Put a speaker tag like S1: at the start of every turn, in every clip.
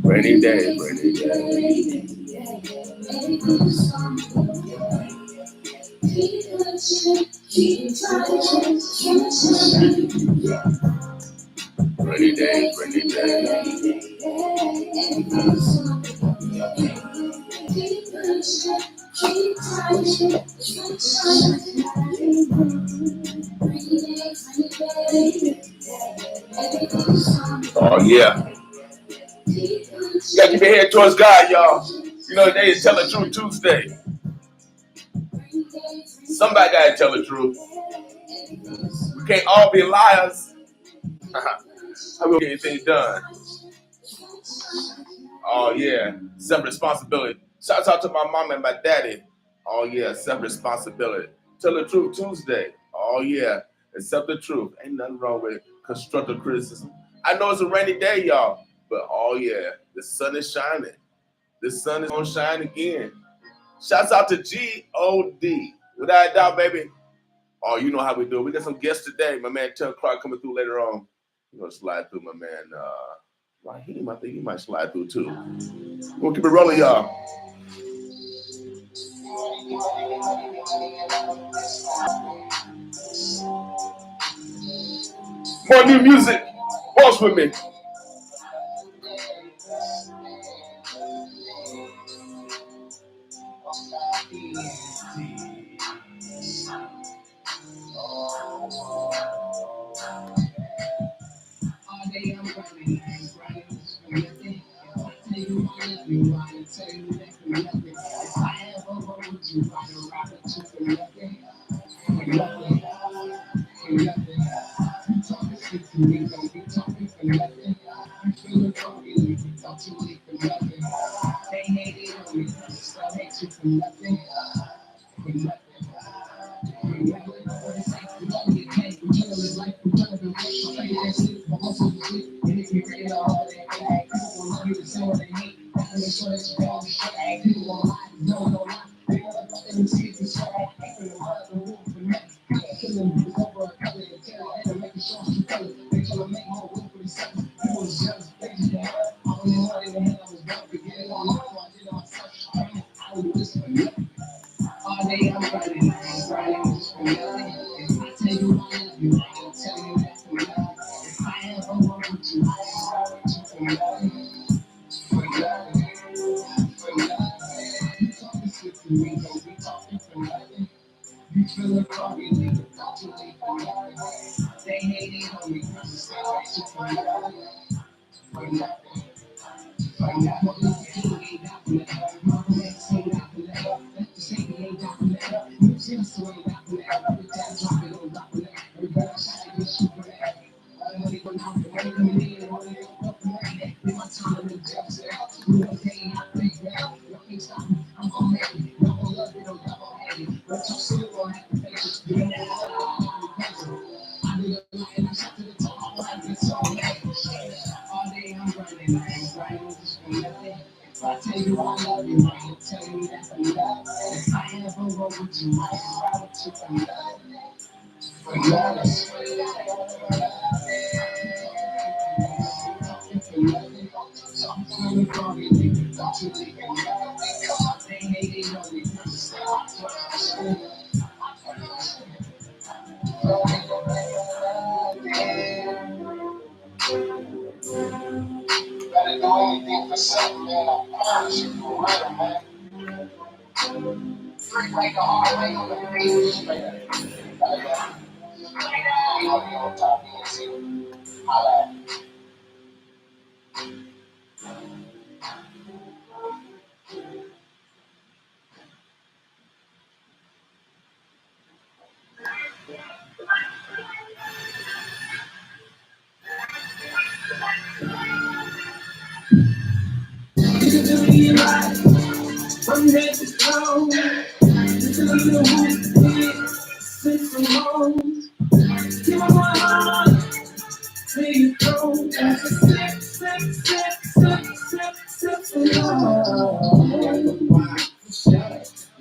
S1: Rainy day, rainy day. Rainy day, rainy day. Oh yeah. You got to keep your head towards God, y'all. You know, today is Tell the Truth Tuesday. Somebody got to tell the truth. We can't all be liars. How we get anything done? Oh, yeah. Self-responsibility. Shout out to my mom and my daddy. Oh, yeah. Self-responsibility. Tell the Truth Tuesday. Oh, yeah. Accept the truth. Ain't nothing wrong with constructive criticism. I know it's a rainy day, y'all. But, oh, yeah. The sun is shining. The sun is going to shine again. Shouts out to G.O.D. Without a doubt, baby. Oh, you know how we do it. We got some guests today. My man Tim Clark coming through later on. We're going to slide through my man Raheem. I think he might slide through too. We're going to keep it rolling, y'all. More new music. Waltz with me.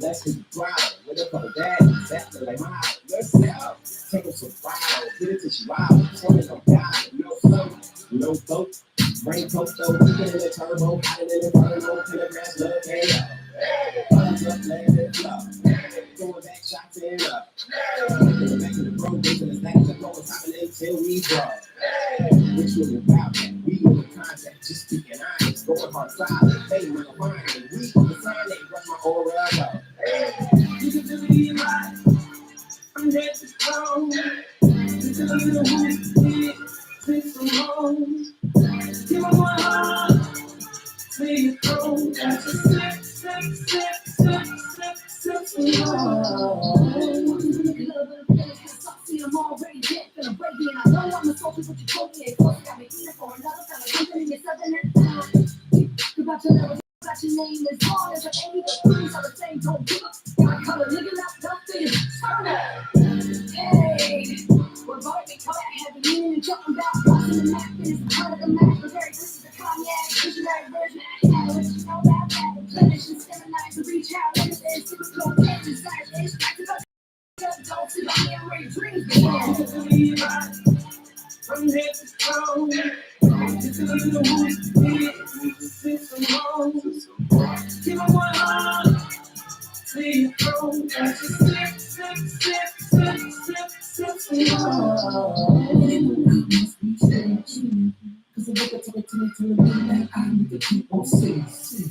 S2: Let's be wild. With a couple dads, that's like mine. Yourself. Take them some wild. Get it to you wild. Tell them God. No float. No boat. Raincoat though. Keep it in the turbo. Hiding in the inferno. Kilograms, love, hey. Thumbs up, land and flow. Throwing back shots and up. Back to the road. Making us back to the floor. Popping until we draw. Which was about that. We in the contact. Just speaking honest. Going hard side. They want to find it. We on the sign. They rush my aura up. You can believe right. I'm dead to strong. You can believe the who's here. Take some home. Give me one heart. Please don't. That's a slip, slip, slip, slip, slip, slip, slip, See, I'm already dead, gonna break me, and I know I'm a soldier, but you told me, got me eating for another time, something in your southern and about your level, got your name as long as I ain't even please, I'm the same, don't give up, got color, nigga, not nothing, turn up, hey, we're about to cut, have the meaning and talking about crossing the map, and it's part of the map, but very this is the cognac, visionary version, I let you know about that, replenish and seminize to reach out, and it's typical, catch inside, it's back to the don't see my memory dreams. I'm dead to strong. Just a little who's here. Sit some wrong. Give me one heart. Please don't. Just slip, slip, slip, slip, slip, slip, slip. Cause I look at me that I need to keep on sitting.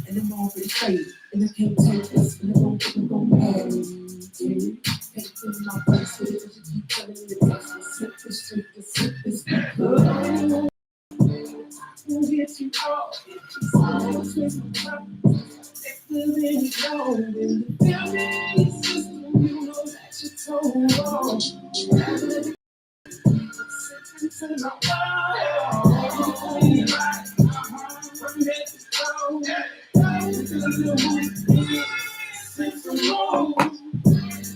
S2: And I'm already faded. And I can't take this. And I don't think I'm gonna marry you. Take in my face with it. You keep telling me to slip this street, to slip this because I will get you off. It's all twist my top. It's living long in the building system. You know that you're so wrong. Into my I'm dead to strong. It's a little slip some more.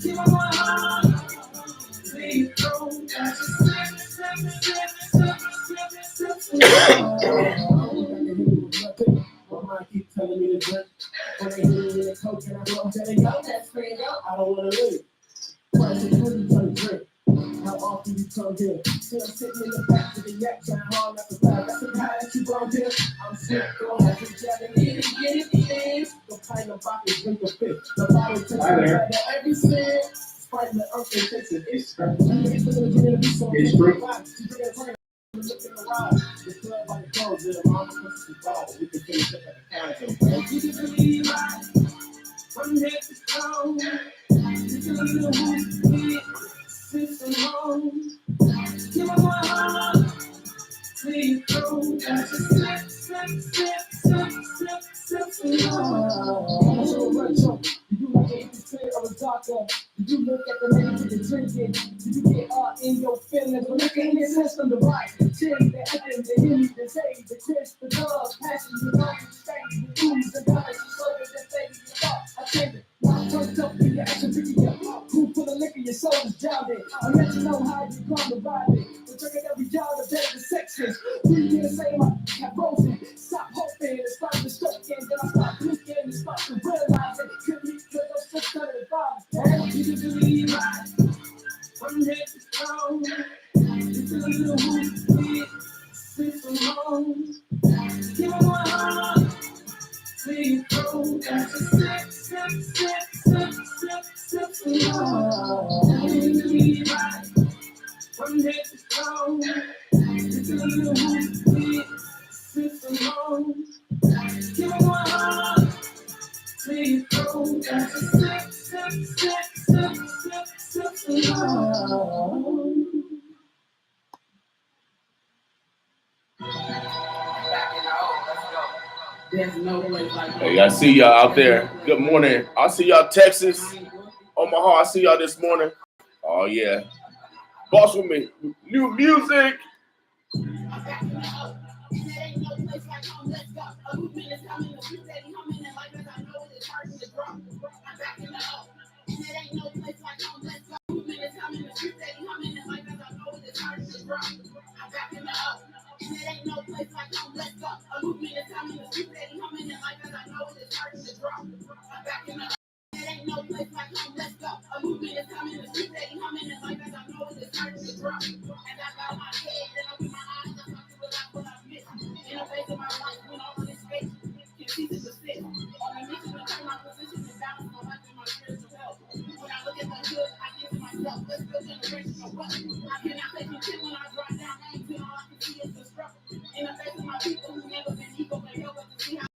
S2: Give me my heart. Please don't. Just slip, slip, slip, slip, slip, slip, slip. My mind keep telling me to drink. When they hit me in the coke and I go, telling y'all that's free, yo. I don't want to live. Why is it good to drink? How often you come here? Still sitting in the back of the yak, trying hard not to laugh. That's the guy that you brought here. I'm sick, don't have to jab and get it. Go find a bottle, drink a fit. The bottle takes every cent. Fighting the earth and takes an itch. It's true. Look in the ride, the club on the clothes, and the mama pushes the ball. We can finish up at the counter. You can believe right. I'm dead to strong. You can believe the who's here. Sit some home. Give me one heart. Please don't. Just slip, slip, slip, slip, slip, slip, slip. You do like it clear or darker. You look at the lady with the drinking. You get in your feelings. But look in your system, the right, the chin, the essence, the hymn, the say, the kiss, the love, passion, the love, the state, the ooze, the guys, the soul, the baby, the thought. I take it. Now turn up in your action, picking your who full of liquor, your soul is drowning. I'll let you know how you come to ride it. The drinking every job, the bed, the sections. 3 years say my cat frozen. Stop hoping, and start the stroking. Then I start blinking and start to realize it could be because I'm so kind of vibe. And you can believe right. I'm dead to strong. It's a little who's here. Sit some home. Give me one heart. Please don't. Just slip, slip, slip, slip, slip, slip, slip. You can believe right. I'm dead to strong. It's a little who's here. Sit some home. Give me one heart. Please don't. Just slip, slip, slip, slip, slip, slip, slip.
S1: Hey, I see y'all out there. Good morning. I see y'all Texas, Omaha. I see y'all this morning. Oh yeah, boss with me. New music.
S2: It ain't no place like home, let's go. A movement is coming, the streets they humming, and like as I know it, it's starting to drop. As I bow my head, then I open my eyes, I start to realize what I've missed. In the face of my life, when all of this space can cease to persist. On a mission to turn my position and balance my life and my spiritual health. When I look at the hood, I think to myself, let's build generational wealth. I cannot take shit when I drop down, I ain't all I can see is the struggle. In the face of my people who never been equal, they help us to see how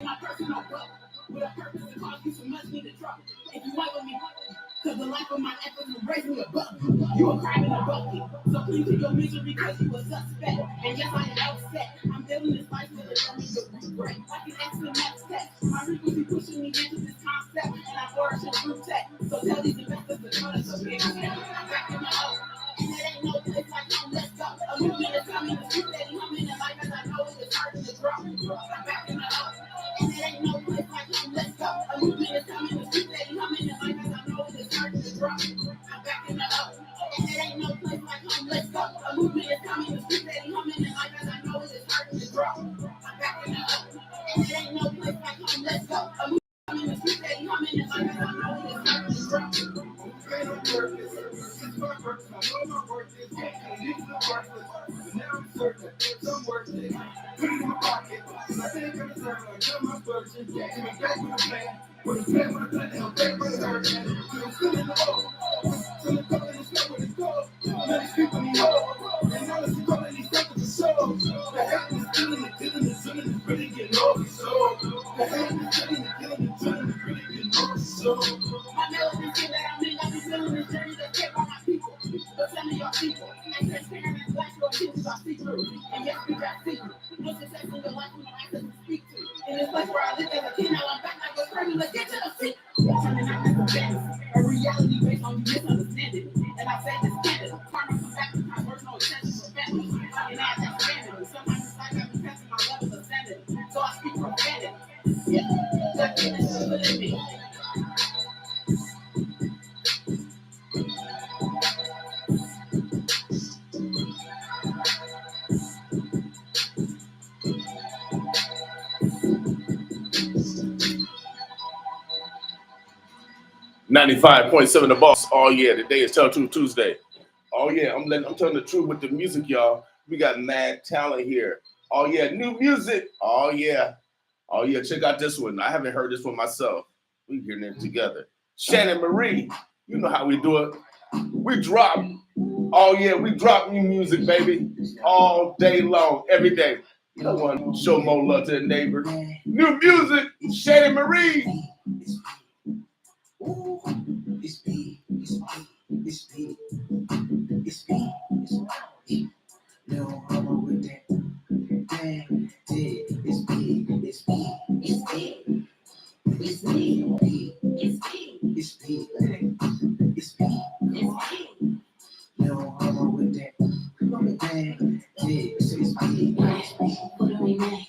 S2: my personal wealth. With a purpose to cause you some much needed trouble. If you want with me, cause the life of my efforts will raise me above you. You a crime in a bucket. So please to your misery because you a suspect. And yes, I am upset. I'm building this life for the dummy to break. Like an excellent next test. My frequency pushing me into this concept. And I flourish in through tech. So tell these investors to cut us a big step. I'm back in my own. And it ain't no place like home, let's go. A movement is coming, the streets steady humming. And life as I know it is hard to drop. I'm back in my own. And it ain't no place like home, let's go. A movement is coming, the streets steady humming, and like as I know it is hard to drop. I'm back in the up. And it ain't no place like home, let's go. A movement is coming, the streets steady humming, and like as I know it is hard to drop. I'm back in the up. And it ain't no place like home, let's go. A movement is coming, the streets steady humming, and like as I know it is hard to drop. I'm on purpose. It's my purpose. I know my worth is. And it's the worthless. Now I'm certain some worth it. Put it in my pocket. I think I'm turn. I got my virgin. And I'm back with a plan. With a plan, with a plan. And I'm back with a hurricane. I'm still in the hole. Still in the snow with the cold. Let these people need hope. And now it's calling these things for show. The hate is killing it, killing it, killing it, really getting over so. The hate is killing it, killing it, killing it, really getting over so. I know it's that I may not be feeling this journey that's kept by my people. But tell me your people. Ain't transparent as black or things I see through. And yes, we got secret. No success in your life, we don't access to speak to. In this place where I lived as a kid, now I'm back like a screaming, let's get to the seat. Turning out this fantasy, a reality based on you misunderstanding. And I say this candid, karma comes back to my words, no attention for family. And I that's family. Sometimes it's like I've been testing my levels of sanity. So I speak profanity. Yeah, that goodness is within me.
S1: 95.7 The Boss. Oh yeah, today is Tell Truth Tuesday. Oh yeah, I'm telling the truth with the music, y'all. We got mad talent here. Oh yeah, new music. Oh yeah. Oh yeah, check out this one. I haven't heard this one myself. We hearing it together. Shannon Marie, you know how we do it. We drop. Oh yeah, we drop new music, baby. All day long, every day. No one show more love to the neighbor. New music, Shannon Marie.
S2: Ooh, it's me, it's me, it's me, it's me, it's me. Little mama with that bang, it's me, it's me, it's me, it's me, it's me, it's me, it's me, it's me. Little mama with that bang, it's me, it's me. Put on your neck,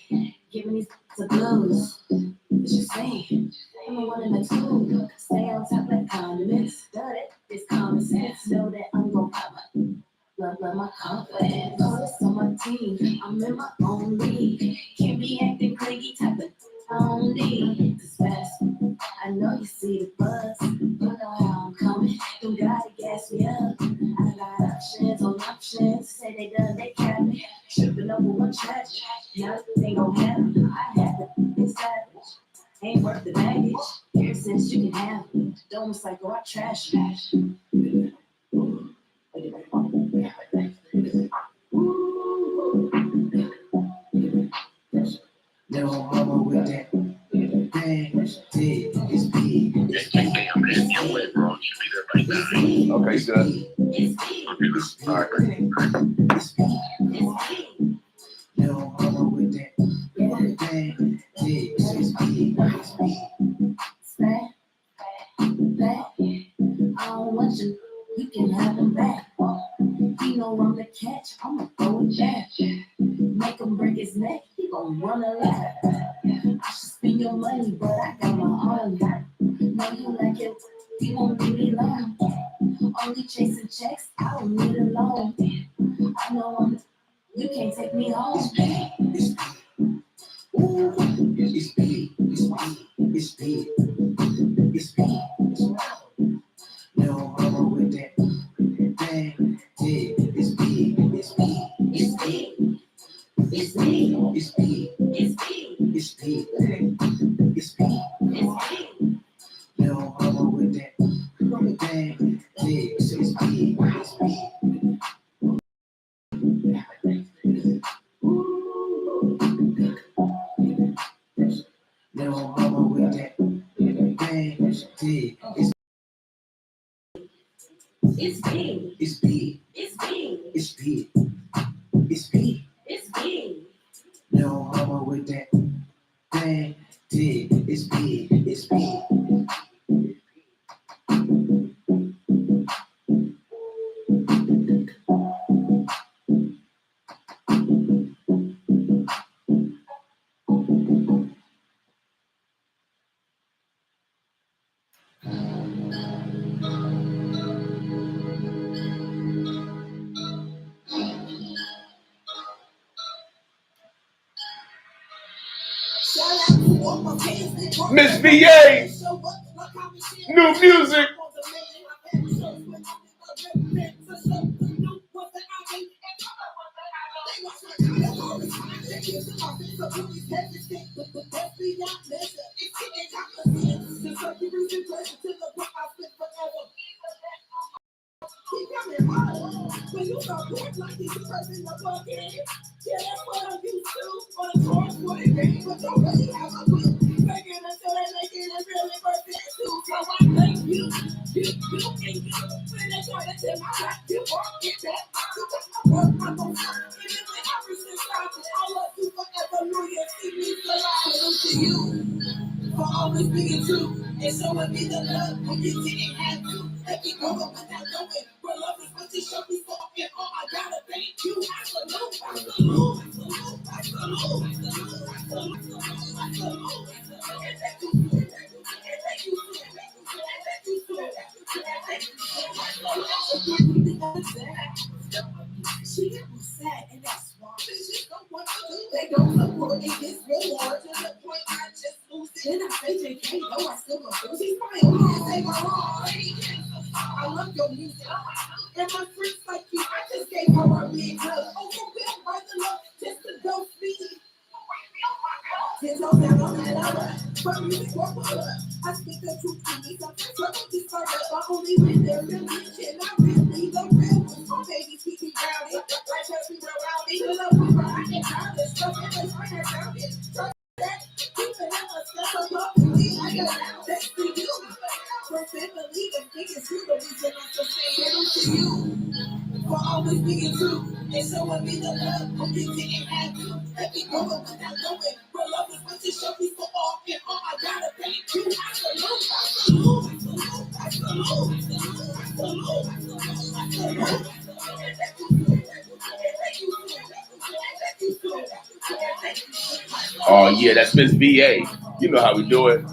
S2: giving these the blues. What you saying? I'm a one and a two. Stay on top like condiments. Done it. It's common sense. Know that I'm gon' pop my love my confidence. Cause on my team. I'm in my own league. Can't be acting clingy type of I don't need this fast. I know you see the buzz. You know how I'm coming. You gotta gas me up. I got options on options. Say they done, they cap me. Tripping over one track. Now they gon' have me. I had to be savage. Ain't worth the baggage. Here since you can have it. Don't cycle, I trash it. Little mama with that bang, it's big.
S1: Okay, good. All right.
S2: Little mama with that bang, it's big. Back, I don't want you. You can have them back. You know I'm the catch. I'ma throw it back. Make him break his neck. He gon' run a lap. I should spend your money, but I got my own. Know you like it. You won't leave me alone. Only chasing checks. I don't need a loan. I know you can't take me home. It's big. Ooh, it's big. It's big. big. It's big. It's wild. Little mama with that bang. Yeah, it's big. It's big. It's big. It's big. It's big. It's big. It's big. It's big. It's big. Little mama with that bang. Yeah, it's big. It's big. Little mama with that bang. Yeah, it's big. It's big. It's big. It's big. It's big. It's big. Little mama with that bang. Yeah, it's big. It's big.
S1: Miss VA, new music.
S2: When you go quick like this person the bucket, yeah, that's what I'm used to. On the course for the game, but don't really have a clue. Making until they make it and really worth it too. So I thank you, and you. When they try to tell my life, you won't get that. You got my work, I'm gonna find it. And ever since I love you forever, Lord, see me alive. To you, for always being true. And showing me the love when you didn't have to. Let me go up without knowing. For love is what you show me for. And all I gotta thank you. Absolute, absolute, absolute, absolute, absolute, absolute. And thank you, and thank you, she got me sad, and that's why bitches don't want to do. They don't support me. This real hard to the point I just lose it. Then I say JK, no, I still go through. She's my own, say my wrong. I love your music. And my friends like you, I just gave her a big hug. Overwhelmed by the love, just to go speak. There's no doubt on that other. But music work with her. I speak the truth to me. Sometimes trouble is further. But only when they're real shit. I really the real ones. My baby keep me rowdy. Like her be real rowdy. The love with her, I can count it. Stuff in the train, I found it. Trust that. Keep it in a step above me. I got out. That's for you. For family, the biggest you. The reason I'm so saying to you. For always being true, and showing me the love when you didn't have to. Let me go up without knowing. For love is what you show me for all, and all I gotta thank you. Absolute, absolute, absolute, absolute, absolute, absolute.
S1: Oh yeah, that's Miss VA. You know how we do it.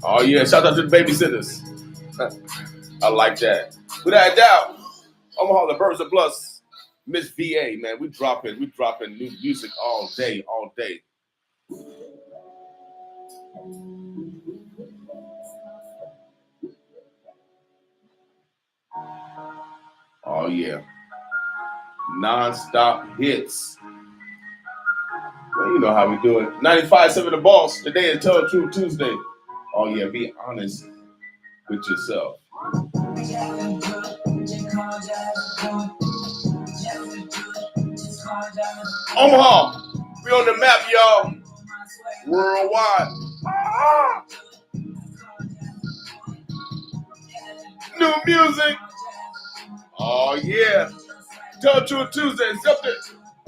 S1: Oh yeah, shout out to the babysitters. I like that. Without a doubt, Omaha the Birds of Plus, Miss VA, man, we dropping new music all day. Oh yeah, non-stop hits. Well, you know how we do it. 95.7 The Boss. Today is Tell the Truth Tuesday. Oh yeah, be honest with yourself. Omaha, we on the map, y'all. Worldwide. New music. Oh yeah. Tell the Truth Tuesday. Accept it.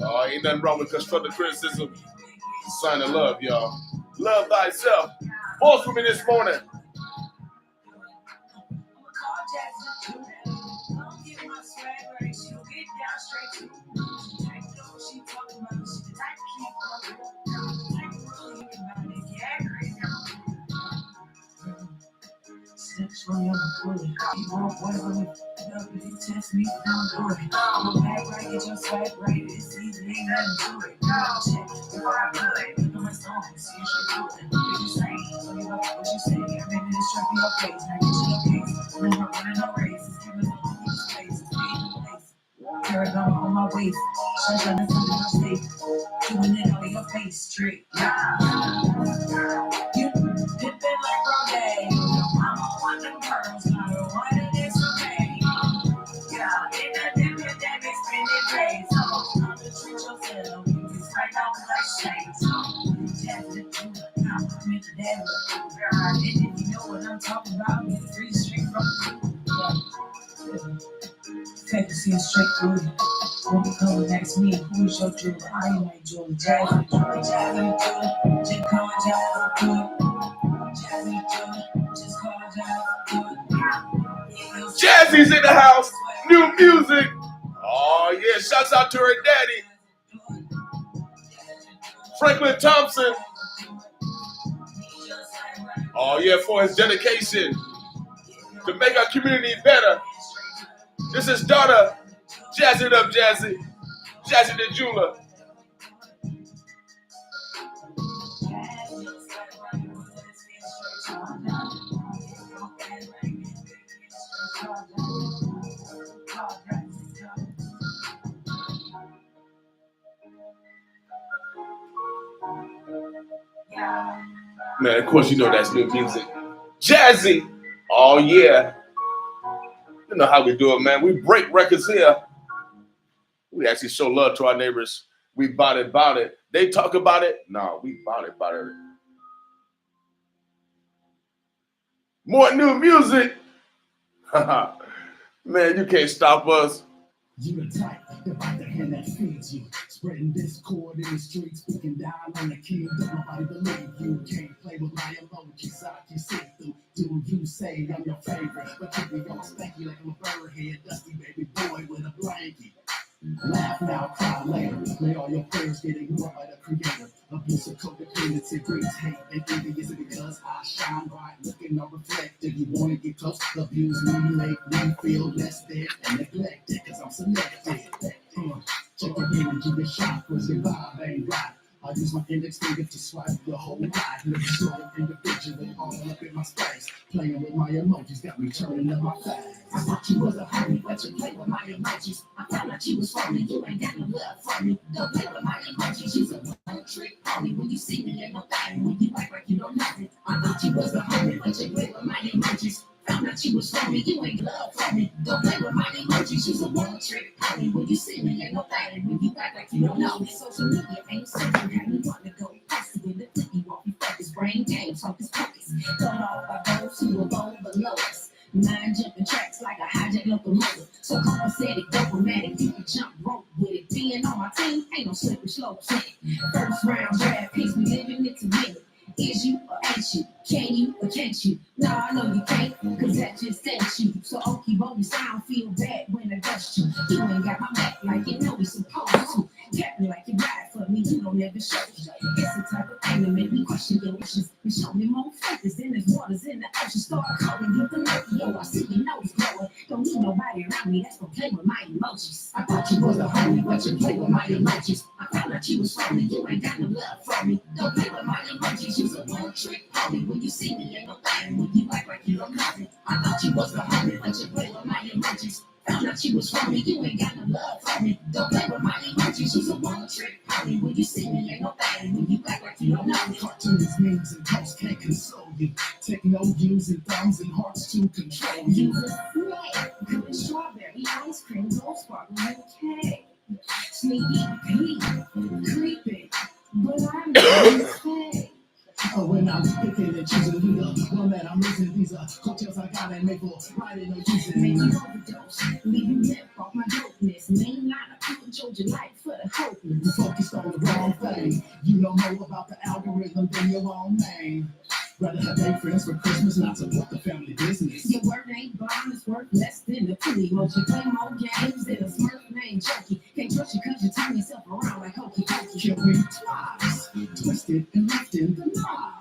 S1: Oh, ain't nothing wrong with constructive criticism. It's a sign of love, y'all. Love thyself. Pause for me this morning.
S2: Shorty, I'm a bully. You want boys on me? You test me, I'm good. I'm a bad right, get your swag right. It's easy, ain't nothing to it. Check, before I put it. Look at my songs, see if she do it. What you say? So you like what you say. I'm in this trap in your face. Now get you your case. I'm not running no races. Give us a whole space. It's being in place. Paragon on my waist. Shut down the front of my face. Doing it all in your face straight. You dipping like Roday. I'm on one of them girls. Not a one of this okay. Yeah, in the different that they spend it days. So come to treat yourself. It's right out like shades. Just the compliment to that. And if you know what I'm talking about, it's three straight from the take to see it straight through. When you come and ask me, who's your jeweler? I ain't my jeweler. Jazzy, Jazzy, jeweler. Just call Jazzy, jeweler. Jazzy, jeweler. Just call Jazzy, jeweler.
S1: Jazzy's in the house. New music. Oh yeah, shouts out to her daddy, Franklin Thompson. Oh yeah, for his dedication to make our community better. This is daughter. Jazz it up, Jazzy. Jazzy the jeweler. Man, of course you know that's new music. Jazzy. Oh yeah. You know how we do it, man. We break records here. We actually show love to our neighbors. We bout it. They talk about it. No, we bout it. More new music. Man, you can't stop us.
S2: You the type, about the hand that feeds you. Spreading discord in the streets, speaking down on the kid. Don't nobody believe you. Can't play with my emojis. I can see through. Do you say I'm your favorite? But keep me on stanky like I'm a bird head, dusty baby boy with a blankie. Laugh now, cry later. May all your prayers get ignored by the creator. Abuse of codependency brings hate and envy. Is it because I shine bright, looking or reflected? You want to get close, abuse me, make me feel less than and neglected. Cause I'm selected. Check your energy, your chakras, your vibe ain't right. I use my index finger to swipe your whole life. Living short individually, all up in my space. Playing with my emojis got me turning up my face. I thought you was a homie, but you play with my emojis. I found out you was for me, you ain't got no love for me. Don't play with my emojis, you's a one trick pony. When you see me, ain't no thing. When you act like you don't know me. I thought you was a homie, but you play with my emojis. Found out you was for me, you ain't love for me. Don't play with my emojis, you's a one trick pony. When you see me, ain't no thing. When you act like you don't know me. Social media ain't something that you want to go pussy with the flicky walk. You focus, brain games, focus, focus. Thrown off by those who will go below us. Mind jumping tracks like a hijack locomotive. So copacetic, dopamatic, you can jump rope with it. Being on my team, ain't no slippery slopes in it. First round draft piece, we living it to win it. Is you or ain't you? Can you or can't you? No, I know you can't, cause that just ain't you. So okie bogie sound feel bad when I dust you. You ain't got my back like you know we supposed to. Tap me like you ride for me, you don't ever show you. It's the type of thing that make me question your wishes. And show me more focus than there's waters in the ocean. Start calling you Pinocchio, I see your nose blowing. Don't need nobody around me that's gonna play with my emojis. I thought you was a homie, but you play with my emojis. I found out you was for me, you ain't got no love for me. Don't play with my emojis, you's a one trick pony. When you see me, ain't no thing. When you act like you don't know me. I thought you was a homie, but you play with my emojis. Found out you was for me, you ain't got no love for me. Don't play with my emojis, you's a one trick pony. When you see me, ain't no thing. When you act like you don't know me. Cartoons, memes, and posts can't console you. Techno using thumbs and hearts to control you. Use a snack, good strawberry ice cream, gold sparkling cake. Sneaky Pete, creepy, but I'm not fake. Oh, when I'm picking and choosing, you the one that I'm using. These are cocktails I got and make for riding or using. Make you overdose, leave you limp off my dopeness. Main line, I controlled your life for the hopeless. You focused on the wrong thing. You don't know about the algorithm than your own name. Rather have day friends for Christmas, not support the family business. Your word ain't bomb, it's worth less than the penny. Won't you play more games than a smurf named Chucky? Can't trust you cause you turn yourself around like hokey pokey. Kill me twice, twisted and left in the knife.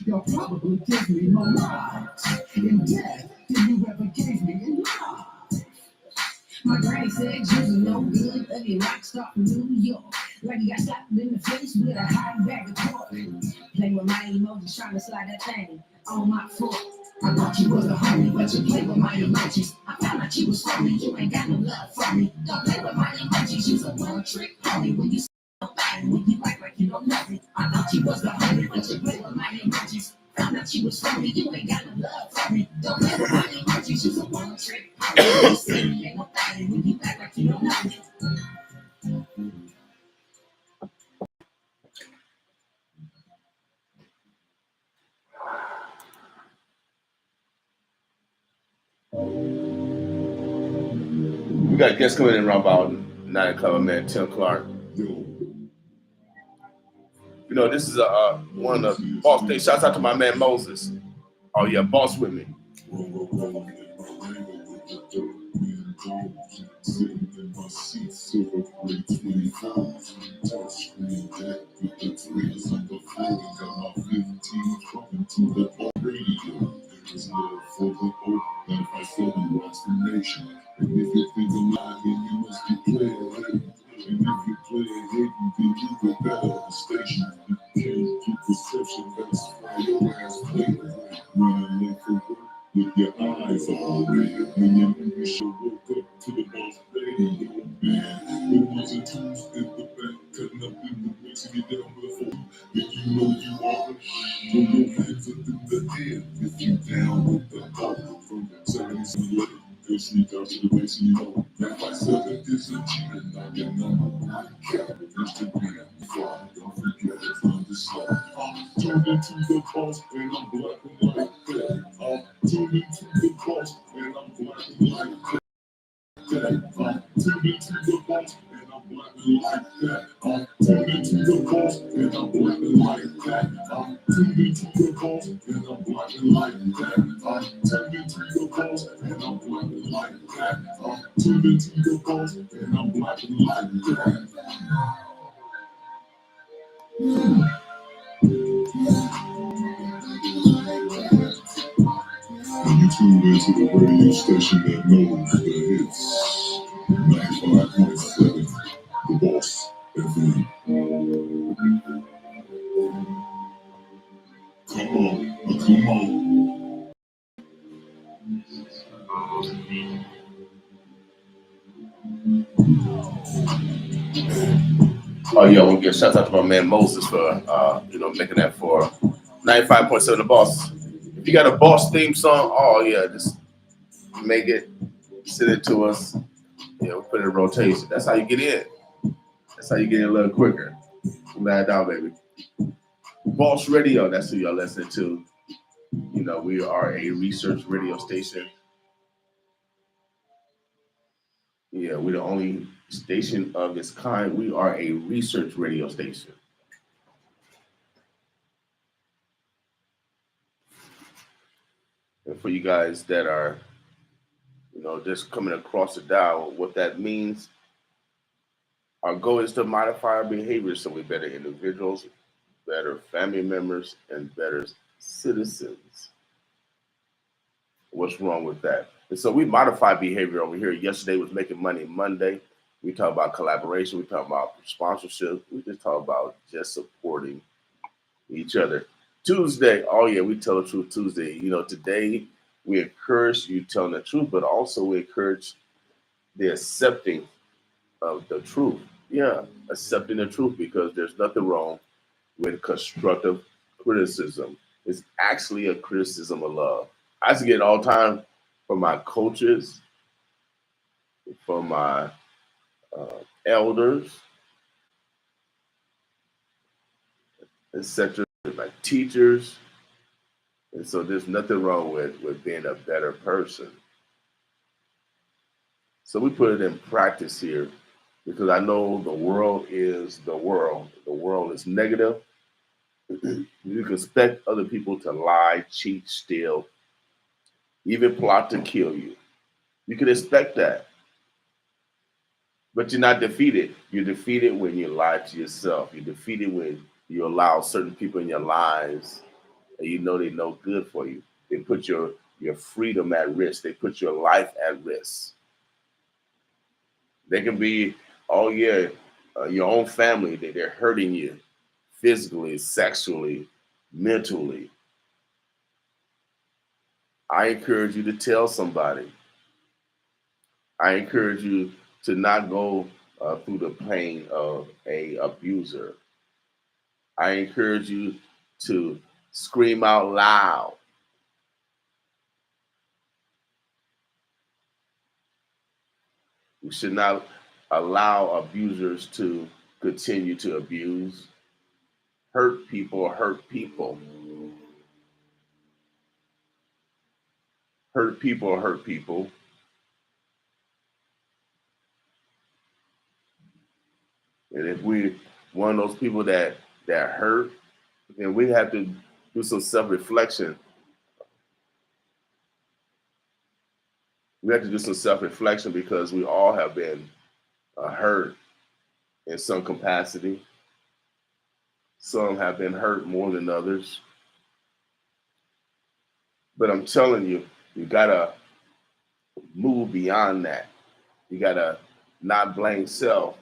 S2: You'll probably give me more lives in death. you ever gave me in life. My granny said you was no good, ugly rock star from New York. Like you got slapped in the face with a hot bag of pork. Play with my emojis, trying to slide that thing on my foot. I thought you was a homie, but you play with my emojis. I found out you was phony, you ain't got no love for me. Don't play with my emojis, you's a one-trick pony. When you nobody, when you act like you don't know me. I thought you was a homie, but you play with my emojis. Found out you was phony, you ain't got no love for me. Don't play with my emojis, you's a one-trick pony. When you see me, ain't nobody, when you act like you don't know me.
S1: We got guests coming in around about 9 o'clock, man. Tim Clark. You know, this is one of the boss days. Shouts out to my man Moses. Oh yeah, boss with me.
S3: Sitting in my seat, silver gray 24s. Touchscreen deck with the threes on the floor. Got my 15 coming to the radio. There's love for the old, and I saw you watch the nation. And if you think I'm lying, then you must be playing hating. And if you play hating, then you go better the station. You can't keep perception, that's why your ass playing. Running late for work with your eyes all red. When your movie show woke up to the boss radio, man. The ones and twos in the back, cutting up in the mix and get down with a phone. If you know you are, throw your hands up in the air. If you down with the album from 70s and 11, just reach out to the base and you know. 957 is a G and I'm your number one cat on Instagram. Fly, don't forget to find the slide. I'm turned into the boss and I'm black and like that. I'm turned into the boss and I'm black and like that. I'm turned into the boss and I'm black and like that. I'm turned into the boss and I'm black and like that. I'm turned into the boss and I'm black and like that. I'm turned into the boss and I'm black and like that. I'm turned into the boss and I'm black and like that. When you tune into the radio station that knows the hits, 95.7, The Boss FM. Come on, come on.
S1: Oh yeah, we'll give shout out to my man Moses for making that for 95.7 The Boss. If you got a boss theme song, oh yeah, just make it, send it to us. Yeah, we'll put it in rotation. That's how you get in. That's how you get in a little quicker. Glad down, baby. Boss Radio, that's who y'all listening to. You know, we are a research radio station. Yeah, we're the only station of its kind. We are a research radio station. And for you guys that are, just coming across the dial, what that means, our goal is to modify our behavior so we're better individuals, better family members, and better citizens. What's wrong with that? And so we modify behavior over here. Yesterday was Making Money Monday. We talk about collaboration. We talk about sponsorship. We just talk about just supporting each other. Tuesday, oh yeah, we tell the truth Tuesday. You know, today we encourage you telling the truth, but also we encourage the accepting of the truth. Yeah, accepting the truth, because there's nothing wrong with constructive criticism. It's actually a criticism of love. I used to get it all the time from my coaches, from my elders, etc., my teachers. And so there's nothing wrong with being a better person. So we put it in practice here, because I know the world is the world. The world is negative. You can expect other people to lie, cheat, steal, even plot to kill you. You can expect that. But you're not defeated. You're defeated when you lie to yourself. You're defeated when you allow certain people in your lives and you know they know good for you. They put your your freedom at risk. They put your life at risk. They can be, oh yeah, your own family. They're hurting you physically, sexually, mentally. I encourage you to tell somebody. I encourage you to not go through the pain of a abuser. I encourage you to scream out loud. We should not allow abusers to continue to abuse. Hurt people hurt people. Hurt people hurt people. And if we one of those people that hurt, then we have to do some self-reflection. We have to do some self-reflection because we all have been hurt in some capacity. Some have been hurt more than others. But I'm telling you, you gotta move beyond that. You gotta not blame self.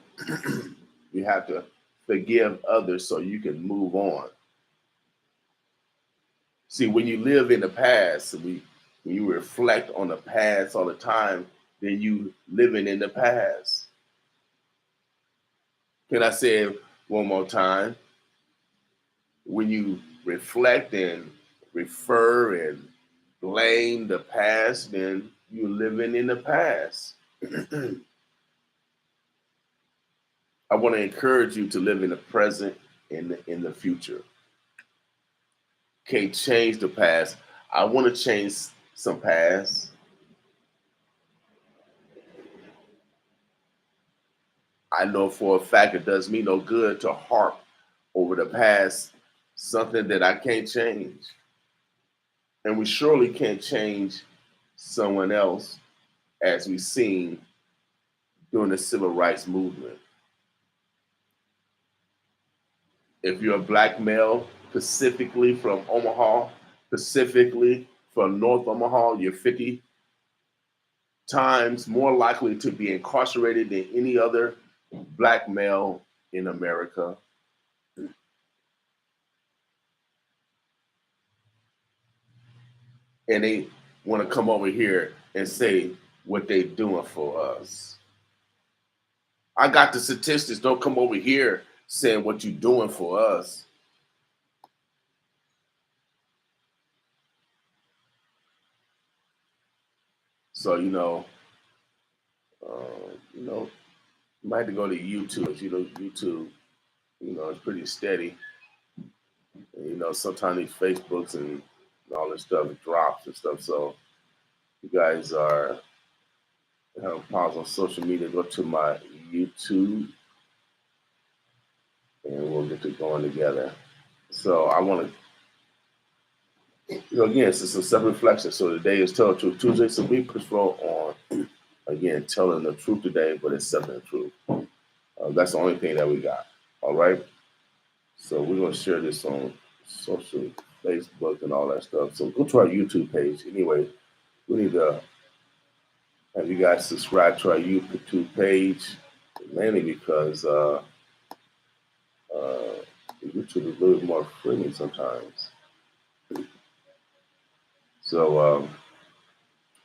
S1: You have to forgive others so you can move on. See, when you live in the past, when you reflect on the past all the time, then you living in the past. Can I say it one more time? When you reflect and refer and blame the past, then you're living in the past. I want to encourage you to live in the present and in the future. Can't change the past. I want to change some past. I know for a fact it does me no good to harp over the past, something that I can't change. And we surely can't change someone else, as we've seen during the civil rights movement. If you're a black male, specifically from Omaha, specifically from North Omaha, you're 50 times more likely to be incarcerated than any other black male in America. And they want to come over here and say what they're doing for us. I got the statistics. Don't come over here saying what you're doing for us. So, you might have to go to YouTube. YouTube, it's pretty steady. And, sometimes these Facebooks and all this stuff drops and stuff. So you guys are have a pause on social media, go to my YouTube and we'll get to going together. So I want to, again, it's some self-reflection. So today is Tell the Truth Tuesday. So we push forward on, again, telling the truth today, but accepting the truth. That's the only thing that we got. All right. So we're going to share this on social, Facebook and all that stuff. So go to our YouTube page. Anyway, we need to have you guys subscribe to our YouTube page, mainly because YouTube is a little more friendly sometimes. So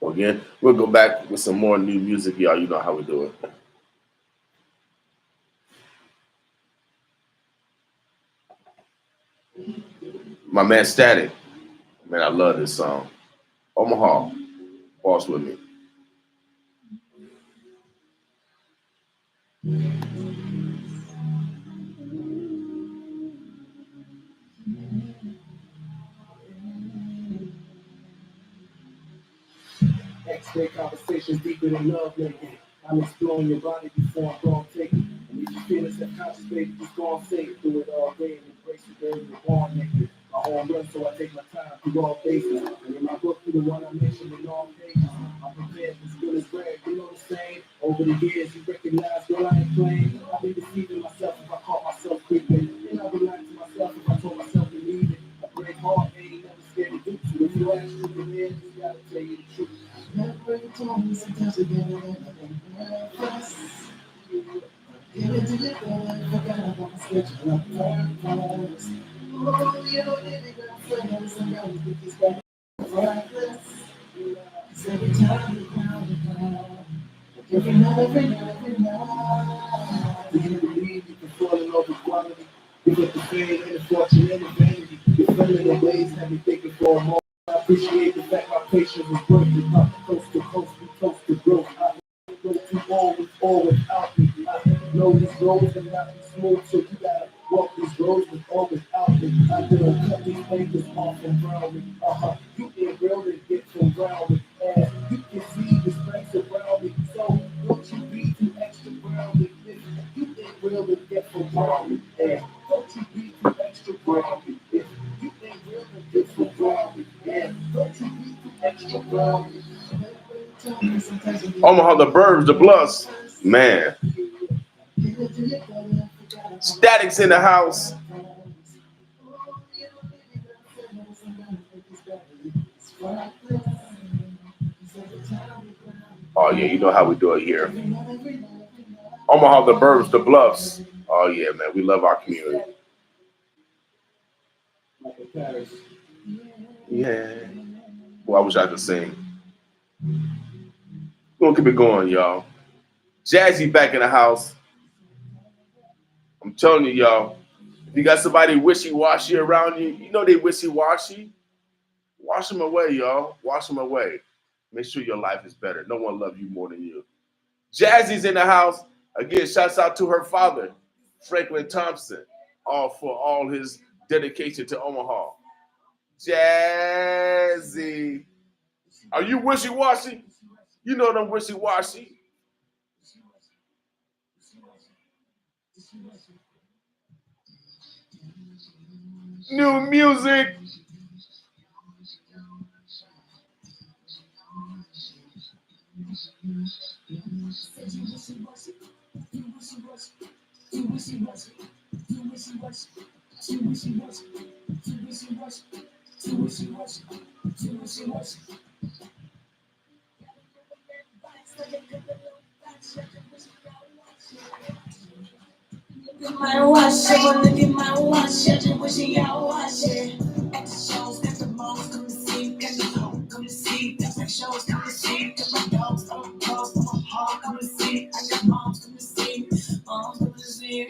S1: again, we'll go back with some more new music, y'all. You know how we do it. My man Static, man, I love this song. Omaha, Boss with Me.
S2: X-ray conversations deeper than love making. I'm exploring your body before I'm gonna take it. And if you feel it's subconscious, baby, just go on say it. Do it all day and embrace it, baby. You're born naked. My home run, so I take my time through all phases. And in my book, you the one I mentioned in all pages. I'm prepared as good as rare, you know the same. Over the years, you recognize what I ain't playing. I've been deceiving myself if I caught myself creeping. And I've been lying to myself if I told myself to leave it. I break hard, ain't never scared to do so. If you ask me, you Every night, every night, every night. Do you believe you can fall in love with quality? You get the fame and the fortune and the vanity. You're feeling the ways that we thinking for a moment. I appreciate the fact my patience is working. Coast to coast, we close to growth. I go too all without me. I know these roads are not smooth, so you gotta walk these roads with all without me. I don't cut these fingers off and round me. You ain't real to get from ground me. And you can see the strengths around me. So don't you be too extra brown me. If you ain't real to get from ground me. And don't you be too extra brown me. If you ain't real to get from ground me. And don't you be too extra brown me.
S1: Omaha, the Burbs, the Bluffs, man. Static's in the house. Oh yeah, you know how we do it here. Omaha, the Burbs, the Bluffs. Oh yeah, man, we love our community. Yeah. Well, I wish I could sing. We're gonna keep it going, y'all. Jazzy back in the house. I'm telling you, y'all, if you got somebody wishy-washy around you, you know they wishy-washy. Wash them away, y'all. Wash them away. Make sure your life is better. No one loves you more than you. Jazzy's in the house. Again, shouts out to her father, Franklin Thompson, for all his dedication to Omaha. Jazzy. Are you wishy-washy? You know them wishy-washy. New music.
S2: My watch, I wanna get my watch. I just wishing y'all watch it. At the shows, got the moms come to see, got the home come to see, got the shows come to see, got my dogs come to cross, got my heart come to see, I got moms come to see, moms come to see.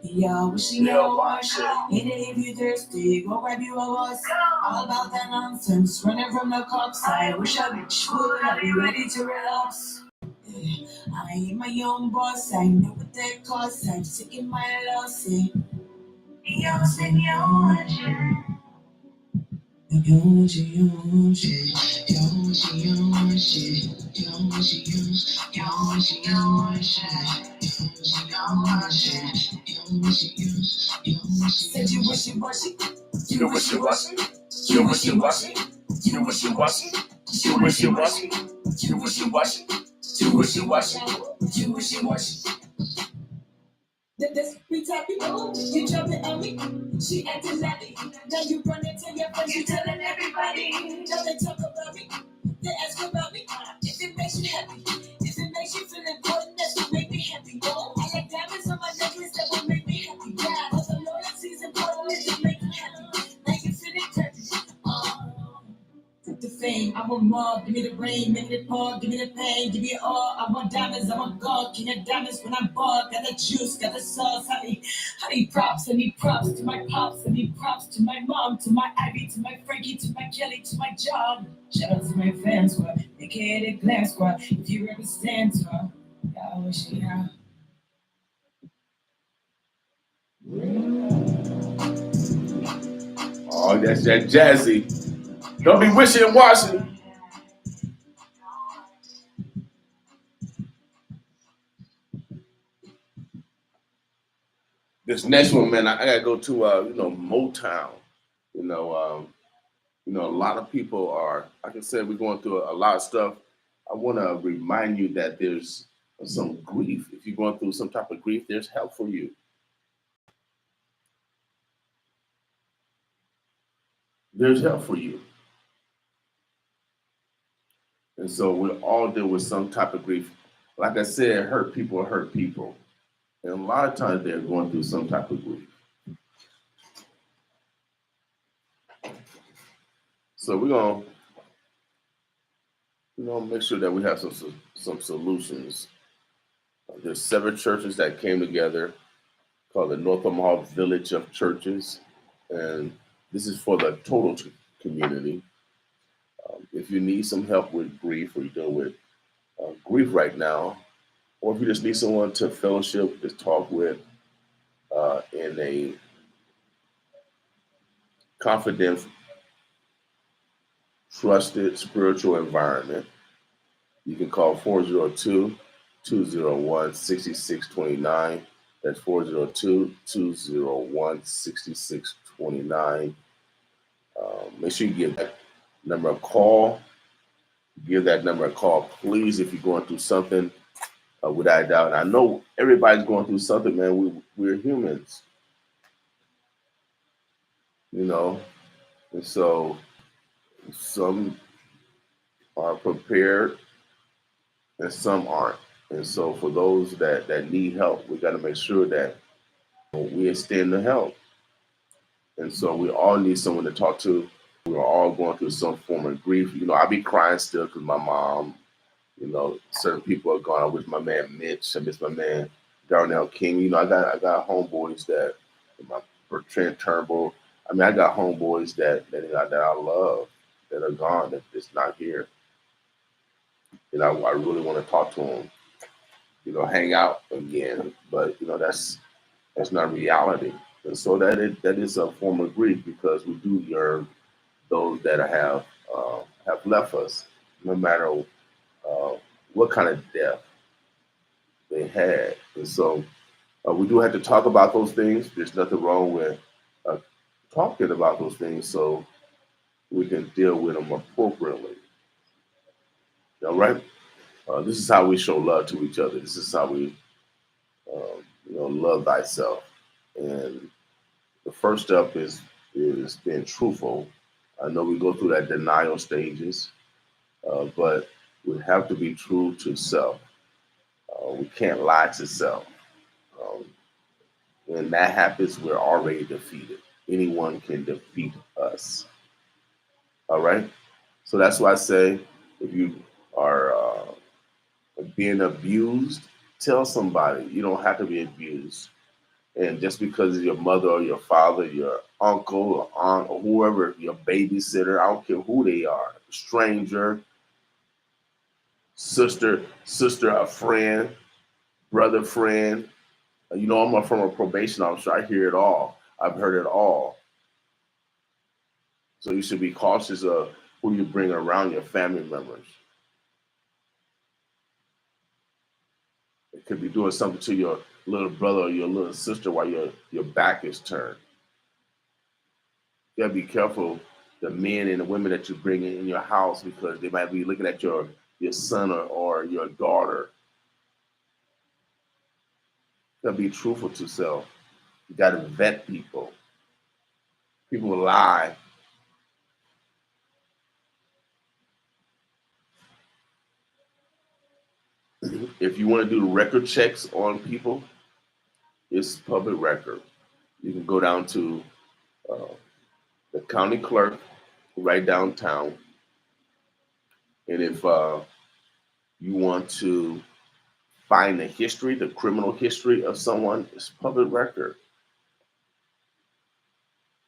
S2: Y'all wishing y'all watch it. And if you thirsty, go grab you a bus. All about that nonsense, running from the cops. I wish I bitch would, I be ready to relax. I ain't my own boss, I know what that costs. I'm taking my loss. Yo, señor. Said you wishy-washy. You wishy-washy. You wishy-washy. You wishy-washy. You wishy-washy. You wishy-washy. You wishy-washy. You wishy-washy. This be tapping, you jumping on me. She acting laughing. Now you running to your friends, you telling everybody. Now they talk about me, they ask about me. If it makes you happy, if it makes you feel important, that's what make me happy. I like diamonds on my necklace, that will make me happy. Yeah, but the loyalty's important, it just make me happy. Now you feel it happy. The fame, I want more, give me the rain, make it pour, give me the pain, give me it all. I want diamonds, I want gold, king of diamonds when I'm bored. Got the juice, got the sauce, I need props, I need props to my pops, I need props to my mom, to my Ivy, to my Frankie, to my Kelly, to my job. Shout out to my fans, squad, aka the Glam Squad. If you ever stand tall, I wish you out.
S1: Oh, that's that Jazzy. Don't be wishy-washy. This next one, man, I gotta go to Motown. A lot of people are, like I said, we're going through a lot of stuff. I want to remind you that there's some grief. If you're going through some type of grief, there's help for you. There's help for you. And so we all deal with some type of grief. Like I said, hurt people hurt people. And a lot of times they're going through some type of grief. So we're gonna make sure that we have some solutions. There's 7 churches that came together called the North Omaha Village of Churches, and this is for the total community. If you need some help with grief, or you're dealing with grief right now, or if you just need someone to fellowship, to talk with in a confident, trusted spiritual environment, you can call 402-201-6629. That's 402-201-6629. Make sure you give that number a call. Give that number a call, please, if you're going through something, without a doubt. And I know everybody's going through something, man. We're humans, you know. And so some are prepared and some aren't. And so for those that need help, we got to make sure that we extend the help. And so we all need someone to talk to. We're all going through some form of grief. You know, I be crying still because my mom, you know, certain people are gone. I miss my man Mitch. I miss my man Darnell King. You know, I got homeboys that, my Bertrand Turnbull. I mean, I got homeboys that I love that are gone, that just not here. You know, I really want to talk to them, you know, hang out again. But, you know, that's not reality. And so that is a form of grief, because we do yearn those that have left us, no matter what kind of death they had. And so we do have to talk about those things. There's nothing wrong with talking about those things, so we can deal with them appropriately. All right? This is how we show love to each other. This is how we, love thyself. And the first step is being truthful. I know we go through that denial stages, but we have to be true to self. We can't lie to self. Um, when that happens, we're already defeated. Anyone can defeat us. All right? So that's why I say, if you are being abused, tell somebody. You don't have to be abused. And just because it's your mother or your father, your uncle or aunt or whoever, your babysitter, I don't care who they are, stranger, sister, a friend, brother, friend. You know, I'm from a probation officer. I hear it all. I've heard it all. So you should be cautious of who you bring around your family members. It could be doing something to your little brother or your little sister while your back is turned. You gotta be careful the men and the women that you bring in your house, because they might be looking at your son or your daughter. You gotta be truthful to self. You gotta vet people. People lie. If you want to do record checks on people, it's public record. You can go down to the county clerk right downtown, and if you want to find the criminal history of someone, it's public record.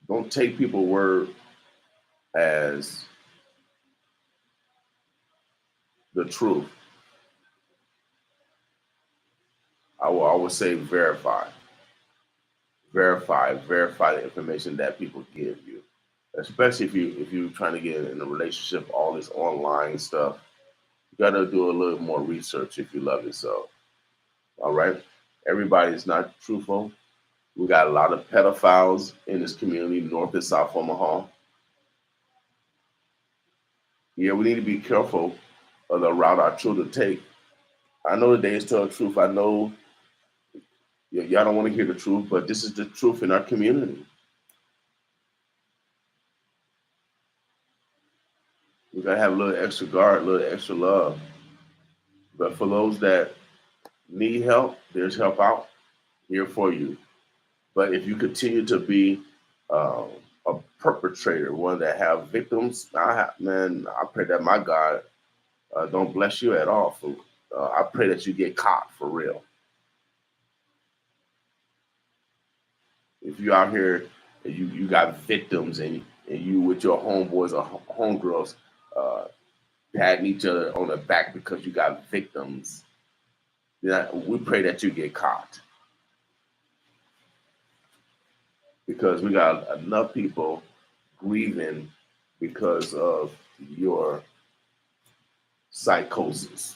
S1: Don't take people's word as the truth. I will always say verify the information that people give you, especially if you're trying to get in a relationship. All this online stuff, you got to do a little more research if you love yourself. All right, everybody's not truthful. We got a lot of pedophiles in this community, North and South Omaha. Yeah, we need to be careful of the route our children take. I know the days tell the truth. I know y'all don't want to hear the truth, but this is the truth in our community. We gotta have a little extra guard, a little extra love. But for those that need help, there's help out here for you. But if you continue to be um, a perpetrator, one that have victims, man, I pray that my God don't bless you at all. I pray that you get caught for real. If you're out here and you got victims and you with your homeboys or homegirls uh, patting each other on the back because you got victims, we pray that you get caught because we got enough people grieving because of your psychosis.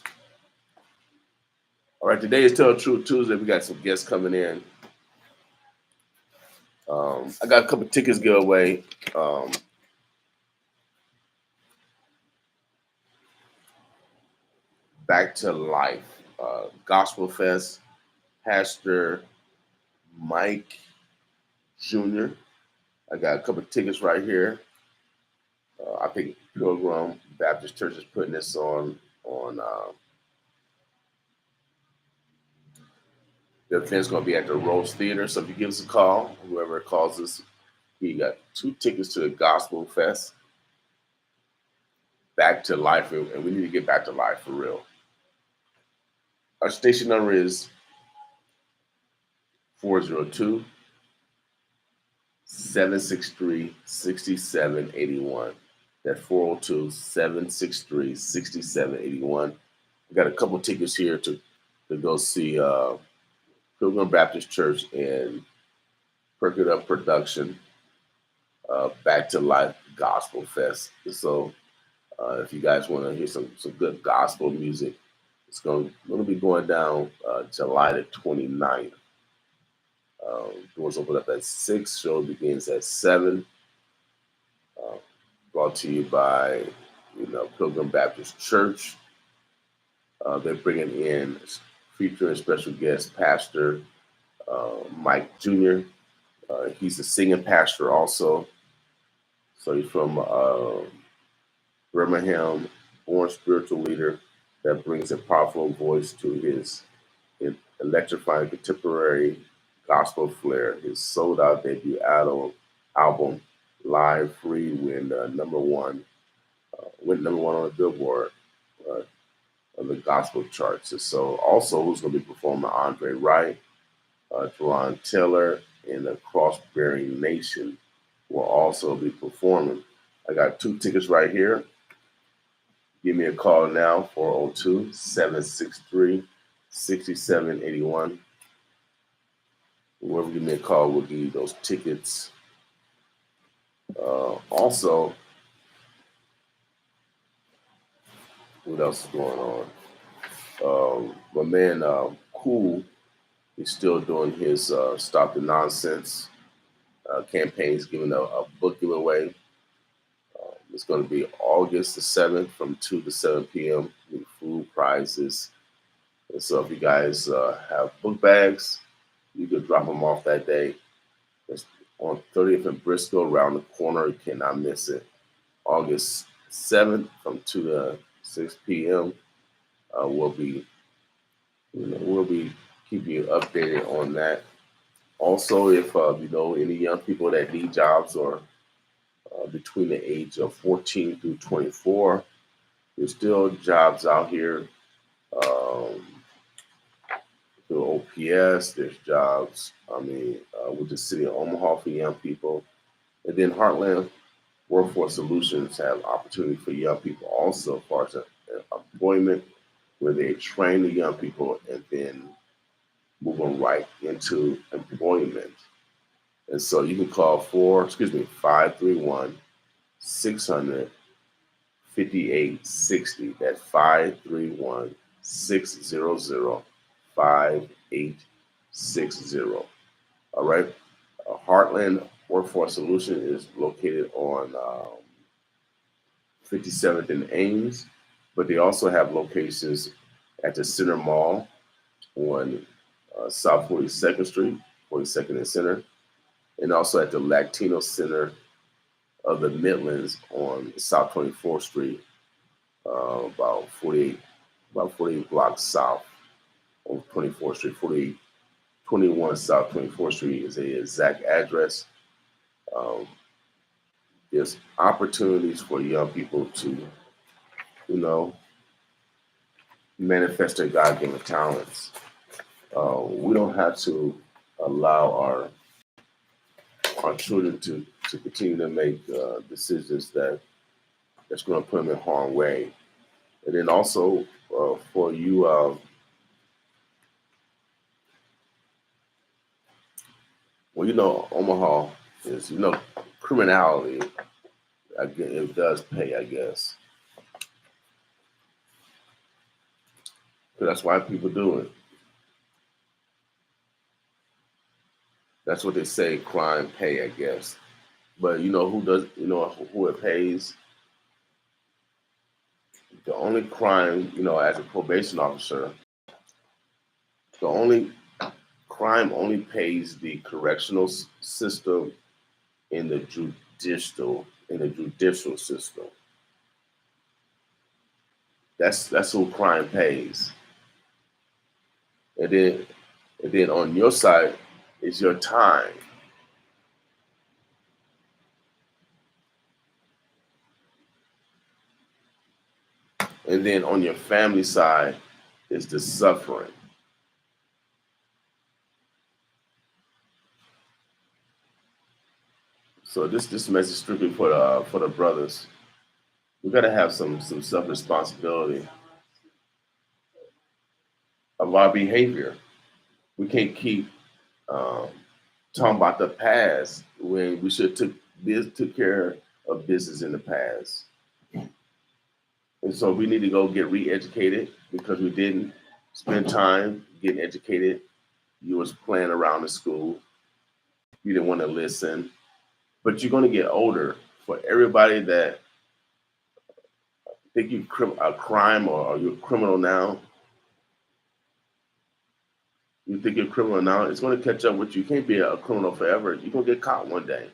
S1: All right, today is Tell the Truth Tuesday. We got some guests coming in. I got a couple tickets giveaway. Back to Life, Gospel Fest, Pastor Mike Jr. I got a couple tickets right here. I think Pilgrim Baptist Church is putting this on. The event's going to be at the Rose Theater. So if you give us a call, whoever calls us, we got 2 tickets to the Gospel Fest, Back to Life, and we need to get back to life for real. Our station number is 402-763-6781. That's 402-763-6781. We got a couple tickets here to go see Pilgrim Baptist Church and Perk It Up Production, Back to Life Gospel Fest. So if you guys want to hear some good gospel music, it's going to be going down July the 29th. Doors open up at 6. Show begins at 7. Brought to you by Pilgrim Baptist Church. They're bringing in featuring special guest Pastor Mike Jr. He's a singing pastor also. So he's from Birmingham, born spiritual leader that brings a powerful voice to his electrifying contemporary gospel flair. His sold-out debut album, Live Free, went number one on the Billboard on the gospel charts. And so also who's going to be performing, Andre Wright, Teron Taylor, and the Cross-Bearing Nation will also be performing. I got 2 tickets right here. Give me a call now, 402-763-6781. Whoever give me a call will give you those tickets. Also, what else is going on? My man, Cool, he's still doing his Stop the Nonsense campaigns, giving a book giveaway. It's going to be August the 7th from 2 to 7 p.m. with food prizes. And so if you guys have book bags, you could drop them off that day. It's on 30th and Bristol, around the corner. You cannot miss it. August 7th from 2 to 6 p.m. We'll be keeping you updated on that. Also, if you know any young people that need jobs or between the age of 14 through 24, there's still jobs out here. Through OPS, there's jobs, with the city of Omaha for young people. And then Heartland Workforce Solutions have opportunity for young people also as far as employment, where they train the young people and then move them right into employment. And so you can call 531-600-5860. That's 531-600-5860. All right. Heartland Workforce Solution is located on 57th and Ames, but they also have locations at the Center Mall on South 42nd Street, 42nd and Center, and also at the Latino Center of the Midlands on South 24th Street about 48 blocks south on 24th Street. 21 South 24th Street is a exact address. Um, there's opportunities for young people to, manifest their God-given talents. We don't have to allow our children to continue to make decisions that's going to put them in harm's way. And then also for you, Omaha is, criminality. It does pay, I guess. So that's why people do it. That's what they say, crime pay, I guess. But who it pays? The only crime, as a probation officer, the only crime only pays the correctional system in the judicial system. That's who crime pays. And then on your side is your time. And then on your family side is the suffering. So this message is strictly for the brothers. We got to have some self responsibility of our behavior. We can't keep talking about the past when we should took care of business in the past. And so we need to go get re-educated because we didn't spend time getting educated. You was playing around in school. You didn't want to listen. But you're going to get older. For everybody that think you a crime or you're a criminal now, you think you're a criminal now, it's going to catch up with you. You can't be a criminal forever. You're going to get caught one day.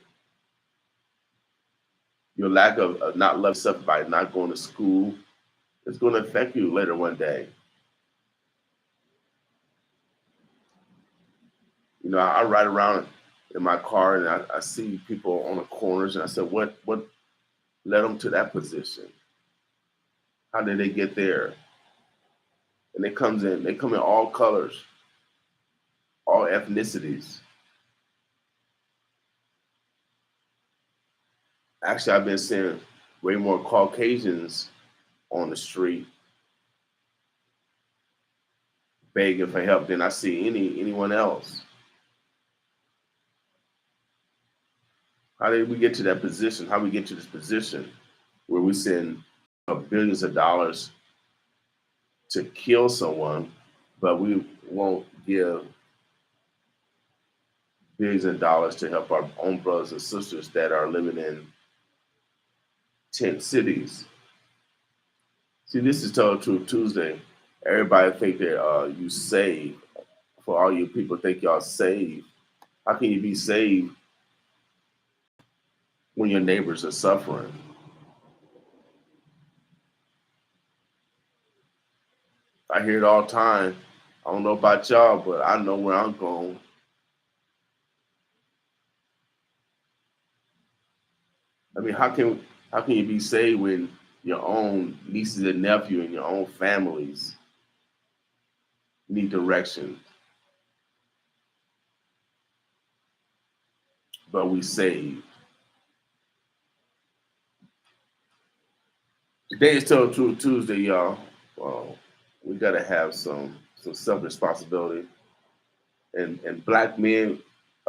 S1: Your lack of not loving yourself by not going to school, it's going to affect you later one day. I ride around in my car and I see people on the corners and I said, what led them to that position? How did they get there? And they come in all colors, all ethnicities. Actually, I've been seeing way more Caucasians on the street begging for help than I see anyone else. How did we get to that position? How we get to this position where we send billions of dollars to kill someone, but we won't give billions of dollars to help our own brothers and sisters that are living in tent cities? See, this is Tell the Truth Tuesday. Everybody think that you saved. For all you people think y'all saved. How can you be saved when your neighbors are suffering? I hear it all the time. I don't know about y'all, but I know where I'm going. I mean, how can you be saved when your own nieces and nephew and your own families need direction? But we saved. Today is Tell the Truth Tuesday, y'all. We gotta have some self responsibility. And black men,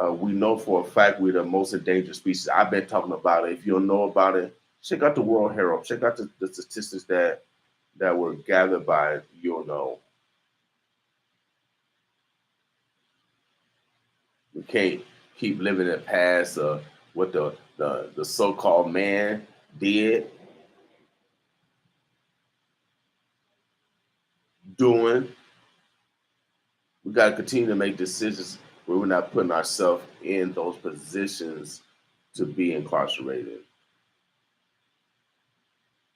S1: we know for a fact we're the most endangered species. I've been talking about it. If you don't know about it, check out the World Herald. Check out the statistics that were gathered by You'll Know. We can't keep living in the past of what the so-called man did, doing. We got to continue to make decisions where we're not putting ourselves in those positions to be incarcerated.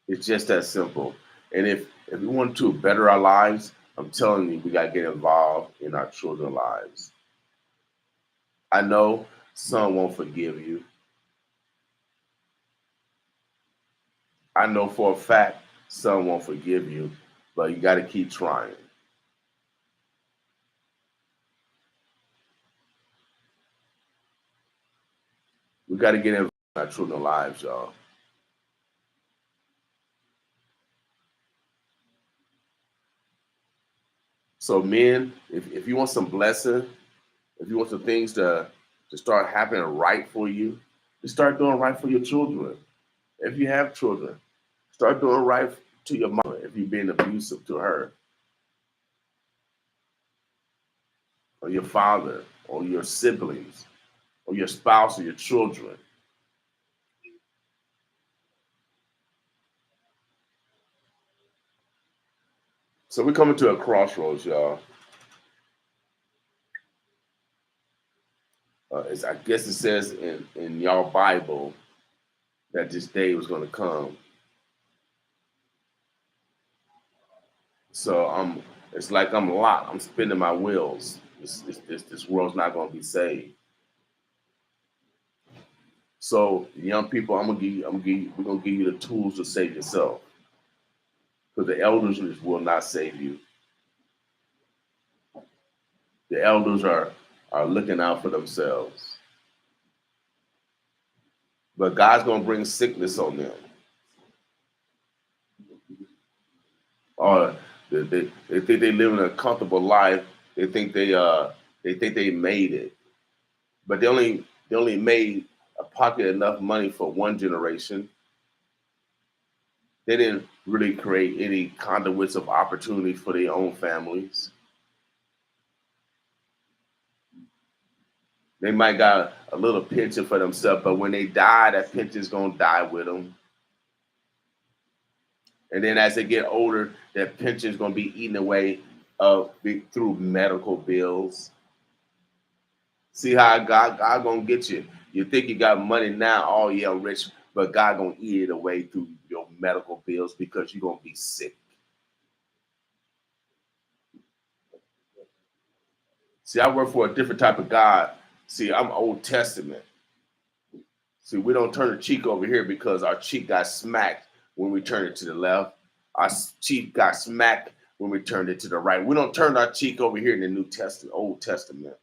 S1: It's just that simple. And if we want to better our lives, I'm telling you, we got to get involved in our children's lives. I know some won't forgive you. I know for a fact some won't forgive you, but you got to keep trying. We got to get involved in our children's lives, y'all. So men, if you want some blessing, if you want some things to start happening right for you, just start doing right for your children. If you have children, start doing right to your mother if you've been abusive to her, or your father, or your siblings, or your spouse, or your children. So we're coming to a crossroads, y'all. I guess it says in y'all Bible that this day was going to come. So it's like I'm locked. I'm spinning my wheels. This world's not going to be saved. So young people, we're gonna give you the tools to save yourself, because the elders will not save you. The elders are looking out for themselves, but God's gonna bring sickness on them. Or they think they live in a comfortable life. They think they made it, but they only made a pocket enough money for one generation. They didn't really create any conduits of opportunity for their own families. They might got a little pension for themselves, but when they die, that pension's gonna die with them. And then as they get older, that pension's gonna be eaten away through medical bills. See how God gonna get you. You think you got money now, oh yeah, I'm rich, but God gonna eat it away through your medical bills because you're gonna be sick. See, I work for a different type of God. See, I'm Old Testament. See, we don't turn the cheek over here because our cheek got smacked when we turned it to the left. Our cheek got smacked when we turned it to the right. We don't turn our cheek over here in the New Testament, Old Testament.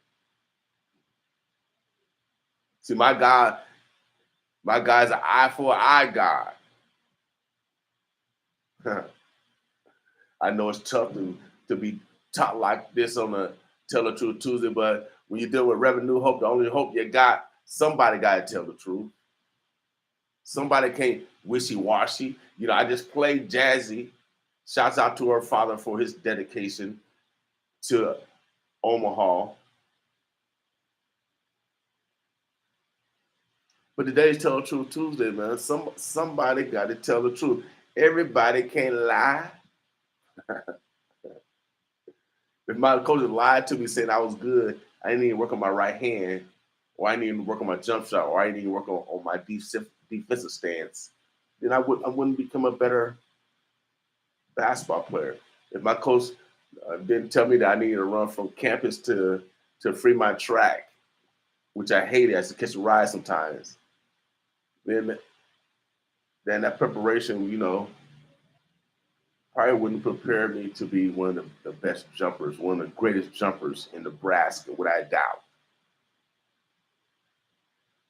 S1: See, my God's an eye for an eye God. I know it's tough to be taught like this on a Tell the Truth Tuesday, but when you deal with revenue hope, the only hope you got, somebody got to tell the truth. Somebody can't wishy-washy. You know, I just played Jazzy. Shouts out to her father for his dedication to Omaha. But today's Tell the Truth Tuesday, man. Somebody got to tell the truth. Everybody can't lie. If my coach lied to me saying I was good, I didn't even work on my right hand, or I didn't even work on my jump shot, or I didn't even work on my defensive stance, then I wouldn't become a better basketball player. If my coach didn't tell me that I needed to run from campus to Fremont track, which I hated, I used to catch a ride sometimes, then that preparation, you know, probably wouldn't prepare me to be one of the best jumpers, one of the greatest jumpers in Nebraska, without a doubt.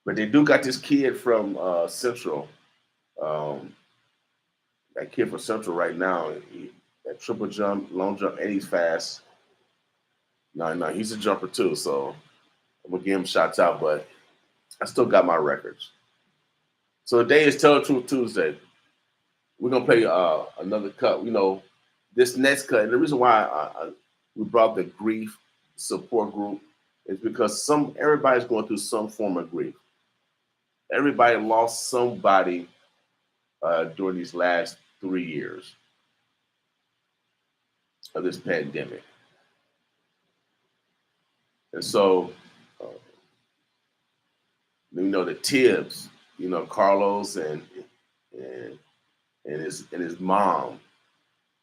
S1: But they do got this kid from Central, um, that kid from Central right now, that triple jump, long jump, and he's fast. No, he's a jumper too, so I'm gonna give him shots out, but I still got my records. So today is Tell the Truth Tuesday. We're gonna play another cut. You know, this next cut, and the reason why we brought the grief support group is because everybody's going through some form of grief. Everybody lost somebody during these last 3 years of this pandemic, and so uh, you know the Tibbs, you know Carlos and his mom.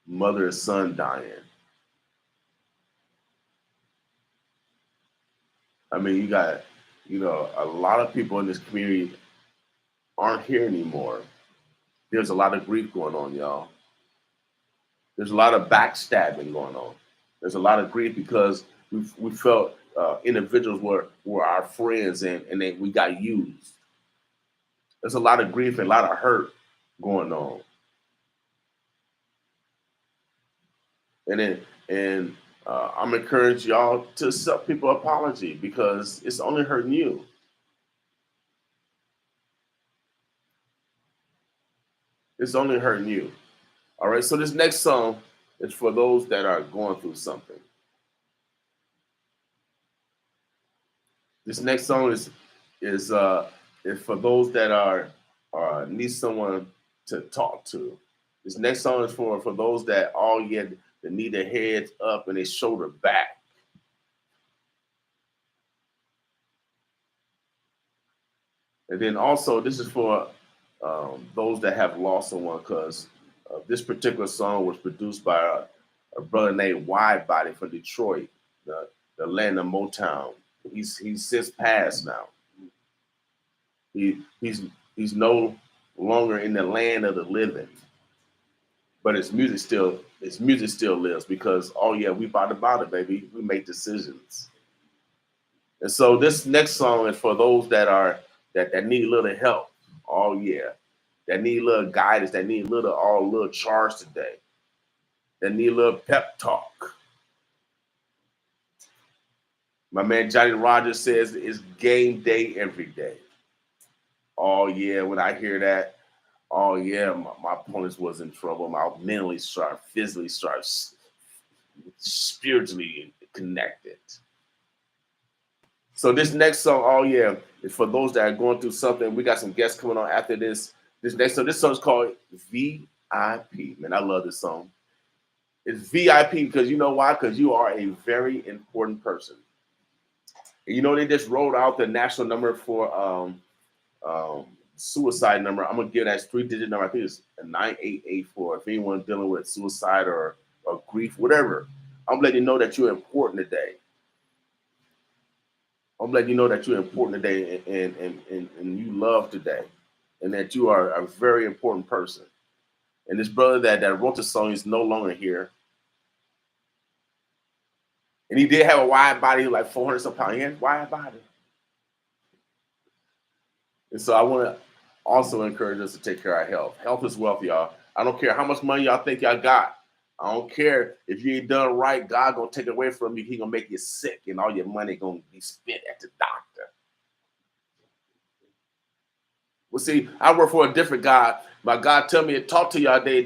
S1: mother and son dying. I mean, you got, a lot of people in this community aren't here anymore. There's a lot of grief going on, y'all. There's a lot of backstabbing going on. There's a lot of grief because we felt individuals were our friends and we got used. There's a lot of grief and a lot of hurt going on. And I'm encouraging y'all to accept people's apology because it's only hurting you. It's only hurting you. All right, so this next song is for those that are going through something. This next song is for those that are need someone to talk to. This next song is for those that they need their heads up and their shoulder back. And then also this is for those that have lost someone, because this particular song was produced by a brother named Widebody from Detroit, the land of Motown. He's since passed now. He's no longer in the land of the living, but his music still lives because we bought about it, baby. We make decisions. And so this next song is for those that need a little help. That need a little guidance, that need a little charge today, that need a little pep talk. My man Johnny Rogers says it's game day every day. When I hear that, my opponents was in trouble. My mentally start, physically start, spiritually connected. So this next song, is for those that are going through something. We got some guests coming on after this. This song is called VIP. Man, I love this song. It's VIP because you know why? Because you are a very important person. And they just rolled out the national number for suicide number. I'm gonna give that 3-digit number. I think it's 9884. If anyone dealing with suicide or grief, whatever, I'm letting you know that you're important today. I'm letting you know that you're important today and you love today, and that you are a very important person. And this brother that wrote the song is no longer here. And he did have a wide body, like 400 some pounds. He had a wide body. And so I want to also encourage us to take care of our health. Health is wealth, y'all. I don't care how much money y'all think y'all got. I don't care if you ain't done right. God gonna take it away from you. He gonna make you sick, and all your money gonna be spent at the doctor. Well, see, I work for a different God. My God tell me to talk to y'all today.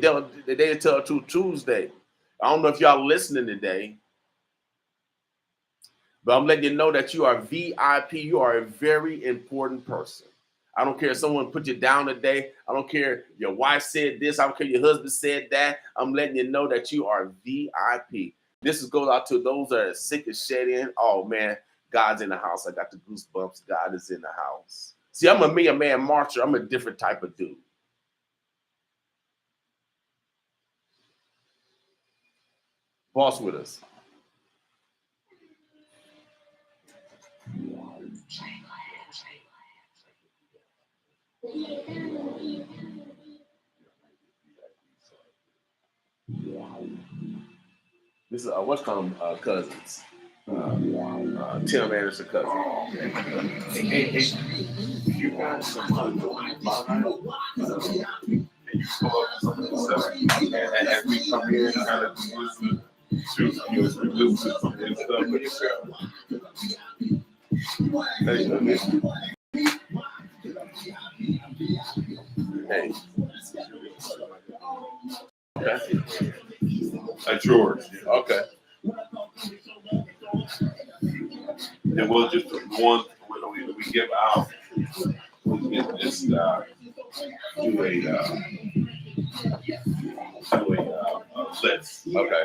S1: They tell the truth Tuesday. I don't know if y'all listening today, but I'm letting you know that you are VIP. You are a very important person. I don't care if someone put you down today. I don't care if your wife said this. I don't care if your husband said that. I'm letting you know that you are VIP. This goes out to those that are sick and shed in. Oh, man, God's in the house. I got the goosebumps. God is in the house. See, I'm a man marcher. I'm a different type of dude. Boss with us. This is what's called cousins. Tim Anderson cousin.
S3: Hey, you got some and you pull up some of the stuff, and as we come here, kind of listen to your exclusive and stuff with yourself.
S1: Hey. Okay.
S3: That's yours.
S1: Okay.
S3: And we'll just one we give out. We'll just do a list.
S1: Okay.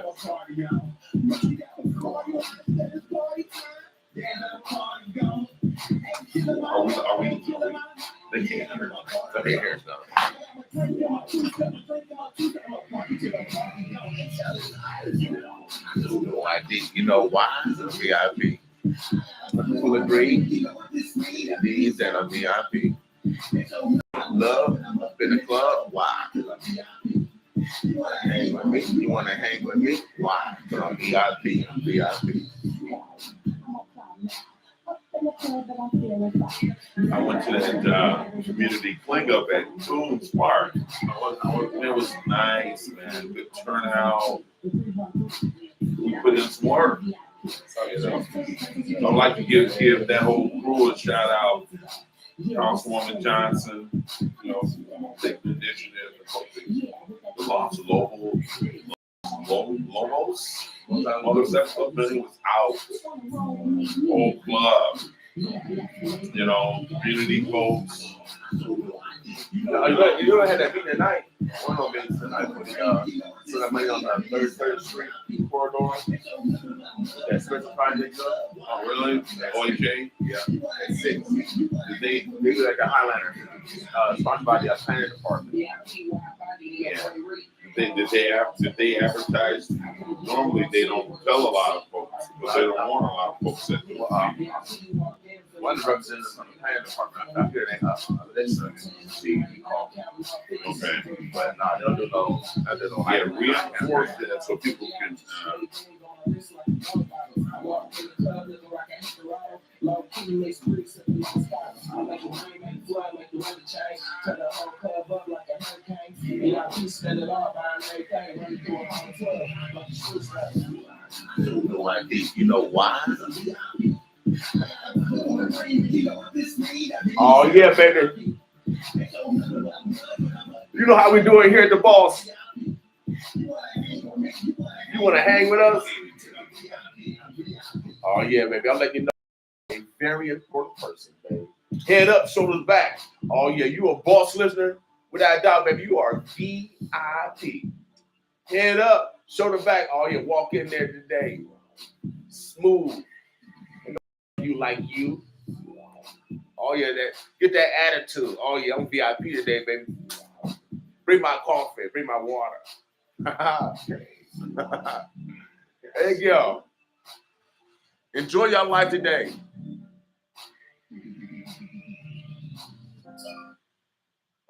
S3: Are we they can't hear.
S1: Okay, here's now.
S4: No idea. You know why? VIP. Who agree? These that are VIP. Love in the club. Why? Hang with me. You want to hang with me? Why? Because I'm VIP. I'm VIP.
S5: I went to that community cleanup at Tools Park. It was nice, man. Good turnout. We put in some work. So, you know, I'd like to give that whole crew a shout out. Councilwoman Johnson, you know, take the initiative and hopefully the lots of Lobos. Motorcycle building was out. Whole club. You know, community folks.
S1: You know, I had that meeting tonight. One of them meetings tonight for so that money on the 33rd Street corridor. That special project.
S5: Oh, really? OHA?
S1: Yeah, at 6. They do like a Highliner. Sponsored by the planning department.
S5: Yeah. Did they advertise? Normally they don't tell a lot of folks because they don't want a lot of folks that do.
S1: One of the representatives from the planning department out here, they see
S5: Okay.
S1: but no, they'll do those.
S5: Yeah, reinforce that so people can.
S4: No idea. You know why?
S1: Oh yeah, baby. You know how we do it here at the Boss. You want to hang with us? Oh yeah, baby. I'll let you know. A very important person, baby. Head up, shoulders back. Oh yeah, you a Boss listener? Without a doubt, baby, you are VIP. Head up, shoulder back. Oh yeah, walk in there today. Smooth. You like you. Oh yeah, get that attitude. Oh yeah, I'm VIP today, baby. Bring my coffee, bring my water. There you go. Enjoy your life today.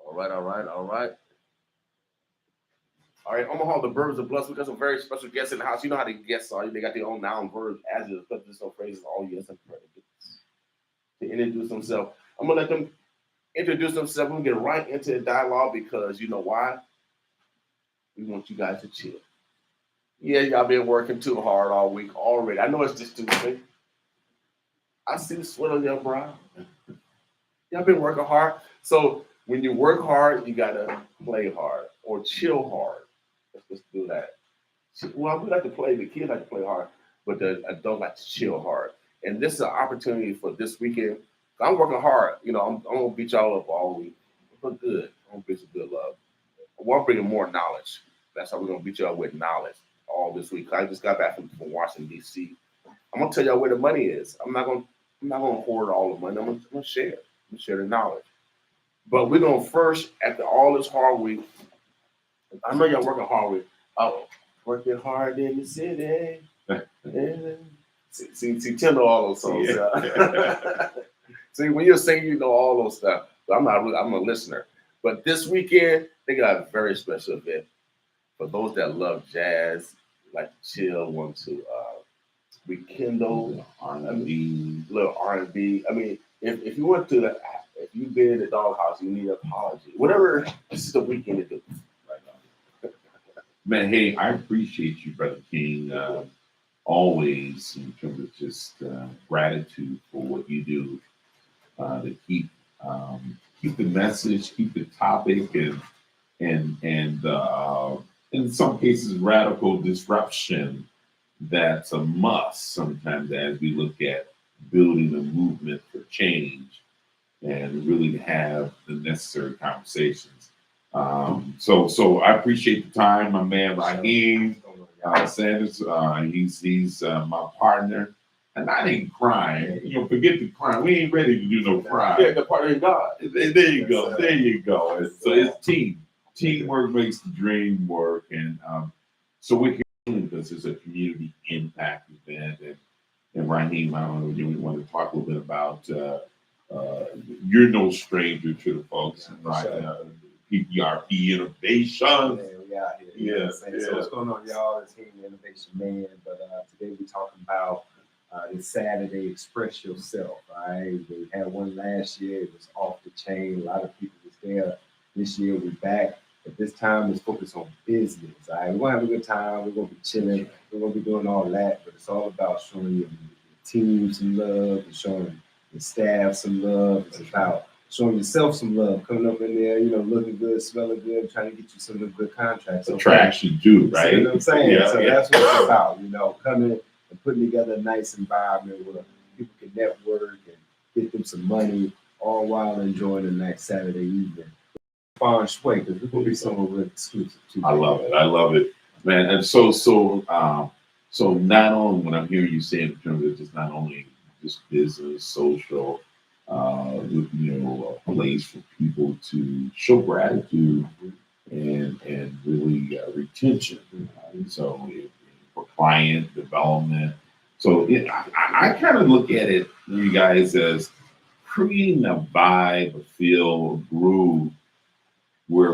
S1: All right. All right, Omaha, the verbs are blessed. We got some very special guests in the house. You know how the guests are. They got their own noun, verbs, adjectives, prepositional phrases, all yes and predicates. To introduce themselves. I'm going to let them introduce themselves. We'll get right into the dialogue because you know why? We want you guys to chill. Yeah, y'all been working too hard all week already. I know it's just Tuesday. I see the sweat on your brow. Y'all been working hard. So when you work hard, you got to play hard or chill hard. Let's do that. Well, we like to play, the kids like to play hard, but the adults like to chill hard. And this is an opportunity for this weekend. I'm working hard. You know, I'm going to beat y'all up all week. But good. I'm going to beat some good love. We're bringing more knowledge. That's how we're going to beat y'all with knowledge all this week. I just got back from Washington, D.C. I'm going to tell y'all where the money is. I'm not going to hoard all the money. I'm going to share. I'm going to share the knowledge. But we're going to first, after all this hard week, I know y'all working hard with, working hard in the city. See, Tim know all those songs.
S5: Yeah.
S1: See, when you're singing, you know all those stuff. But I'm a listener. But this weekend, they got a very special event. For those that love jazz, like to chill, want to rekindle, little R&B. I mean, if you went to if you've been in the doghouse, you need an apology. Whatever, this is the weekend to do.
S5: Man, hey, I appreciate you, Brother King. Always in terms of just gratitude for what you do to keep the message, keep the topic, and in some cases radical disruption that's a must sometimes as we look at building a movement for change and really have the necessary conversations. So I appreciate the time, my man Raheem Sanders. He's my partner, and I ain't crying. You know, forget the crying. We ain't ready to do no crying.
S1: Yeah, the partner of God.
S5: There you go. And so it's teamwork makes the dream work, and so we can because it's a community impact event. And Raheem, I don't know, you want to talk a little bit about, you're no stranger to the folks, right? PPRP Innovation.
S6: Man, we out here. You know what I'm
S5: Yes,
S6: saying? So what's going on, y'all? It's Hayden Innovation Man. But today we're talking about this Saturday, Express Yourself. All right. We had one last year. It was off the chain. A lot of people was there. This year we're back. But this time it's focused on business. All right. We're gonna have a good time. We're gonna be chilling. We're gonna be doing all that. But it's all about showing your team some love and showing the staff some love. It's about showing yourself some love, coming up in there, you know, looking good, smelling good, trying to get you some of the good contracts.
S5: Attraction too, right?
S6: You know what I'm saying?
S5: Yeah,
S6: So
S5: yeah.
S6: that's what it's about, you know, coming and putting together a nice environment where people can network and get them some money, all while enjoying a nice Saturday evening. Far and sway, because we're going to be somewhere real exclusive too.
S5: I love it. I love it, man. And so not only when I'm hearing you say in terms of just not only just business, social, you know, a place for people to show gratitude and really retention. So for client development. So I kind of look at it, you guys, as creating a vibe, a feel, a groove where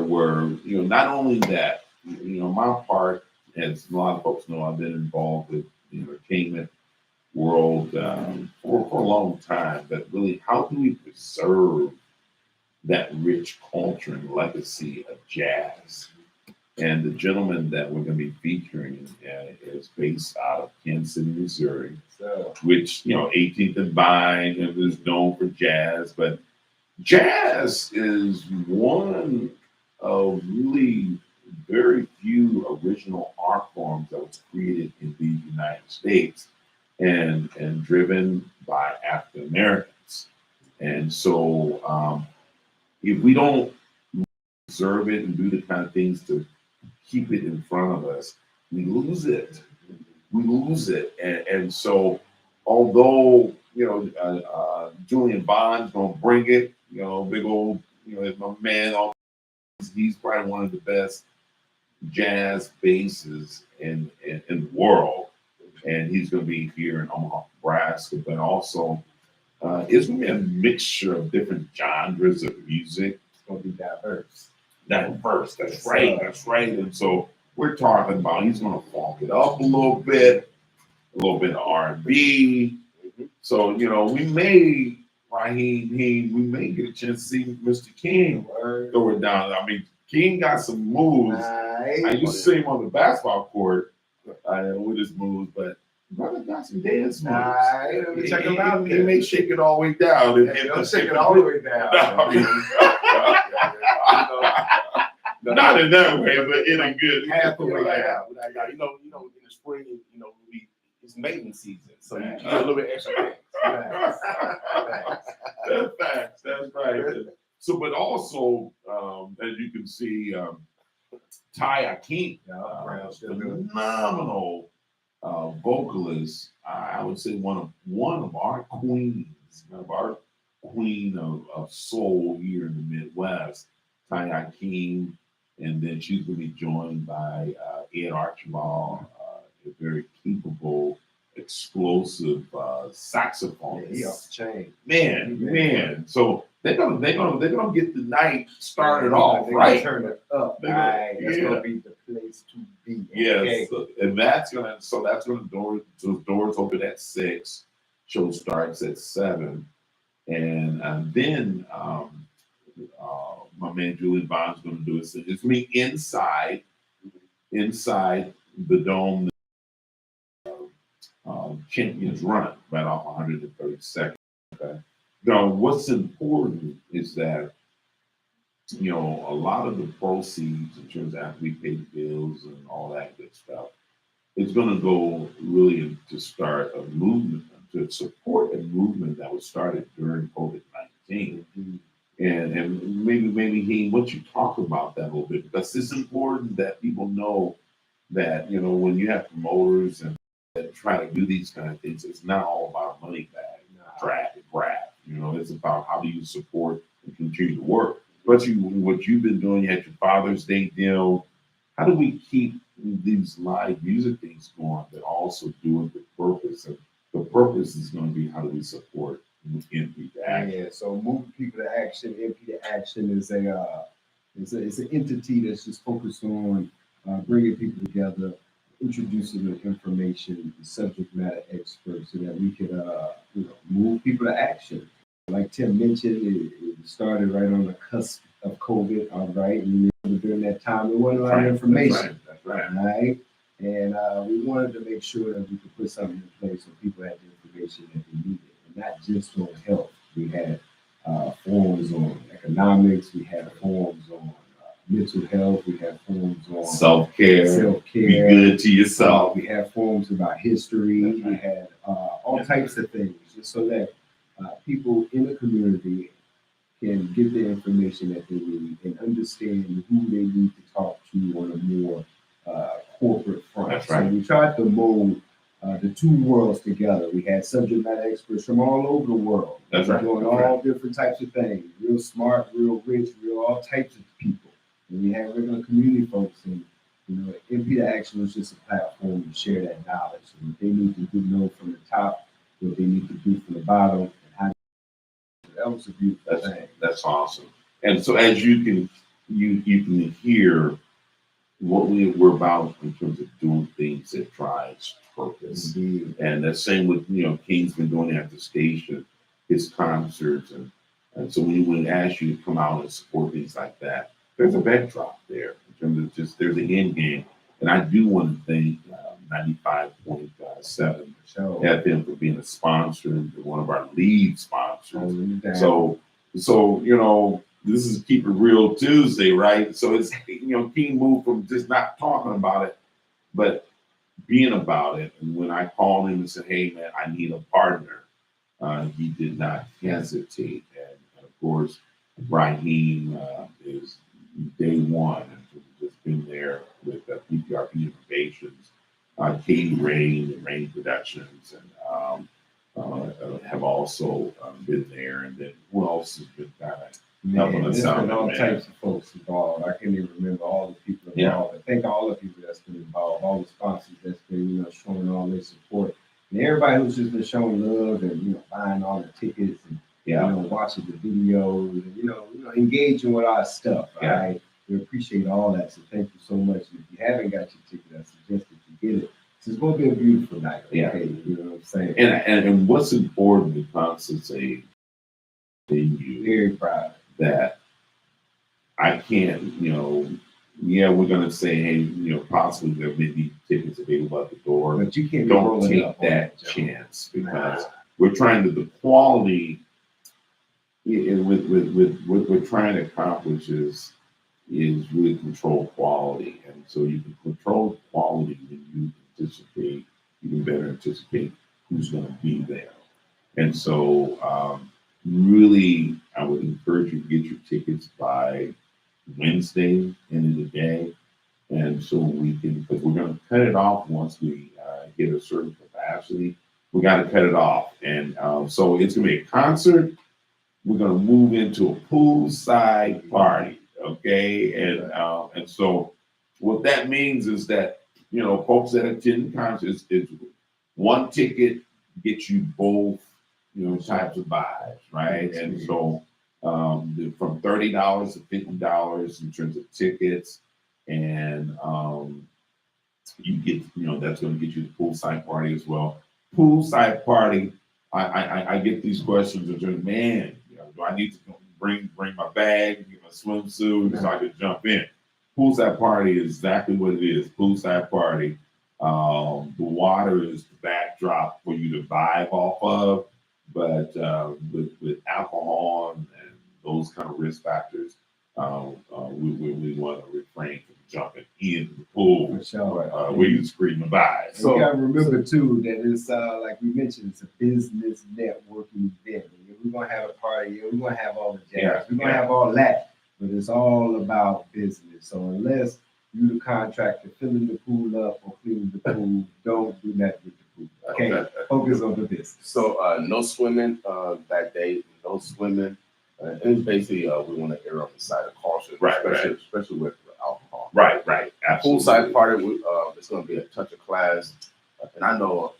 S5: you know, not only that, you know, my part, as a lot of folks know, I've been involved with the entertainment world for a long time, but really, how do we preserve that rich culture and legacy of jazz? And the gentleman that we're going to be featuring is based out of Kansas City, Missouri,
S6: So,
S5: which, you know, 18th and Vine and is known for jazz, but jazz is one of really very few original art forms that was created in the United States and driven by African Americans. And so if we don't preserve it and do the kind of things to keep it in front of us, we lose it. We lose it. And so although, you know, Julian Bond's gonna bring it, you know, big old, you know, my man, he's probably one of the best jazz basses in the world. And he's going to be here in Omaha, Nebraska, but also it's going to be a mixture of different genres of music.
S6: it's going to be diverse.
S5: Diverse, that's right, that's right. And so we're talking about he's going to funk it up a little bit of R&B. So, you know, we may, Raheem, we may get a chance to see Mr. King throw it down. I mean, King got some moves. I used to see him on the basketball court with his moves, but brother got some dance moves.
S6: Let me check him out.
S5: He may shake it all the way down.
S6: Don't shake it all the way down.
S5: Not in that way, but in a good
S6: Half the way
S1: Yeah,
S6: down.
S1: you know, in the spring, you know, it's mating season, so you
S5: Right.
S1: get a little bit extra things.
S5: That's facts. That's right. So, but also, as you can see, Ty Akeem, phenomenal vocalist. I would say one of our queens, queen of soul here in the Midwest, Ty Akeem, and then she's going to be joined by Ed Archibald, a very capable, explosive saxophonist.
S6: He off the chain.
S5: Man. So they're gonna get the night started off
S6: They're
S5: right.
S6: Turn it up.
S5: They're gonna-
S6: Right. That's
S5: yeah.
S6: gonna be the place to be.
S5: Yes, and that's gonna doors open at 6. Show starts at 7, and then my man Julian Bond's gonna do it. So it's gonna be inside the dome. Champions Run right off 132nd. Okay. Now, what's important is that, you know, a lot of the proceeds in terms of after we pay the bills and all that good stuff, it's going to go really to start a movement, to support a movement that was started during COVID-19. And maybe he, once you talk about that a little bit, because it's important that people know that, you know, when you have promoters and that try to do these kind of things, it's not all about money bag, grab. You know, it's about how do you support and continue to work. Especially what you've been doing, you had your Father's Day deal. How do we keep these live music things going, but also doing the purpose. And the purpose is going to be how do we support MP to action.
S6: Yeah, so moving people to action, MP to action is it's an entity that's just focused on bringing people together, introducing the information, the subject matter experts, so that we could move people to action. Like Tim mentioned, it started right on the cusp of COVID, all right, and during that time, there wasn't a lot of information.
S5: That's right.
S6: All right. And we wanted to make sure that we could put something in place so people had the information that they needed, and not just on health. We had forums on economics, we had forums on mental health, we had forums on
S5: Self-care. Be good to yourself.
S6: We had forums about history.
S5: That's right.
S6: We had all types of things, just so that people in the community can get the information that they need and understand who they need to talk to on a more corporate front.
S5: That's right.
S6: So we tried to mold the two worlds together. We had subject matter experts from all over the world.
S5: That's right.
S6: Doing all different types of things, real smart, real rich, real all types of people. And we had regular community folks, and MP to Action was just a platform to share that knowledge. And what they need to do know from the top, what they need to do from the bottom, and how that was a beautiful thing.
S5: That's awesome. And so as you can hear what we're about in terms of doing things that drives purpose.
S6: Indeed.
S5: And the same with King's been doing at the station, his concerts, and so when we ask you to come out and support things like that, there's a backdrop there in terms of just there's the end game. And I do want to thank 95.7 FM for being a sponsor, one of our lead sponsors. So this is Keep It Real Tuesday, right? So it's King moved from just not talking about it, but being about it. And when I called him and said, "Hey man, I need a partner," he did not hesitate. And of course, Raheem is day one and just been there with PPRP Innovations, Katie Rain and Rain Productions, and have also been there. And then who else has been kind of helping us out?
S6: All types of folks involved. I can't even remember all the people involved. I thank all the people that's been involved, all the sponsors that's been showing all their support, and everybody who's just been showing love and buying all the tickets and watching the videos and engaging with our stuff.
S5: Yeah.
S6: Right? We appreciate all that. So thank you so much. And if you haven't got your ticket, I suggest that you get it. It's going to be a beautiful night. Okay?
S5: Yeah.
S6: You know what I'm saying?
S5: And what's important because it's a venue
S6: Very proud.
S5: that I can't, we're gonna say, hey, possibly there may be tickets available at the door.
S6: But you can't
S5: Don't
S6: roll it
S5: take
S6: up on
S5: that
S6: Joe.
S5: chance because we're trying to the quality with what we're trying to accomplish is really control quality. And so you can control quality when you anticipate, you can better anticipate who's gonna be there. And so really, I would encourage you to get your tickets by Wednesday, end of the day. And so we can, because we're going to cut it off once we get a certain capacity. We got to cut it off. And so it's going to be a concert. We're going to move into a poolside party. Okay. And so what that means is that, folks that attend concerts, is one ticket gets you both types of vibes, right? And so from $30 to $50 in terms of tickets, and you get, that's going to get you the poolside party as well. Poolside party, I get these questions in terms of, man, do I need to bring my bag, my swimsuit, so I can jump in? Poolside party is exactly what it is. Poolside party. The water is the backdrop for you to vibe off of. But with alcohol and those kind of risk factors, we want to refrain from jumping in the pool
S6: For sure.
S5: where you scream by.
S6: So you gotta remember too that it's like we mentioned, it's a business networking event. We're gonna have a party, we're gonna have all the jazz, we're gonna have all that, but it's all about business. So unless you the contractor filling the pool up or cleaning the pool, don't do that with the pool. Okay, focus on the business.
S1: So no swimming that day, no swimming. And it's basically we want to err on the side of caution,
S5: Right,
S1: especially with alcohol.
S5: Right, right, absolutely.
S1: Poolside party, it's going to be a touch of class. And I know,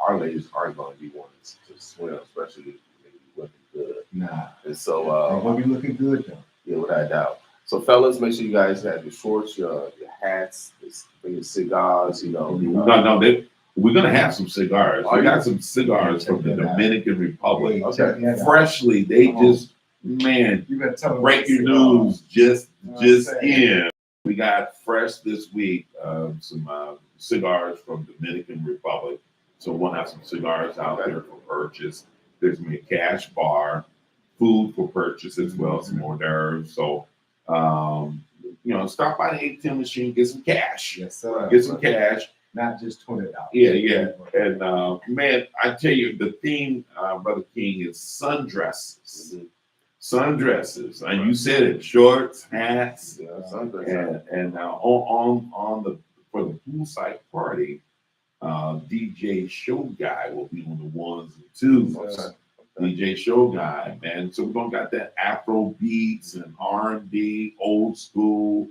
S1: our ladies are going to be wanting to swim, especially if they're looking good.
S6: Nah.
S1: And so,
S6: They're gonna be looking good though.
S1: yeah, without a doubt. So, fellas, make sure you guys have your shorts, your hats, bring your cigars,
S5: No, we're gonna have some cigars.
S1: Are
S5: We
S1: you?
S5: got some cigars from the
S6: Check that out.
S5: Dominican Republic.
S6: Hey,
S1: Okay.
S6: check that out.
S5: Freshly, they
S6: Come on.
S5: just, man,
S6: You better tell them
S5: break your
S6: what's going on.
S5: news just
S6: You know what I'm saying?
S5: in. We got fresh this week, some cigars from Dominican Republic. So we'll have some cigars out there for purchase. There's gonna be a cash bar, food for purchase as well, some hors d'oeuvres. So, stop by the ATM machine, get some cash.
S6: Yes, sir.
S5: Get some cash.
S6: Not just $20.
S5: Yeah. And man, I tell you, the theme, Brother King, is sundresses. Sundresses. And you said it, shorts, hats,
S1: Yeah, something.
S5: and for the poolside party, DJ Show Guy will be on the ones and twos.
S1: Okay.
S5: DJ Show Guy, man. So we're gonna got that Afro beats and R&B, old school,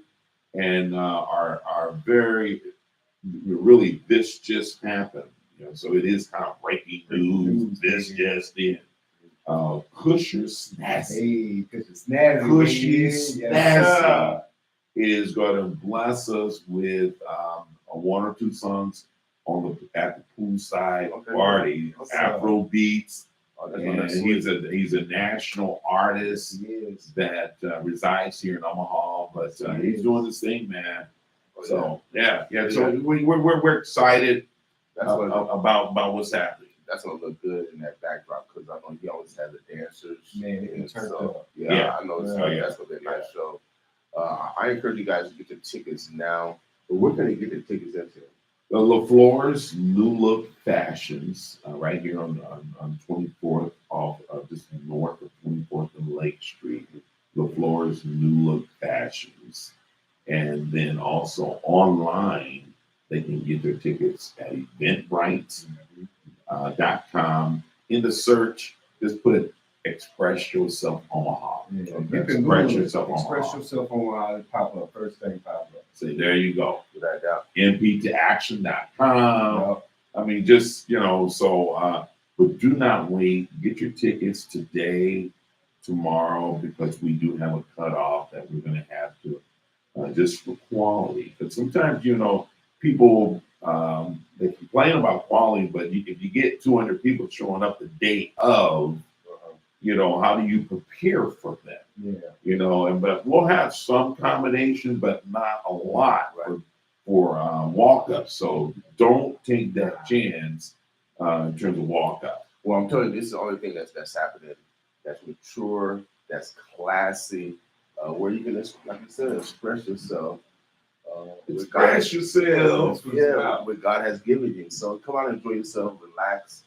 S5: and our very really this just happened. So it is kind of breaking news. This just in. Kusher Snazzy.
S6: Hey, Cushy Snazzy.
S5: Cushy
S6: Yes, sir.
S5: Snazzy is going to bless us with one or two songs at the poolside
S1: Okay.
S5: party,
S1: Okay.
S5: Afro beats.
S1: Oh, that's
S5: And
S1: nice.
S5: he's a national artist
S6: Yes.
S5: that resides here in Omaha, but he's doing this thing, man.
S1: Oh,
S5: So yeah. So we're excited
S1: That's what
S5: about what's happening.
S1: that's gonna look good in that backdrop because I know he always has the dancers.
S6: Man, it
S1: And
S6: turned
S1: so,
S6: up.
S5: Yeah.
S1: I know
S5: Yeah.
S1: that's gonna be a nice show. I encourage you guys to get your tickets now. But where can they get the tickets into?
S5: The LaFleur's New Look Fashions, right here on 24th, off just north of 24th and Lake Street. LaFleur's New Look Fashions, and then also online they can get their tickets at Eventbrite.com. In the search, just put "Express Yourself Omaha."
S6: Yeah. You
S5: Okay.
S6: can
S5: Express
S6: Google it.
S5: yourself
S6: Express
S5: Omaha.
S6: yourself on pop up. First thing pop up.
S5: Say there you go.
S1: Without a doubt.
S5: MPToAction.com.
S6: Yup.
S5: I mean, just, but do not wait. Get your tickets today, tomorrow, because we do have a cutoff that we're going to have to, just for quality. Because sometimes, people, they complain about quality, but if you get 200 people showing up the day of, how do you prepare for that?
S6: Yeah.
S5: But we'll have some combination, but not a lot for walk-up. So don't take that chance in terms of walk-up.
S1: Well, I'm telling you, this is the only thing that's happening that's mature, that's classy, where you can, like you said, express yourself.
S5: Express yourself.
S1: What God has given you. So come out and enjoy yourself, relax,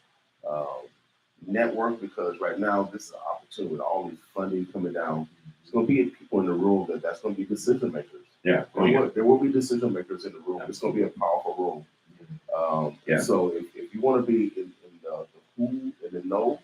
S1: network, because right now this is an opportunity with all these funding coming down. There's going to be people in the room that's going to be decision makers.
S5: Yeah.
S1: There will be decision makers in the room. It's going to be a powerful room.
S5: Yeah.
S1: So if you want to be in the who and the know,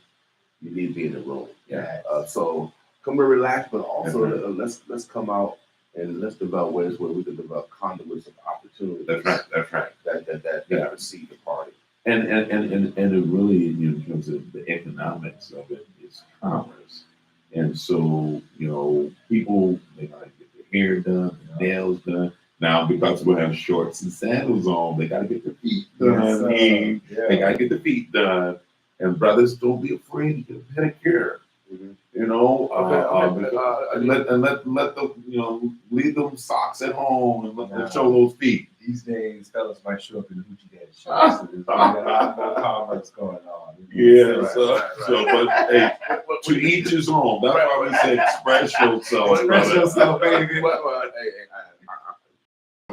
S1: you need to be in the room.
S5: Yeah.
S1: So come and relax, but also let's come out and let's develop ways where we can develop conduits of opportunity.
S5: That's right.
S1: That receive the party.
S5: And it really, in terms of the economics of it, is commerce. And so, people, they gotta get their hair done, their nails done. Now, because we have shorts and sandals on, they gotta get their feet done. They gotta get the feet done. And brothers, don't be afraid to get a pedicure. And let them, leave them socks at home and let them show those feet.
S6: These days, fellas might show up in the Hoochie Daddy shorts. So there's a lot more commerce going on.
S5: Yeah, but hey, to each his own. That's why we say express yourself.
S6: Express
S5: brother.
S6: yourself, baby.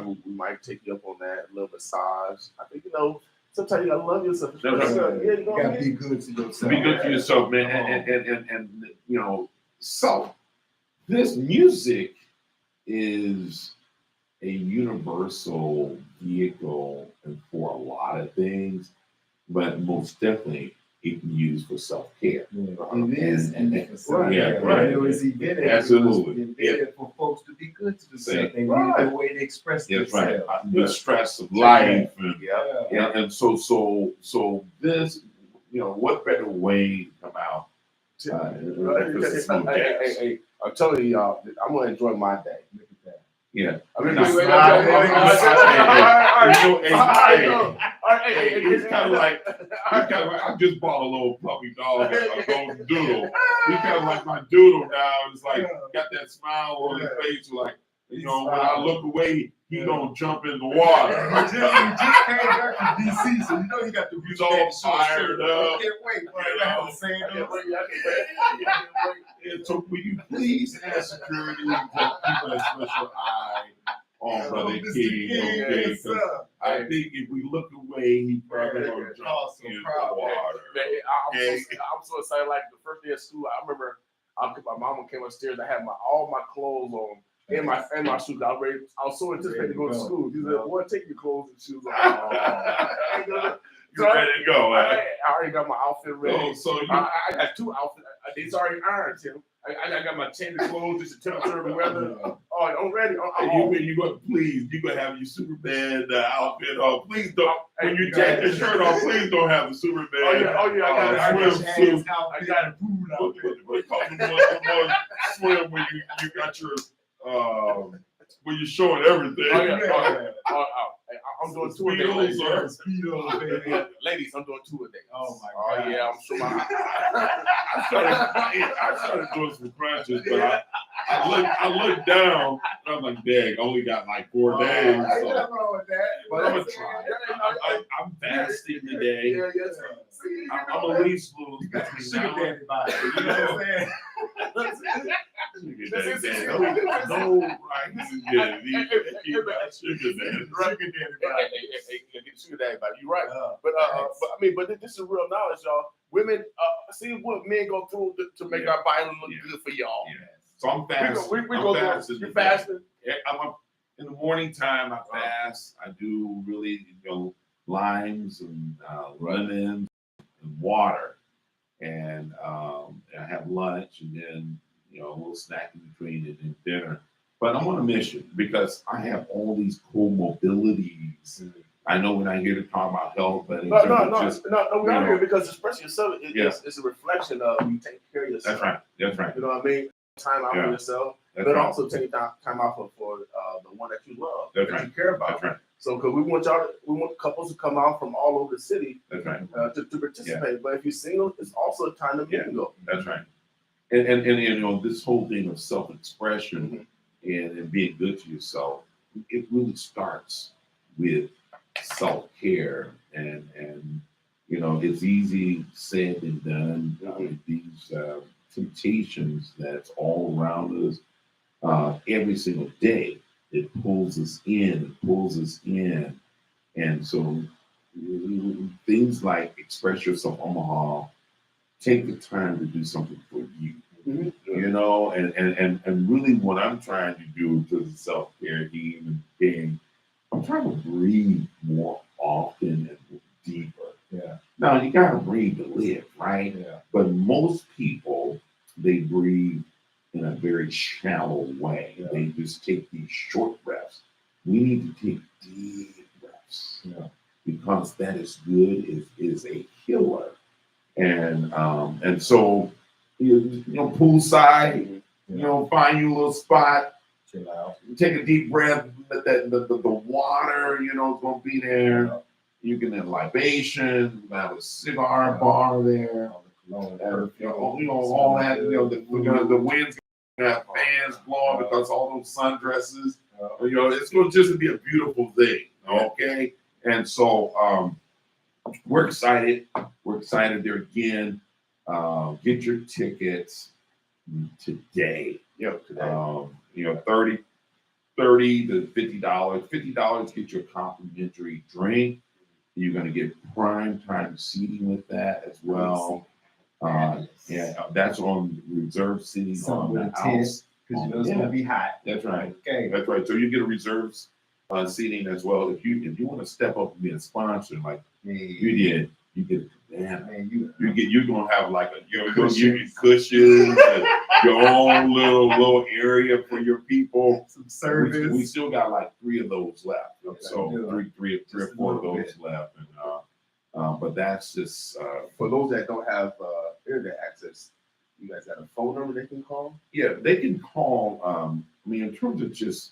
S1: We might take you up on that, a little massage. I think, sometimes you gotta love yourself.
S5: No, no.
S1: Yeah, you
S6: You gotta be good to yourself.
S5: Be good to yourself, man. And so this music is a universal vehicle and for a lot of things, but most definitely it can be used for self-care.
S6: It is.
S5: And-
S6: Right.
S5: yeah, right.
S6: It was invented.
S5: Absolutely.
S6: It was invented for folks to be good to do
S5: Say,
S6: something.
S1: right.
S6: Need a way to express
S5: That's right.
S6: themselves.
S5: The stress of life and
S1: Yeah.
S5: and so this, what better way to come out because it's no gas.
S1: Hey, I'm telling you, y'all, I'm gonna enjoy my day.
S6: Look at that.
S5: Yeah.
S1: I mean,
S5: Now,
S1: wait,
S5: all right,
S1: hey,
S5: it's kind of like I just bought a little puppy dog, a golden doodle. He's kind of like my doodle now. It's like got that smile on his face, like when I look away, he gonna jump in the water.
S6: He just came back from DC, so you know he got the
S5: He's all fired up.
S6: Can't wait, bro. I have to say it.
S5: And so will you please ask security to keep a special eye on Brother
S6: Mr.
S5: King,
S6: King,
S5: okay?
S6: yes,
S5: 'Cause
S6: sir.
S5: I think if we look away, he probably
S6: Yeah,
S5: gonna
S6: yeah,
S5: jump
S6: awesome,
S5: in the
S6: proud,
S5: water.
S1: Man, I'm so excited. Like the first day of school, I remember my mama came upstairs. I had all my clothes on and my shoes. I was so anticipated to go to school. She said, "Boy, take your clothes and shoes off."
S5: You're ready to go,
S1: I already got my outfit ready.
S5: So you
S1: I got 2 outfits. It's already ironed, Tim. I got my change of clothes, just the temperature and weather. Oh, I'm ready.
S5: you gonna have your Superman outfit on. Please don't. When you take the shirt off, please don't have the Superman.
S1: Oh yeah, I got it.
S5: swimsuit.
S1: I got it.
S5: What call the one swim when you got your when you're showing everything.
S1: Oh yeah. I'm doing 2 a day.
S5: Speedos or
S6: Speedo, baby.
S1: Ladies, I'm doing 2 a day.
S6: Oh my
S1: Oh
S6: God.
S1: yeah, I'm sure
S5: I started doing some crunches, but I looked down and I'm like, dang, I only got like 4 days.
S6: Ain't
S5: So,
S6: nothing wrong with that.
S5: but I'm gonna try. I'm fasting today.
S1: Yeah, yes. See,
S5: I'm at least lose
S6: You got the
S5: 15
S6: sugar
S5: pounds.
S6: daddy body. You know what I'm saying?
S5: Sugar daddy. No rice in there. You got sugar daddy.
S6: Sugar daddy body.
S1: Sugar daddy, buddy. You're right. But this is real knowledge, y'all. Women, see what men go through to make our body look good for y'all.
S5: Yeah. So I'm fasting.
S1: We
S5: I'm
S1: go
S5: fasting
S1: through. You
S5: today.
S1: fasting?
S5: Yeah, in the morning time, I fast. I do really, limes and lemons and water, and I have lunch, and then a little snack in between, and then dinner. But I'm on a mission because I have all these comorbidities. I know we're not here to talk about health, but
S1: No, we're not here because expressing yourself is a reflection of you taking care of yourself.
S5: That's right.
S1: You know what I mean? Time out for yourself, but also taking time out for the one that you love,
S5: That's
S1: that
S5: right.
S1: you care about.
S5: That's right.
S1: So, because we want couples to come out from all over the city
S5: That's right.
S1: to participate. But if you're single, it's also a time to mingle.
S5: That's right. And this whole thing of self-expression and being good to yourself, it really starts with self-care and it's easy said than done. These temptations that's all around us every single day, it pulls us in, and so things like Express Yourself Omaha, take the time to do something for you. And really what I'm trying to do to the self-care human being, I'm trying to breathe more often and deeper.
S6: Yeah.
S5: Now you gotta breathe to live, right?
S6: Yeah.
S5: But most people, they breathe in a very shallow way.
S6: Yeah.
S5: They just take these short breaths. We need to take deep breaths because that is good, is a healer. And so poolside, find you a little spot,
S6: Chill out.
S5: take a deep breath, let the water, is gonna be there. You can have libation, you can have a cigar bar there. All that, the wind's gonna have fans blowing because all those sundresses, it's gonna just be a beautiful thing. Okay. And so we're excited. We're excited there again. Get your tickets today. $30 to $50. $50 get you a complimentary drink. You're going to get prime time seating with that as well. That's on reserved seating on the house.
S6: Because it's going to be hot.
S5: That's right.
S6: Okay.
S5: That's right. So you get a reserved seating as well. If you want to step up and be a sponsor like you did, you get a man,
S6: Man,
S5: you're gonna have like you're gonna give you cushions, and your own little area for your people.
S6: some service.
S5: We still got like 3 of those left. So
S6: Yeah.
S5: three or
S6: Just a
S5: 4 of
S6: little
S5: those left, and but that's just
S1: For those that don't have internet access, you guys got a phone number they can call?
S5: yeah. They can call. I mean, in terms of just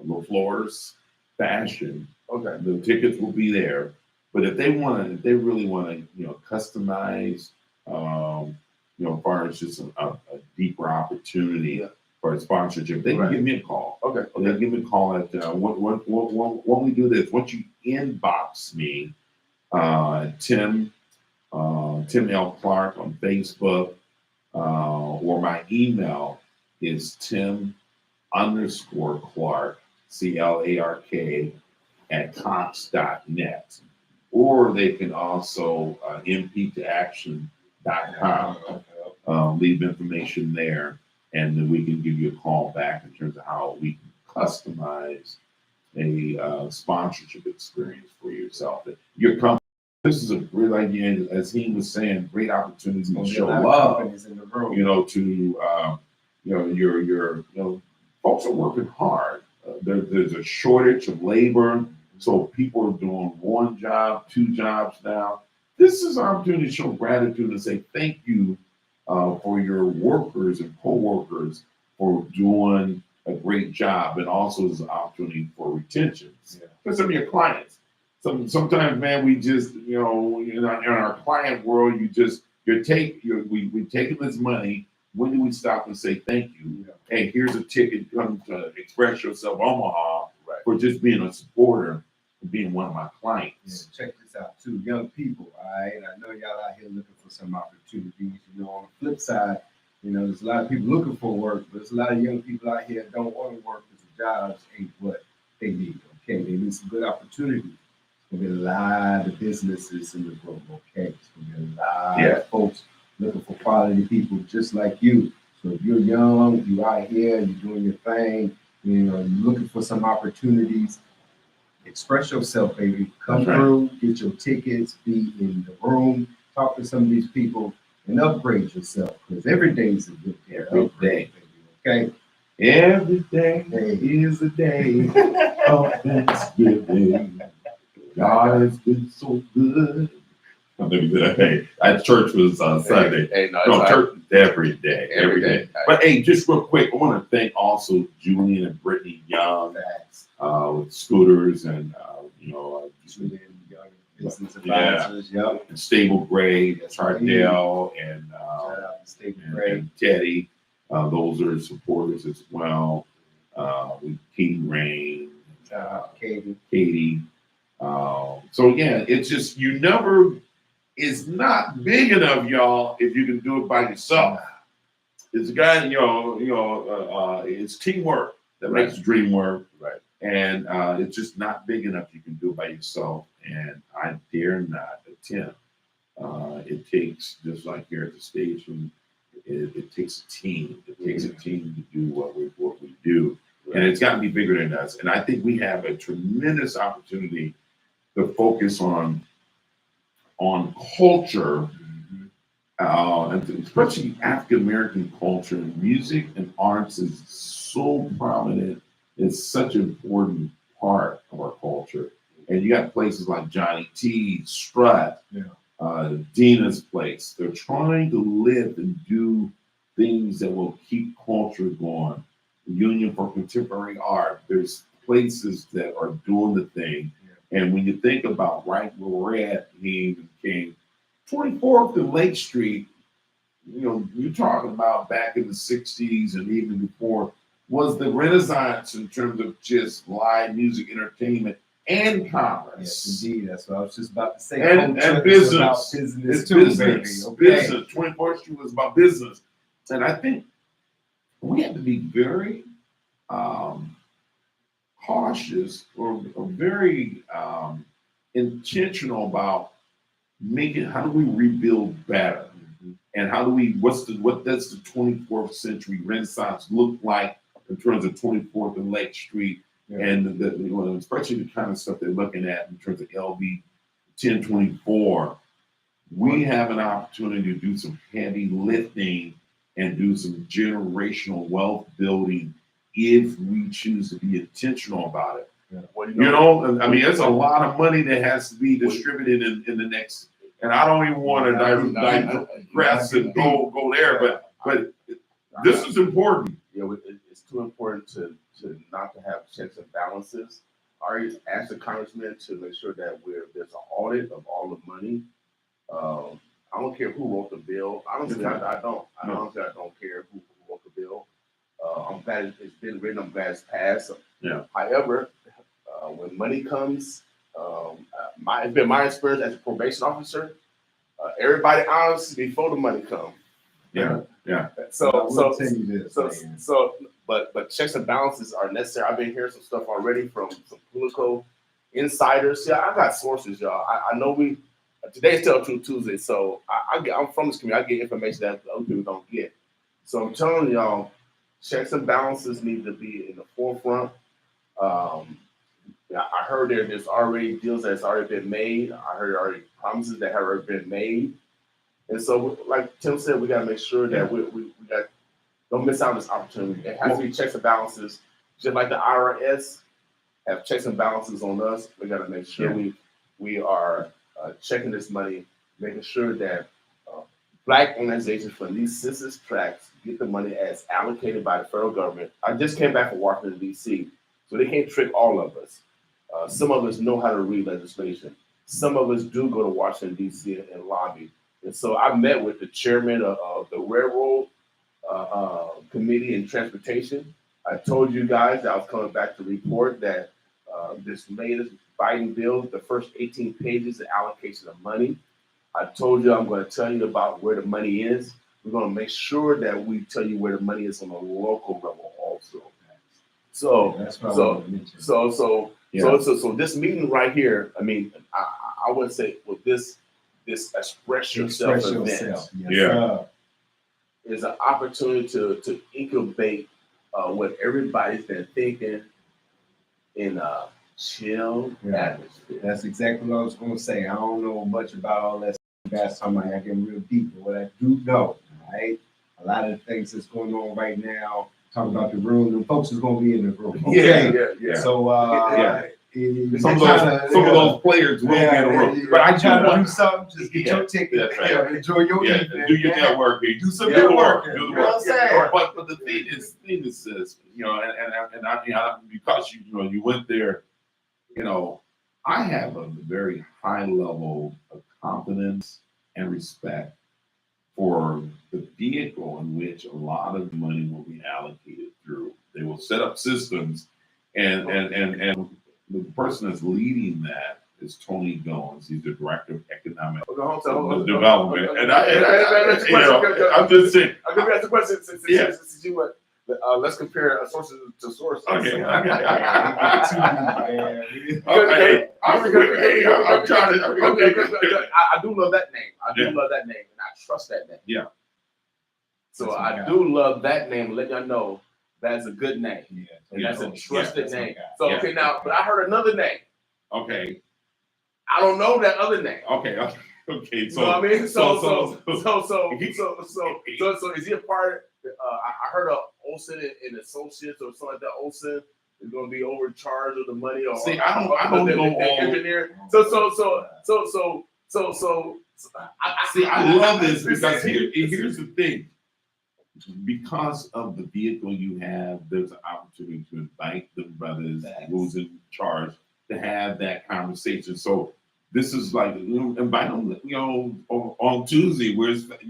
S5: low floors, fashion.
S1: Okay.
S5: The tickets will be there. But if they really want to, customize, as far as just a deeper opportunity
S1: Yeah.
S5: for a sponsorship, they can
S1: Right.
S5: give me a call.
S1: Okay.
S5: Or they give me a call at when we do this. Once you inbox me, Tim L. Clark on Facebook, or my email is Tim_Clark, CLARK at Cox.net. Or they can also mp2action.com, leave information there, and then we can give you a call back in terms of how we can customize a sponsorship experience for yourself. Your company, this is a great idea, as he was saying, great opportunity to show love.
S6: Companies in the room.
S5: Your folks are working hard. There's a shortage of labor, so people are doing 1 job, 2 jobs now. This is an opportunity to show gratitude and say thank you for your workers and co-workers for doing a great job, and also as an opportunity for retention for some of your clients. Sometimes, man, we just in our client world, we've taken this money. When do we stop and say thank you? Hey, here's a ticket. Come to Express Yourself Omaha for just being a supporter and being one of my clients.
S6: Yeah, check this out too, young people. All right, I know y'all out here looking for some opportunities. On the flip side, there's a lot of people looking for work, but there's a lot of young people out here that don't want to work because the jobs ain't what they need. Okay, they need some good opportunities. There's gonna be a lot of businesses in the room. Okay, it's gonna be a lot of folks looking for quality people just like you. So if you're young, you out here, you're doing your thing, you're looking for some opportunities, express yourself, baby. Come through, get your tickets, be in the room, talk to some of these people, and upgrade yourself. Because every day is a good day.
S5: Every day.
S6: Baby, okay?
S5: Every day is a day of Thanksgiving. God has been so good. Hey, at church was Sunday.
S1: Hey, no,
S5: No,
S1: it's
S5: church is every day.
S1: Every day.
S5: But hey, just real quick, I want to thank also Julian and Brittany Young with Scooters and
S6: Julian Young, business
S5: Yeah.
S6: advisors, yep.
S5: and Stable Gray,
S6: That's
S5: Chardell, and
S6: Shout out to Steve
S5: and,
S6: Gray.
S5: and Teddy. Those are supporters as well. With Katie Rain,
S6: Shout out to Katie.
S5: Katie. So again, it's just it's not big enough, y'all, if you can do it by yourself. It's a guy, it's teamwork that makes the dream work.
S1: Right.
S5: And it's just not big enough. You can do it by yourself. And I dare not attempt. It takes, just like here at the station, it takes a team. It takes a team to do what we do. And it's got to be bigger than us. And I think we have a tremendous opportunity to focus on culture, and especially African American culture. Music and arts is so prominent. It's such an important part of our culture. And you got places like Johnny T, Strut, Dina's Place. They're trying to live and do things that will keep culture going. The Union for Contemporary Art. There's places that are doing the thing. And when you think about right where we're at, King, 24th and Lake Street, you're talking about back in the 60s and even before, was the Renaissance in terms of just live music, entertainment, and commerce.
S6: Yes, indeed. That's what I was just about to say.
S5: And
S6: Culture is
S5: business.
S6: about business
S5: It's
S6: too,
S5: business.
S6: baby. Okay.
S5: Business. 24th Street was about business. And I think we have to be very cautious or very intentional about how do we rebuild better? And what does the 24th century Renaissance look like in terms of 24th and Lake Street, and especially the kind of stuff they're looking at in terms of 1024, we have an opportunity to do some heavy lifting and do some generational wealth building if we choose to be intentional about it.
S1: Well,
S5: You know, I mean, there's a lot of money that has to be distributed in the next, and I don't even want to digress and go there, but this is important.
S1: Yeah, it's too important to not to have checks and balances. I already asked the congressman to make sure that there's an audit of all the money. I don't care who wrote the bill. Honestly, I don't. Honestly, I don't care who wrote the bill. I'm glad it's been written. I'm glad it's passed.
S5: Yeah.
S1: However, when money comes, it's been my experience as a probation officer. Everybody honest before the money comes.
S5: Yeah.
S6: We'll tell you this, man.
S1: But checks and balances are necessary. I've been hearing some stuff already from some political insiders. Yeah, I got sources, y'all. I know today's Tell Truth Tuesday, so I'm from this community. I get information that other people don't get. So I'm telling y'all, checks and balances need to be in the forefront. I heard there's already deals that's already been made. I heard already promises that have already been made. And so, like Tim said, we got to make sure that we don't miss out on this opportunity. It has to be checks and balances, just like the IRS have checks and balances on us. We got to make sure we are checking this money, making sure that Black organizations for these census tracts get the money as allocated by the federal government. I just came back from Washington, D.C., so they can't trick all of us. Some of us know how to read legislation. Some of us do go to Washington, D.C. and lobby. And so I met with the chairman of the Railroad Committee and Transportation. I told you guys that I was coming back to report that this latest Biden bill, the first 18 pages, the allocation of money. I told you I'm going to tell you about where the money is. We're going to make sure that we tell you where the money is on a local level also. So
S6: That's what I wanted to mention.
S1: So this meeting right here, I mean, I would say with this express yourself event
S6: Yes,
S5: Yeah.
S1: is an opportunity to incubate what everybody's been thinking in a chill atmosphere.
S6: That's exactly what I was going to say. I don't know much about all that stuff. You guys talking about, I get real deep, but what I do know, right? A lot of the things that's going on right now, talking about the room, the folks is going to be in the room. Okay?
S1: Yeah.
S6: So,
S5: Some of those players will be in the room. But I
S6: try
S5: do
S6: to do
S5: want
S6: something, just get your ticket,
S5: That's right.
S6: enjoy your evening.
S5: do your networking.
S6: Do some
S5: Do the
S6: networking.
S5: work. Do the
S6: You know
S5: work.
S6: what I'm saying?
S5: But the thing is this, you know, and I because you went there, you know, I have a very high level of confidence and respect for the vehicle in which a lot of money will be allocated through. They will set up systems, and the person that's leading that is Tony Goins. He's the director of economic development. And I'm just saying.
S1: I'm gonna ask the question since
S5: Yeah.
S1: you went. Let's compare sources to sources.
S5: Okay.
S1: I'm
S5: I'm trying to.
S1: I do love that name. I do
S5: Yeah.
S1: love that name, and I trust that name.
S5: Yeah.
S1: So
S6: That's
S1: I
S6: my
S1: do love that name. Let y'all know that's a good name. And that's a trusted
S6: that's my
S1: name.
S6: guy.
S1: So
S5: Yeah.
S1: okay, now, but I heard another name.
S5: Okay.
S1: I don't know that other name.
S5: Okay.
S1: You know what I mean? So is he a part? I heard of Olsen and Associates or something like that. Olsen is going to be overcharged of the money, or
S5: See, I don't know all.
S1: engineer.
S5: I love this because here's the thing. Because of the vehicle you have, there's an opportunity to invite the brothers who's in charge to have that conversation. So this is like, invite them, on Tuesday. Where's, Tuesday.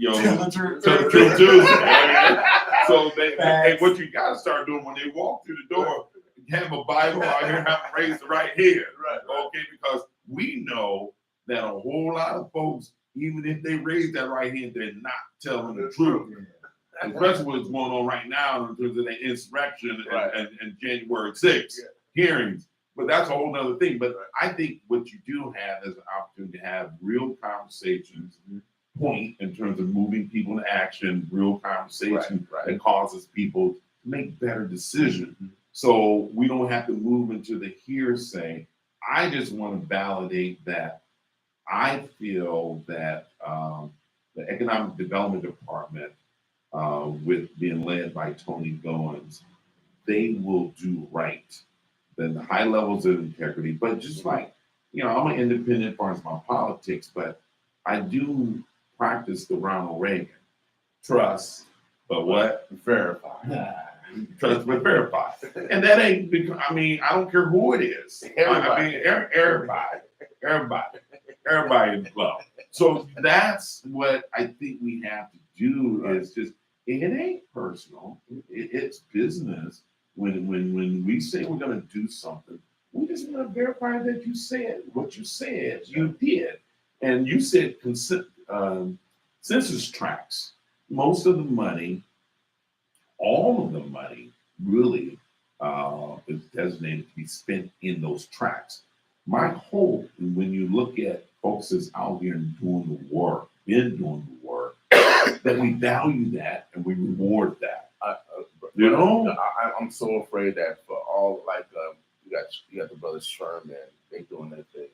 S5: So they, what you gotta start doing when they walk through the door, have a Bible out here, have them raise the right hand.
S1: Right.
S5: Okay, because we know that a whole lot of folks, even if they raise that right hand, they're not telling the truth. Especially what's going on right now in terms of the insurrection and January 6th hearings. But that's a whole nother thing. But I think what you do have is an opportunity to have real conversations, point in terms of moving people to action, real conversation that causes people to make better decisions. So we don't have to move into the hearsay. I just want to validate that I feel that the Economic Development Department, with being led by Tony Goins, they will do right. Then the high levels of integrity, but just like, I'm an independent as far as my politics, but I do practice the Ronald Reagan. Trust, but what?
S1: Verify.
S5: Trust but verify. And that ain't because, I don't care who it is.
S1: Everybody.
S5: Everybody in the club. So that's what I think we have to do is just, it ain't personal. It's business. When we say we're going to do something, we just want to verify that you said what you said you did. And you said census tracts. Most of the money, all of the money, really is designated to be spent in those tracts. My hope, when you look at folks that's out here and doing the work, been doing the work, that we value that and we reward that.
S1: I'm so afraid that for all you got the brothers Sherman, they doing their thing.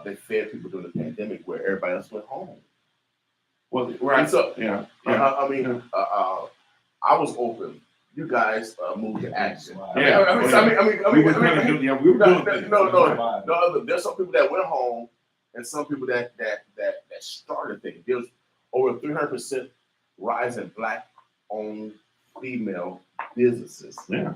S1: They fed people during the pandemic where everybody else went home.
S5: Well, right.
S1: So
S5: Yeah.
S1: I was open. You guys moved to action.
S5: Yeah. We were doing things.
S1: No. There's some people that went home, and some people that started things. There was over 300% rise in Black-owned female businesses.
S5: Yeah.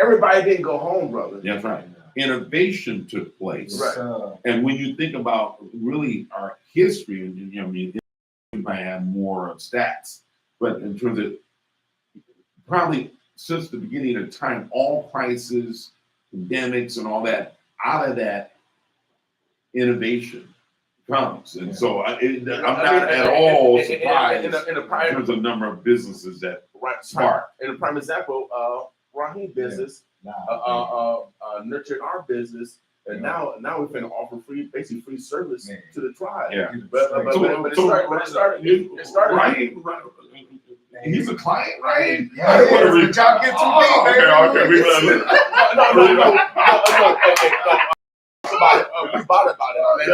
S1: Everybody didn't go home, brother.
S5: That's right. Innovation took place.
S1: Right.
S5: And when you think about really our history, we might have more stats, but in terms of probably since the beginning of time, all crises, pandemics, and all that, out of that innovation comes. And so I'm not at all surprised in terms of number of businesses that spark.
S1: In a prime example, Raheem business nurtured our business, and now we're going to offer basically free service to the tribe.
S5: Yeah.
S1: But it started.
S5: Raheem, he's a client, right?
S6: Yeah, y'all get too deep, baby.
S5: Okay.
S1: We bought about it.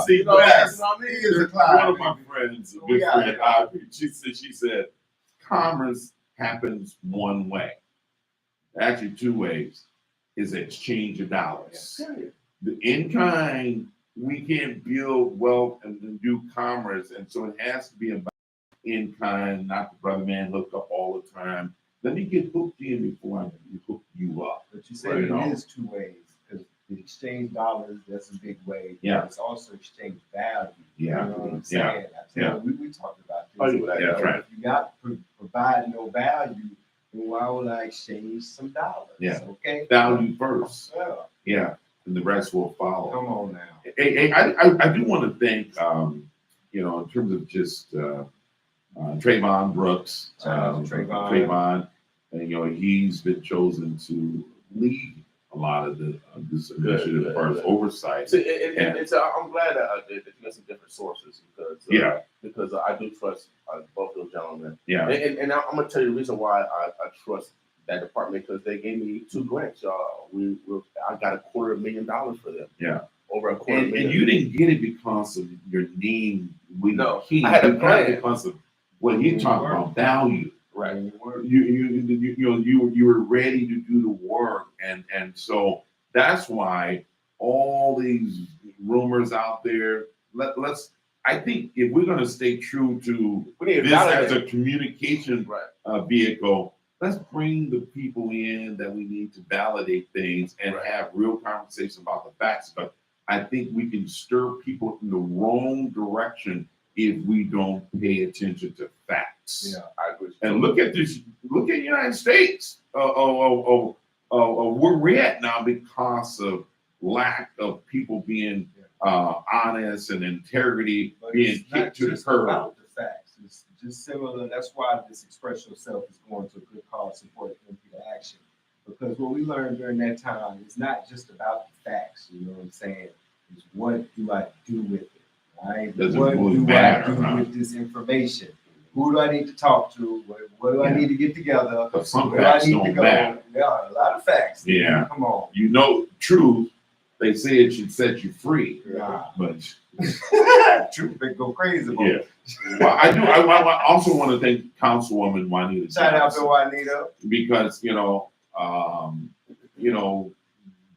S5: He is a client. One of my friends, a good friend, Ivy, she said, commerce happens one way. Actually, two ways. Is exchange of dollars. The in kind, we can't build wealth and do commerce, and so it has to be about in kind, not the brother man hook up all the time. Let me get hooked in before I hook you up.
S6: But you said it is two ways, because the exchange dollars, that's a big way.
S5: Yeah.
S6: It's also exchange value.
S5: Yeah.
S6: You know what I'm saying? We talked about this.
S1: Oh, yeah,
S5: that's right.
S6: If you got to provide no value, then why would I exchange some dollars?
S5: Yeah.
S6: Okay.
S5: Value first.
S6: Yeah.
S5: Yeah. And the rest will follow.
S6: Come on now.
S5: Hey, I do want to thank, in terms of just Trayvon Brooks.
S6: Shout out to Trayvon.
S5: And, he's been chosen to lead a lot of this initiative as far as oversight.
S1: I'm glad that you got some different sources because I do trust both those gentlemen.
S5: Yeah.
S1: And I'm gonna tell you the reason why I trust that department, because they gave me 2 grants. I got $250,000 for them.
S5: Yeah.
S1: Over $250,000.
S5: And you didn't get it because of your name.
S1: No, I had a plan.
S5: Because of what you talk about, value.
S1: Right.
S5: You were ready to do the work, and so that's why all these rumors out there. I think if we're going to stay true to this as a communication vehicle, let's bring the people in that we need to validate things and have real conversations about the facts. But I think we can stir people in the wrong direction if we don't pay attention to facts.
S1: Yeah, I agree.
S5: And look at this. Look at the United States. Where we're at now because of lack of people being honest and integrity being kicked to the curb.
S6: About the facts. It's just similar. That's why this Express Yourself is going to a good cause, support, and action. Because what we learned during that time is not just about the facts. You know what I'm saying? It's what do I do with it? Right?
S5: Does it
S6: what
S5: really
S6: do
S5: matter,
S6: I do with this information? Who do I need to talk to? What do I need to get together?
S5: But some
S6: Where do I
S5: facts
S6: need
S5: don't
S6: to go?
S5: matter.
S6: There are a lot of facts.
S5: Yeah.
S6: Come on.
S5: Truth, they say it should set you free.
S6: Yeah.
S5: But
S6: Truth been go crazy. About
S5: Yeah. Well, I do. I also want to thank Councilwoman Juanita
S6: Shout out to
S5: Johnson
S6: Juanita.
S5: because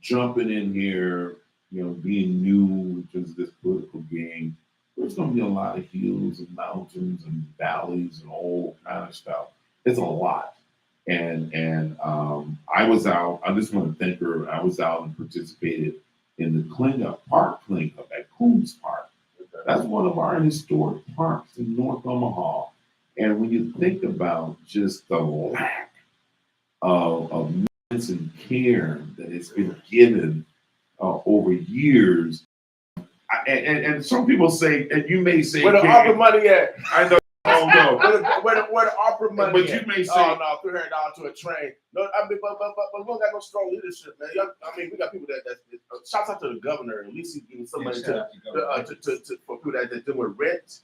S5: jumping in here, being new to this political game, there's going to be a lot of hills and mountains and valleys and all kind of stuff. It's a lot. And I was out. I just want to thank her. I was out and participated in the park cleanup at Coons Park. That's one of our historic parks in North Omaha. And when you think about just the lack of maintenance and care that has been given over years, and some people say, and you may say,
S1: Where the opera money at?
S5: I know, oh no,
S1: Where the opera money
S5: but
S1: at?
S5: you may say,
S1: Oh no, $300 to a train. No, I mean, but we don't got no strong leadership, man. We got people that shouts out to the governor. At least he's giving somebody for people that deal with rent,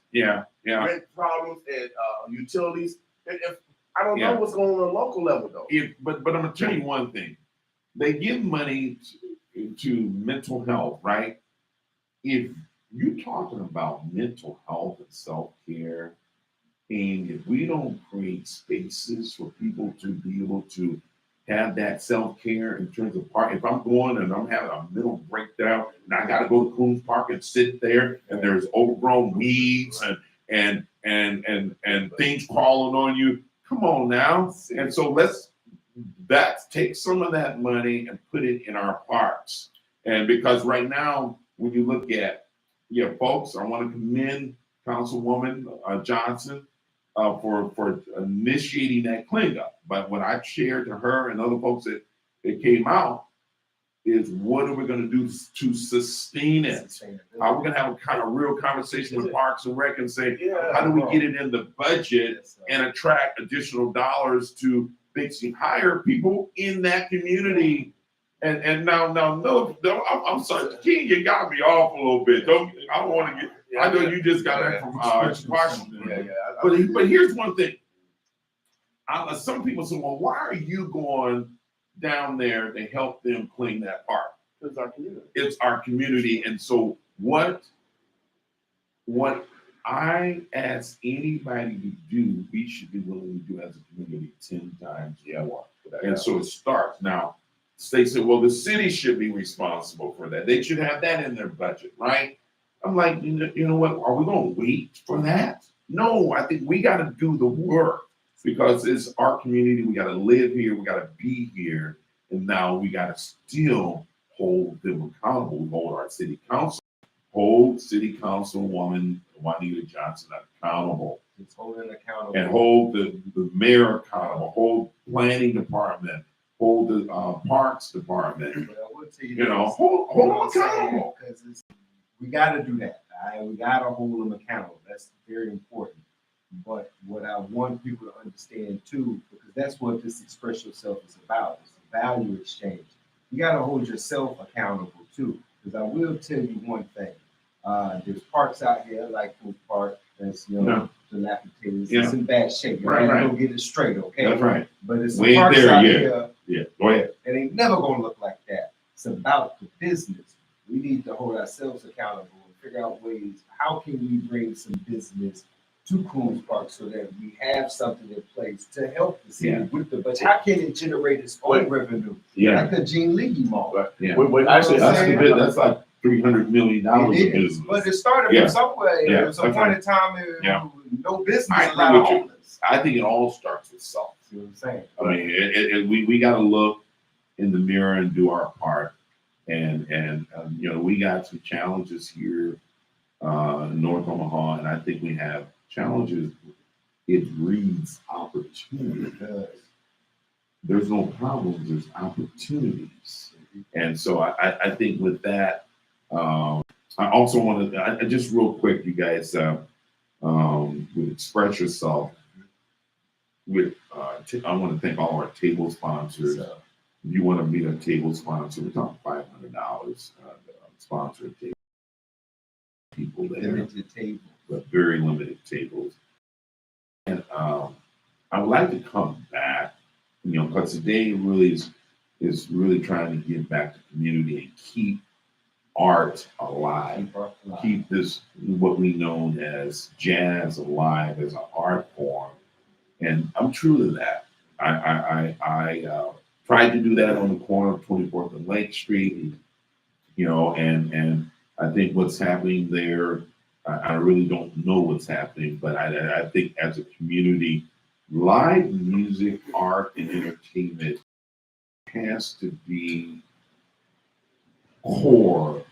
S1: rent problems and utilities. If I don't know what's going on a local level though.
S5: But I'm gonna tell you one thing. They give money to mental health, right? If you're talking about mental health and self-care, and if we don't create spaces for people to be able to have that self-care in terms of park, if I'm going and I'm having a mental breakdown and I gotta go to Coons Park and sit there and there's overgrown weeds and things crawling on you, come on now. And so let's take some of that money and put it in our parks. And because right now, when you look at, folks, I want to commend Councilwoman Johnson for initiating that cleanup. But what I shared to her and other folks that came out is what are we going to do to sustain it? Are we going to have a kind of real conversation with Parks and Rec and say, how do we get it in the budget and attract additional dollars to basically hire people in that community? And now, no, I'm sorry, King, you got me off a little bit. I don't want to get. I know you just got that from Washington. But here's one thing. Some people say, well, why are you going down there to help them clean that park?
S1: It's our community.
S5: It's our community. And so what I ask anybody to do, we should be willing to do as a community 10 times more. And so it starts. Now, they say, well, the city should be responsible for that. They should have that in their budget, right? I'm like, you know what? Are we going to wait for that? No, I think we got to do the work because it's our community. We got to live here. We got to be here. And now we got to still hold them accountable. We hold our city council, hold city councilwoman Juanita Johnson accountable.
S6: It's holding accountable.
S5: And hold the mayor accountable, hold planning department, hold the parks department.
S6: But I would say,
S5: hold them accountable.
S6: Because we got to do that. We got to hold them accountable. That's very important. But what I want people to understand too, because that's what this Express Yourself is about. It's a value exchange. You got to hold yourself accountable too. Because I will tell you one thing. There's parks out here like Coons Park that's dilapidated. It's in bad shape. You gotta go get it straight, okay?
S5: That's right.
S6: But it's some parks out here.
S5: Yeah, go ahead.
S6: It ain't never gonna look like that. It's about the business. We need to hold ourselves accountable and figure out ways. How can we bring some business to Coons Park so that we have something in place to help the city with the budget? How can it generate its own revenue? Like the Gene Leahy Mall.
S1: Actually,
S5: that's like $300 million of business.
S6: But it started from somewhere. There was a point in time no business, a lot of owners.
S5: I think it all starts with self.
S6: See what I'm saying?
S5: I mean, we got to look in the mirror and do our part. And we got some challenges here in North Omaha, and I think we have challenges. It breeds opportunity. There's no problems, there's opportunities. And so I think with that, I also want to, just real quick, you guys, would Express Yourself. I want to thank all our table sponsors. If you want to meet a table sponsor, we're talking $500 sponsor a table. People there,
S6: Limited table.
S5: but very limited tables. And I would like to come back, because today really is really trying to give back to the community and keep art alive. Keep this, what we know as jazz alive as an art form. And I'm true to that. I tried to do that on the corner of 24th and Lake Street, you know, and I think what's happening there, I really don't know what's happening, but I think as a community, live music, art, and entertainment has to be core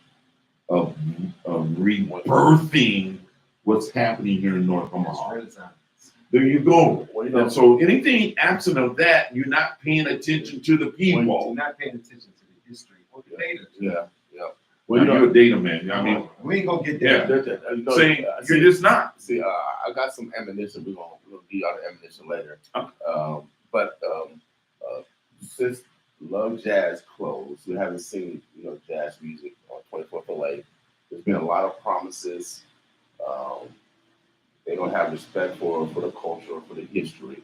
S5: of rebirthing what's happening here in North Omaha. There you go.
S1: Well, you know,
S5: And so anything absent of that, you're not paying attention to the
S6: You're
S5: people.
S6: not paying attention to the history or the data.
S1: yeah.
S5: Well,
S1: Well,
S5: you're a data man. I mean,
S6: we ain't gonna get
S5: Yeah.
S6: there.
S1: you know,
S5: saying
S1: see,
S5: you're just not.
S1: see, I got some ammunition. We're gonna give you all the ammunition later. But since Love Jazz closed, we haven't seen jazz music on 24th and Lake. There's been a lot of promises. They don't have respect for the culture, for the history,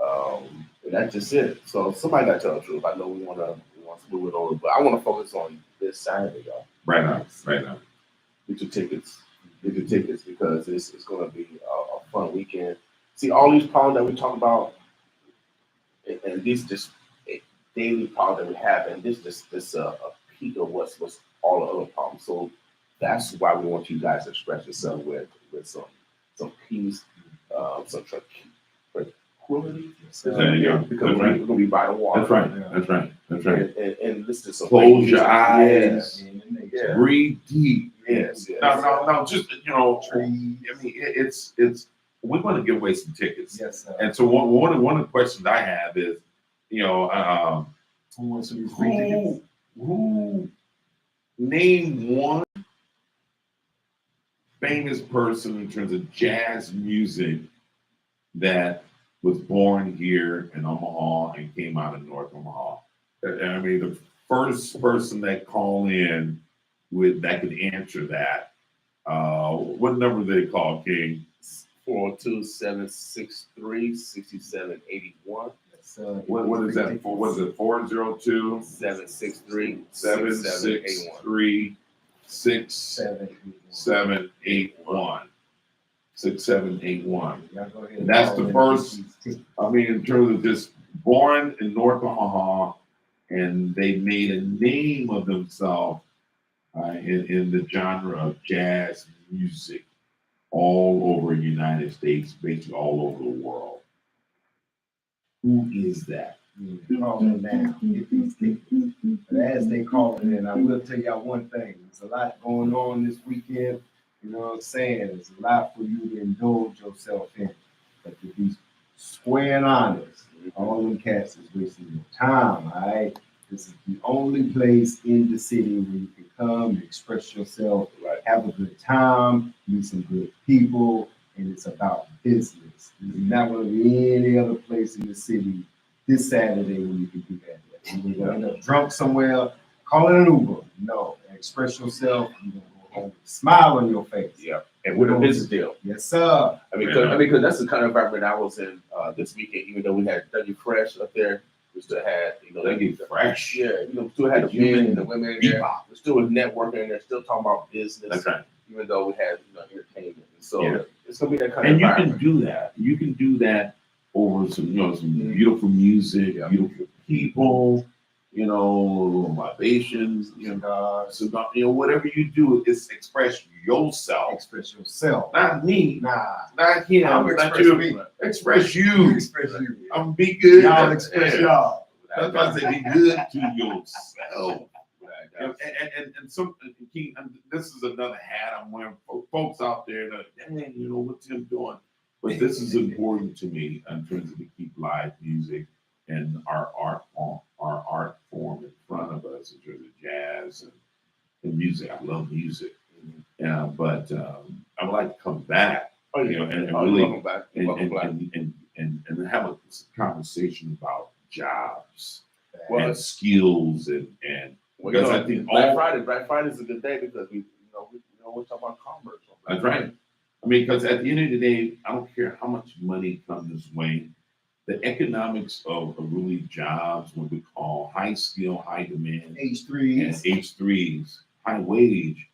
S1: and that's just it. So somebody got to tell the truth. I know we want to move it over, but I want to focus on this Saturday, y'all.
S5: Right now.
S1: Get your tickets because it's going to be a fun weekend. See all these problems that we talk about, and these just daily problems that we have, and this a peak of what's all the other problems. So that's why we want you guys to express yourself with some peace, some tranquility.
S5: Yeah.
S1: Because we're going to be by the water.
S5: That's right.
S1: And listen to some
S5: Close your eyes.
S1: Yeah.
S5: Breathe deep.
S1: Yes.
S5: No, just
S6: Trees.
S5: I mean, it's we're going to give away some tickets.
S6: Yes, sir.
S5: And so one of the questions I have is,
S6: Who wants to be free tickets?
S5: who name one famous person in terms of jazz music that was born here in Omaha and came out of North Omaha. I mean, the first person that called in that could answer that. What number do they call, King?
S1: 427636781.
S5: What is that? What is it? 402
S1: 763
S5: 763 6781. 6781. And that's the first. I mean, in terms of just born in North Omaha, and they made a name of themselves in the genre of jazz music all over the United States, basically all over the world. Who is that?
S6: Call in now. Get these tickets. But as they call it in, I will tell y'all one thing. There's a lot going on this weekend. You know what I'm saying? There's a lot for you to indulge yourself in. But to be square and honest, all them cats is wasting your time, all right? This is the only place in the city where you can come, express yourself, have a good time, meet some good people, and it's about business. There's not going to be any other place in the city this Saturday when you can do that. You're going to end up drunk somewhere, call it an Uber. No, express yourself. You're going to go home with a smile on your face.
S1: Yeah, and with a business deal.
S6: Yes, sir.
S1: I mean, because that's the kind of environment I was in this weekend. Even though we had Dougie Fresh up there, we still had
S5: Dougie Fresh.
S1: Yeah, we still had the men and the women in there. We still was networking in there, still talking about business.
S5: That's right.
S1: Even though we had entertainment, and so
S5: Yeah.
S1: it's gonna be that kind
S5: And
S1: of
S5: you
S1: environment.
S5: can do that. You can do that over some beautiful music,
S1: Yeah.
S5: beautiful people, libations, whatever you do, is express yourself.
S6: Express yourself.
S5: Not me,
S6: Nah.
S5: not him,
S6: I'm
S5: not
S6: express
S5: you.
S6: me.
S5: Express you.
S6: Express you.
S5: I'm be good.
S6: Y'all express
S5: Yeah.
S6: y'all.
S5: That's why I say be good to yourself. And some, Keith, this is another hat I'm wearing for folks out there that, dang, what's him doing? But this is important to me in terms of to keep live music and our art form in front of us in terms of jazz and music. I love music, but I would like to come back, and really
S1: welcome back. Welcome back.
S5: and have a conversation about jobs
S1: Well,
S5: and skills and because I think
S1: Black Friday is a good day because we're talking about commerce.
S5: That's right. I mean, because at the end of the day, I don't care how much money comes this way. The economics of really jobs, what we call high skill, high demand, and
S6: H3s.
S5: H3s high wage.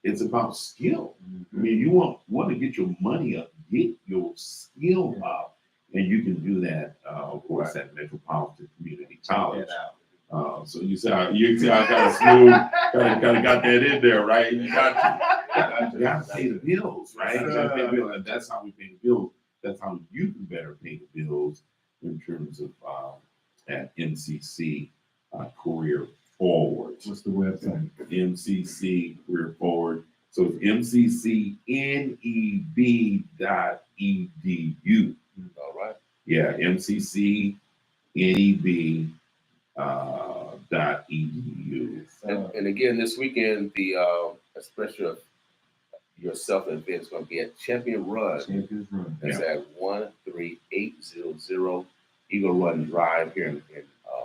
S5: It's about skill. I mean, you want to get your money up, get your skill up, and you can do that, of course, at Metropolitan Community College. So you see how I got smooth, got that in there, right? You got to pay the bills, right? You gotta pay the bills, and that's how we pay the bills. That's how you can better pay the bills in terms of at MCC Career Forward.
S6: What's the website?
S5: MCC Career Forward. So it's mccneb.edu.
S4: All right.
S5: Yeah, mccneb.edu.
S4: And again, this weekend, the expression of yourself event is going to be at Champion Run.
S6: Champions Run.
S4: That's at 13800 Eagle Run Drive here in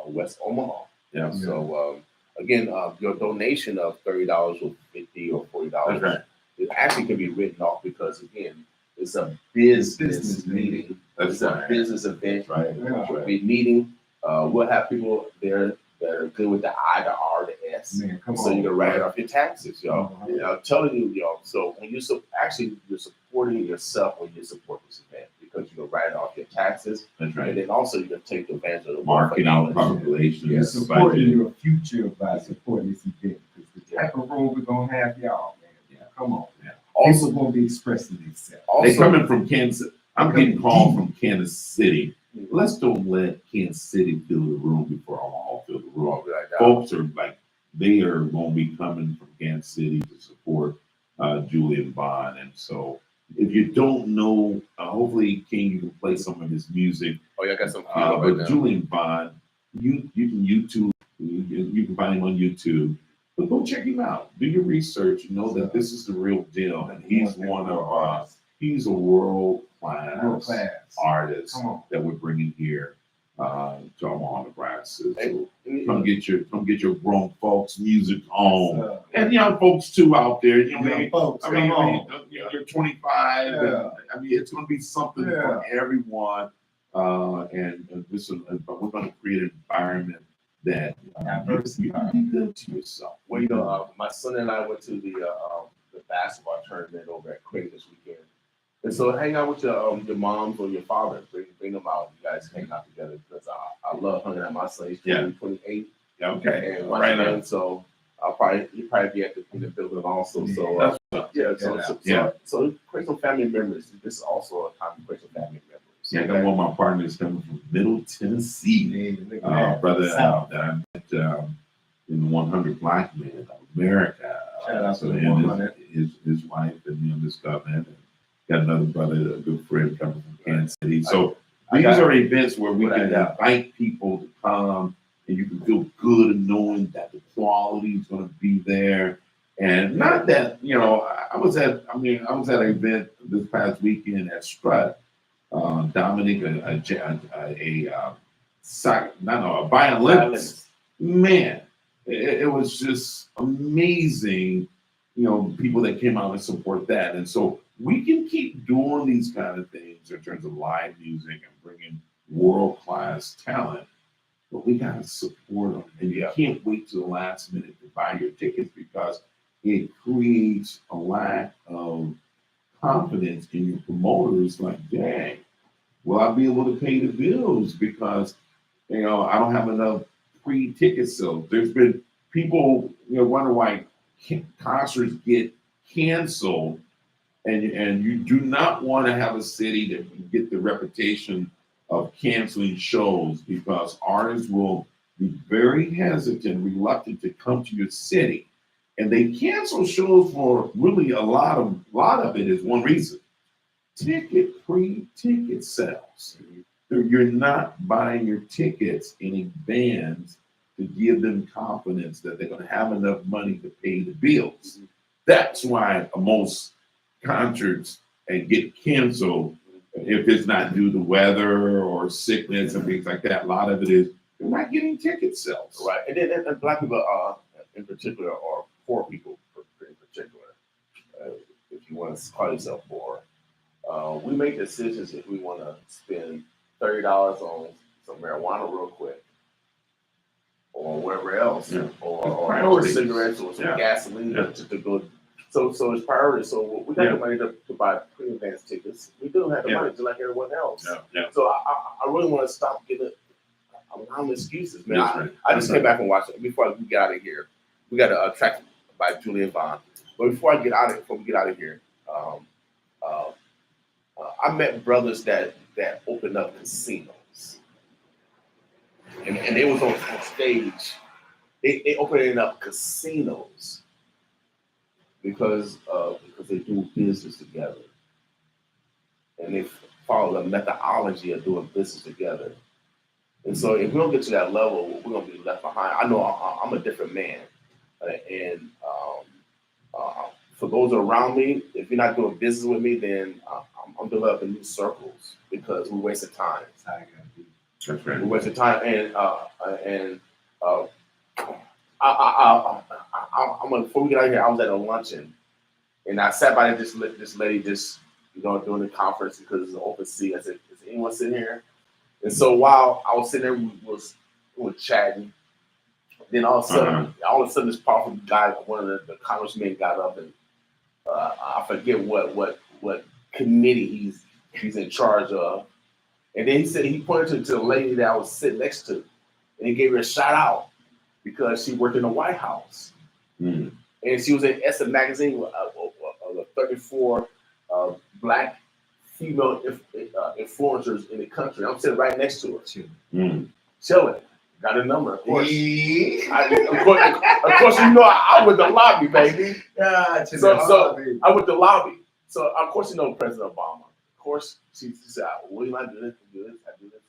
S4: West Omaha.
S5: Yeah.
S4: So again, your donation of $30 or $50 or $40,
S5: That's right.
S4: it actually can be written off because again, it's a business meeting.
S5: That's
S4: It's a
S5: right.
S4: business event.
S5: Right.
S6: Yeah.
S4: We'll be meeting. We'll have people there that are good with the I, the R, the S.
S6: Man, come
S4: So
S6: on.
S4: you can write it off your taxes, y'all.
S6: Uh-huh.
S4: I'm telling you, y'all. So when you're you're supporting yourself when you support this event because you can write it off your taxes,
S5: That's
S4: and
S5: right.
S4: then also you can take advantage of the
S5: Marketing,
S4: $1
S5: population,
S6: You're
S5: yes,
S6: supporting
S5: budget.
S6: your future by supporting this event. Because the type of room we're going to have, y'all, man.
S5: Yeah.
S6: Come on.
S4: Also,
S6: People going to be expressing themselves.
S5: They
S4: also,
S5: coming from Kansas. I'm getting calls from Kansas City. Let's don't let Kansas City fill the room before Omaha fill the room. Folks are like, they are going to be coming from Kansas City to support Julian Bond. And so if you don't know, hopefully, King, you can play some of his music.
S4: Oh, yeah, I got some cues right
S5: But
S4: now.
S5: Julian Bond, you can YouTube, you can find him on YouTube. But go check him out. Do your research. Know that this is the real deal. And he's one of, he's a world-class artist
S6: Come on.
S5: that we're bringing here to Omaha, Nebraska. So
S4: And-
S5: come get your grown folks music on,
S6: So,
S5: and young folks too out there. You know,
S6: young
S5: maybe,
S6: folks,
S5: I mean,
S6: come on.
S5: you're 25.
S6: Yeah.
S5: And, I mean, it's going to be something for everyone. And this, but we're going to create an environment that you can be good to yourself.
S4: Well, my son and I went to the basketball tournament over at Craig this weekend. And so hang out with your moms or your father. Bring them out. You guys hang out together because I love hanging out. My son, he's 28.
S5: Yeah, okay.
S4: And
S5: Right
S4: right
S5: on.
S4: so you'll probably be in the building also. So
S5: That's
S4: so create some family memories. This is also a time to create some family memories.
S5: Yeah, I got one of my partners coming from Middle Tennessee.
S6: Man, look at that.
S5: Brother
S6: South.
S5: that I met in the 100 Black Men of America.
S6: Shout out to the
S5: and
S6: 100.
S5: his wife and this stuff, and got another brother, a good friend coming from Kansas City. So these are events where we can invite people to come, and you can feel good in knowing that the quality is going to be there. And not that, I was at an event this past weekend at Strut. Dominic, a violinist. Man, it was just amazing, people that came out and support that. And so we can keep doing these kind of things in terms of live music and bringing world-class talent, but we got to support them. And you can't wait till the last minute to buy your tickets because it creates a lack of confidence in your promoters. Like, dang, will I be able to pay the bills because, I don't have enough free ticket sales. There's been people, wonder why concerts get canceled, and you do not want to have a city that get the reputation of canceling shows because artists will be very hesitant, reluctant to come to your city. And they cancel shows for really a lot of it is one reason. Free ticket sales. You're not buying your tickets in advance to give them confidence that they're going to have enough money to pay the bills. That's why most concerts get canceled if it's not due to weather or sickness and things like that. A lot of it is they're not getting ticket sales.
S4: Right. And then and Black people in particular, or poor people in particular, if you want to call yourself poor, we make decisions if we want to spend $30 on some marijuana real quick, or wherever else,
S5: Yeah.
S4: or
S5: Priorities.
S4: cigarettes or some
S5: Yeah.
S4: gasoline
S5: Yeah.
S4: to go. So it's priority. So we got
S5: Yeah.
S4: the money to buy pre-advance tickets. We do have the
S5: Yeah.
S4: money just like everyone else.
S5: Yeah, yeah.
S4: So I really want to stop getting around excuses, man.
S5: That's right.
S4: I just came back and watched it. Before we get out of here, we got a track by Julian Vaughn. But before we get out of here, I met brothers that opened up casinos, and they was on stage. They opening up casinos because they do business together, and they follow the methodology of doing business together. And so if we don't get to that level, we're gonna be left behind. I know I'm a different man, and for those around me, if you're not doing business with me, then I'm developing new circles because we're wasting time.
S6: That's how it gotta be.
S5: That's right.
S4: We're wasting time, and before we get out of here, I was at a luncheon, and I sat by this lady doing the conference because it's an open seat. I said, "Is anyone sitting here?" And so while I was sitting there, we were chatting. Then all of a sudden, this powerful guy, one of the congressmen, got up and I forget what committee he's in charge of, and then he pointed to the lady that I was sitting next to, and he gave her a shout out because she worked in the White House,
S5: Mm.
S4: and she was in Essence magazine with 34 black female influencers in the country. I'm sitting right next to her,
S5: Mm.
S4: chilling. Got a number, of course. Of course, you know I went to lobby, baby.
S6: Yeah,
S4: So I went to lobby. So of course you know President Obama. Of course she said, "William, I do this, I do this."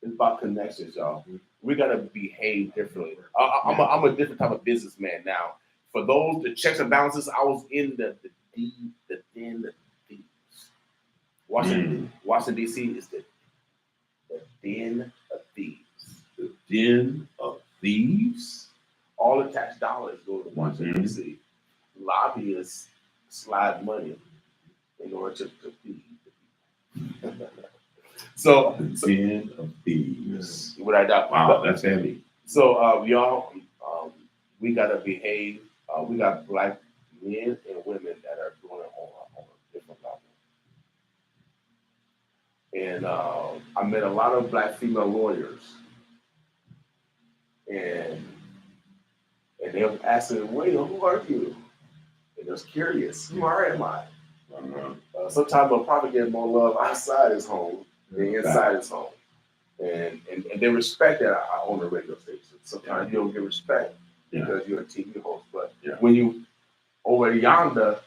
S4: It's about connections, y'all. We gotta behave differently. I'm a different type of businessman now. For those the checks and balances, I was in the den of thieves. Washington D.C. is the den of thieves.
S5: The den of thieves.
S4: All the tax dollars go to Washington D.C. Lobbyists slide money in order to feed the people. so
S5: The den of thieves.
S4: without doubt.
S5: Wow, that's heavy.
S4: So y'all, we gotta behave. We got black men and women that are doing it on a different level. And I met a lot of black female lawyers, and they were asking, "William, who are you?" And I was curious, "Who am I?" Sometimes I'll probably get more love outside his home than inside his home, and they respect that I own a radio station. Sometimes you don't get respect because you're a TV host, but when you over yonder,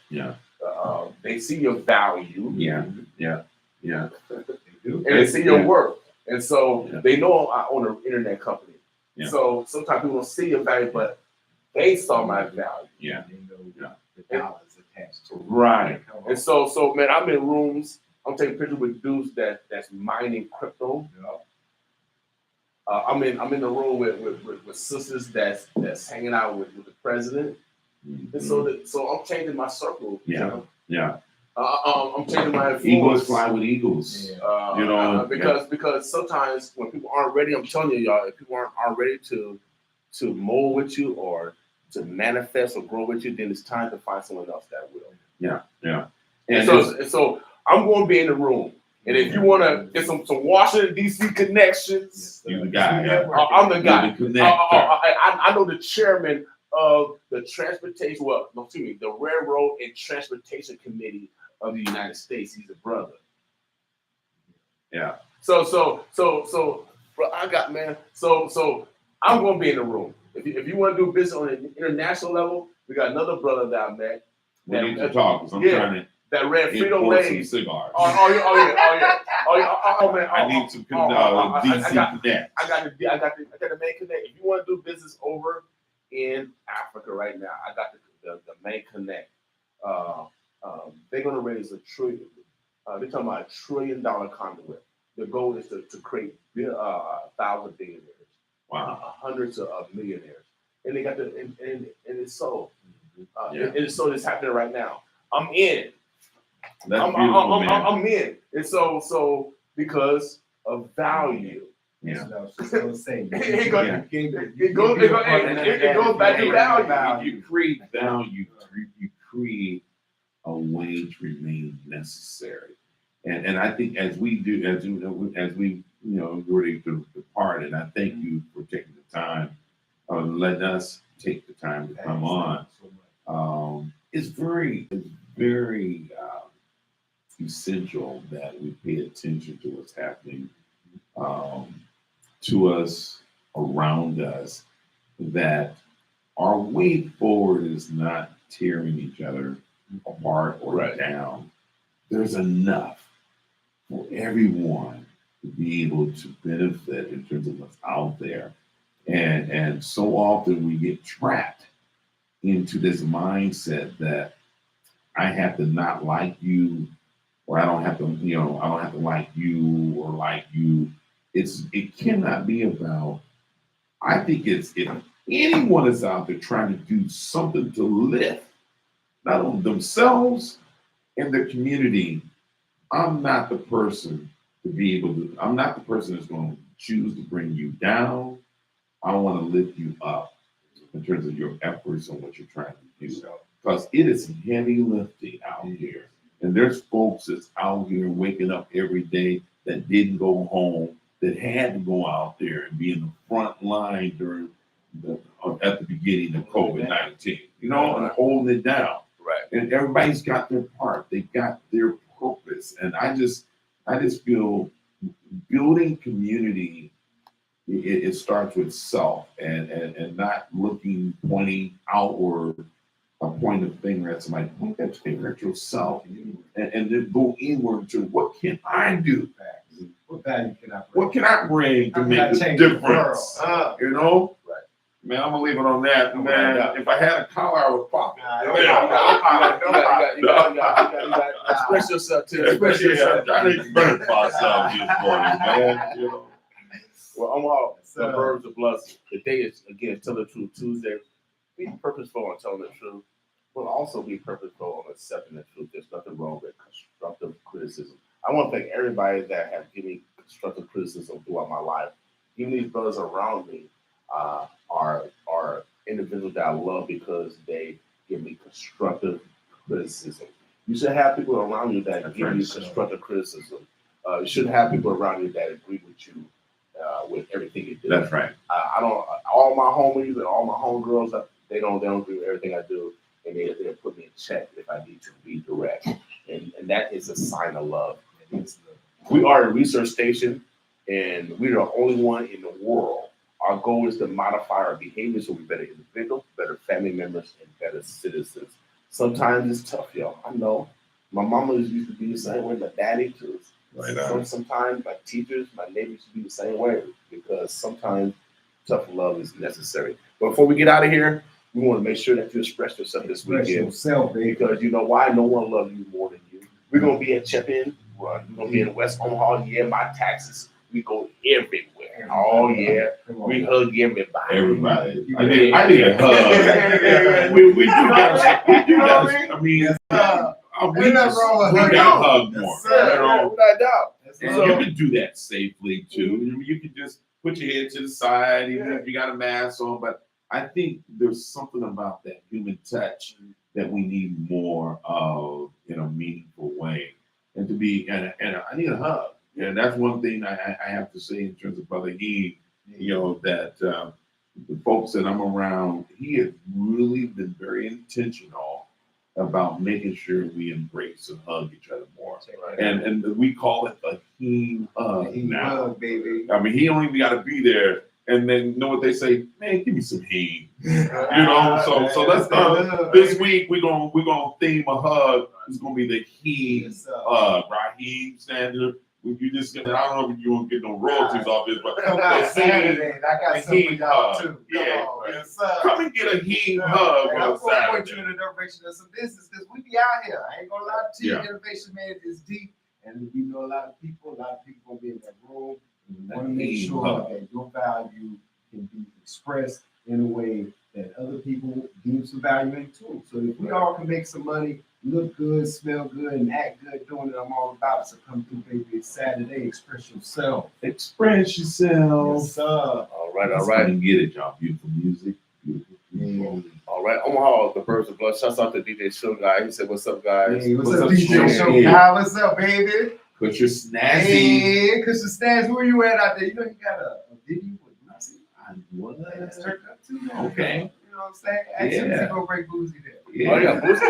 S4: they see your value, and they see your work, and so they know I own an internet company.
S5: Yeah.
S4: So sometimes people don't see your value, but they saw my value.
S5: Yeah.
S6: The dollars attached to it.
S5: Right.
S4: And so man, I'm in rooms. I'm taking pictures with dudes that's mining crypto. I'm in the room with sisters that's hanging out with the president. And so I'm changing my circle.
S5: Yeah.
S4: You know?
S5: Yeah.
S4: I'm changing my influence.
S5: Eagles fly with eagles.
S6: Yeah.
S5: You know,
S4: because sometimes when people aren't ready, I'm telling you, y'all, if people aren't ready to mold with you or to manifest or grow with you, then it's time to find someone else that will.
S5: Yeah.
S4: And so I'm going to be in the room. And if you want to get some Washington, D.C. connections,
S5: You the guy.
S4: I'm the guy.
S5: You're the connector.
S4: I know the chairman of the the Railroad and Transportation Committee of the United States. He's a brother.
S5: Yeah.
S4: So, bro, I got, man. So I'm going to be in the room. If you want to do business on an international level, we got another brother that I met.
S5: We need to talk because I'm trying
S4: that ran
S5: to
S4: Frito
S5: import some
S4: Lay.
S5: cigars.
S4: Oh man.
S5: I need some DC Connect.
S4: I got the main connect. If you want to do business over in Africa right now, I got the main connect. They're gonna raise $1 trillion. They're talking about $1 trillion conduit. The goal is to create 1,000 billionaires, hundreds of millionaires, and they got and it's so. It's so it's happening right now. I'm in.
S5: That's beautiful, man.
S4: I'm in. And so because of value.
S5: Yeah.
S6: So I was just saying.
S1: It goes-
S5: Yeah.
S1: it goes back to value.
S5: You create value, you create a way to remain necessary. And I think as we do, as we ready to depart, and I thank you for taking the time, letting us take the time to come on. It's very essential that we pay attention to what's happening to us, around us, that our way forward is not tearing each other apart or
S1: Right.
S5: down. There's enough for everyone to be able to benefit in terms of what's out there. And so often we get trapped into this mindset that I have to not like you, or I don't have to like you or like you. It cannot be about, I think it's, if anyone is out there trying to do something to lift not only themselves and their community, I'm not the person I'm not the person that's going to choose to bring you down. I want to lift you up in terms of your efforts and what you're trying to do. Because it is heavy lifting out here. And there's folks that's out here waking up every day that didn't go home, that had to go out there and be in the front line at the beginning of COVID-19, and holding it down.
S1: Right.
S5: And everybody's got their part. They got their purpose. And I just feel building community, it starts with self and not pointing outward, point the finger at somebody, point that finger at yourself, and then go inward to what can I do?
S6: What value can I bring?
S5: What can I bring to
S6: How
S5: make
S6: can I
S5: a
S6: change the
S5: difference?
S6: world?
S1: Right.
S5: Man, I'm gonna leave it on that.
S1: I'm
S5: Man,
S1: gonna find
S5: if I had a collar, I would pop it.
S1: You got to express yourself too. Express
S5: Yeah,
S1: yourself.
S5: I'm trying to express myself this morning, man.
S1: Well, I'm all the verbs of blessing. The day is, again, Tell the Truth Tuesday. Be purposeful on telling the truth, but also be purposeful on accepting the truth. There's nothing wrong with constructive criticism. I want to thank everybody that have given me constructive criticism throughout my life. Even these brothers around me are individuals that I love because they give me constructive criticism. You should have people around you that give you constructive criticism. You shouldn't have people around you that agree with you with everything you do.
S5: That's right.
S1: I don't. All my homies and all my homegirls, they don't agree with everything I do, and they put me in check if I need to be direct, and that is a sign of love. We are a research station, and we're the only one in the world. Our goal is to modify our behavior so we're better individuals, better family members, and better citizens. Sometimes it's tough, y'all. I know. My mama used to be the same way. My daddy too. Sometimes my teachers, my neighbors used to be the same way because sometimes tough love is necessary. But before we get out of here, we want to make sure that you express yourself this weekend.
S6: Yourself, baby.
S1: Because you know why? No one loves you more than you. We're going to be at Chip-In. We're going to be in West Omaha. Yeah, my taxes. We go everywhere. Oh, yeah. We hug everybody.
S5: I need a hug. we do that. I mean, we got hug more.
S1: Without doubt.
S5: And you can do that safely too. You can just put your head to the side, even if you got a mask on. But I think there's something about that human touch that we need more of in a meaningful way. And I need a hug. And that's one thing I have to say in terms of Brother He, that the folks that I'm around, he has really been very intentional about making sure we embrace and hug each other more. And we call it a He hug now.
S6: Hug, baby.
S5: I mean, he don't even got to be there. And then you know what they say? Man, give me some He. So let's this week we're gonna theme a hug. It's gonna be the He hug. Raheem Standard. You just I don't know if you won't get no royalties off this, but
S6: Saturday, I got something for y'all too.
S5: Come and get a He hug
S6: I'm
S5: on
S6: gonna point you
S5: Saturday.
S6: in the direction of some business because we be out here. I ain't gonna lie to you,
S5: Yeah.
S6: Innovation Man is deep, and we know a lot of people gonna be in that room. We want to make sure that your value can be expressed in a way that other people deem some value in too. So if we all can make some money, look good, smell good, and act good doing it. I'm all about it. So come through, baby. It's Saturday. Express yourself.
S5: Express yourself.
S6: Yes, sir.
S4: All right, all
S5: Let's
S4: right.
S5: go and get it, y'all. Beautiful music. Beautiful people.
S4: All right, Omaha, the Birds of Blood. Shouts out to DJ Show Guy. He said, "What's up, guys?"
S6: Hey, what's
S5: What's
S6: up,
S5: up,
S6: DJ
S5: Show?
S6: Show
S5: Yeah.
S6: Guy? What's up, baby?
S5: Put your snazzy.
S6: Hey, Cause the stats, where you at out there? You know you got a video with Boozy.
S5: What?
S6: That's turned up too, man.
S5: Okay.
S6: You know what I'm saying? Actually,
S5: Yeah.
S6: go break Boozy there.
S5: Yeah.
S4: Oh, yeah, Boosie,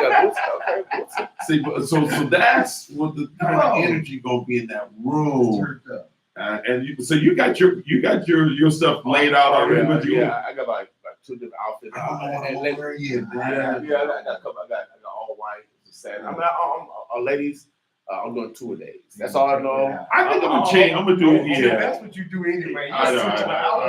S4: okay, Boosie.
S5: See, so that's what the kind
S6: Oh.
S5: of energy gonna be in that
S6: It's
S5: room.
S6: turned up.
S5: So you got your stuff laid out already.
S4: Yeah,
S5: What you
S4: yeah, I got like 2 different outfits.
S5: I don't know what I'm
S4: And
S5: gonna wear yet,
S4: yeah, I got a couple. I got all white. It's sad. I'm ladies. I'm doing 2 a days. That's all I know.
S5: I think I'm gonna change. I'm gonna do it.
S6: Yeah,
S5: Yeah.
S6: that's what you do anyway. You
S5: I know,
S6: switch
S5: I
S6: my
S5: know.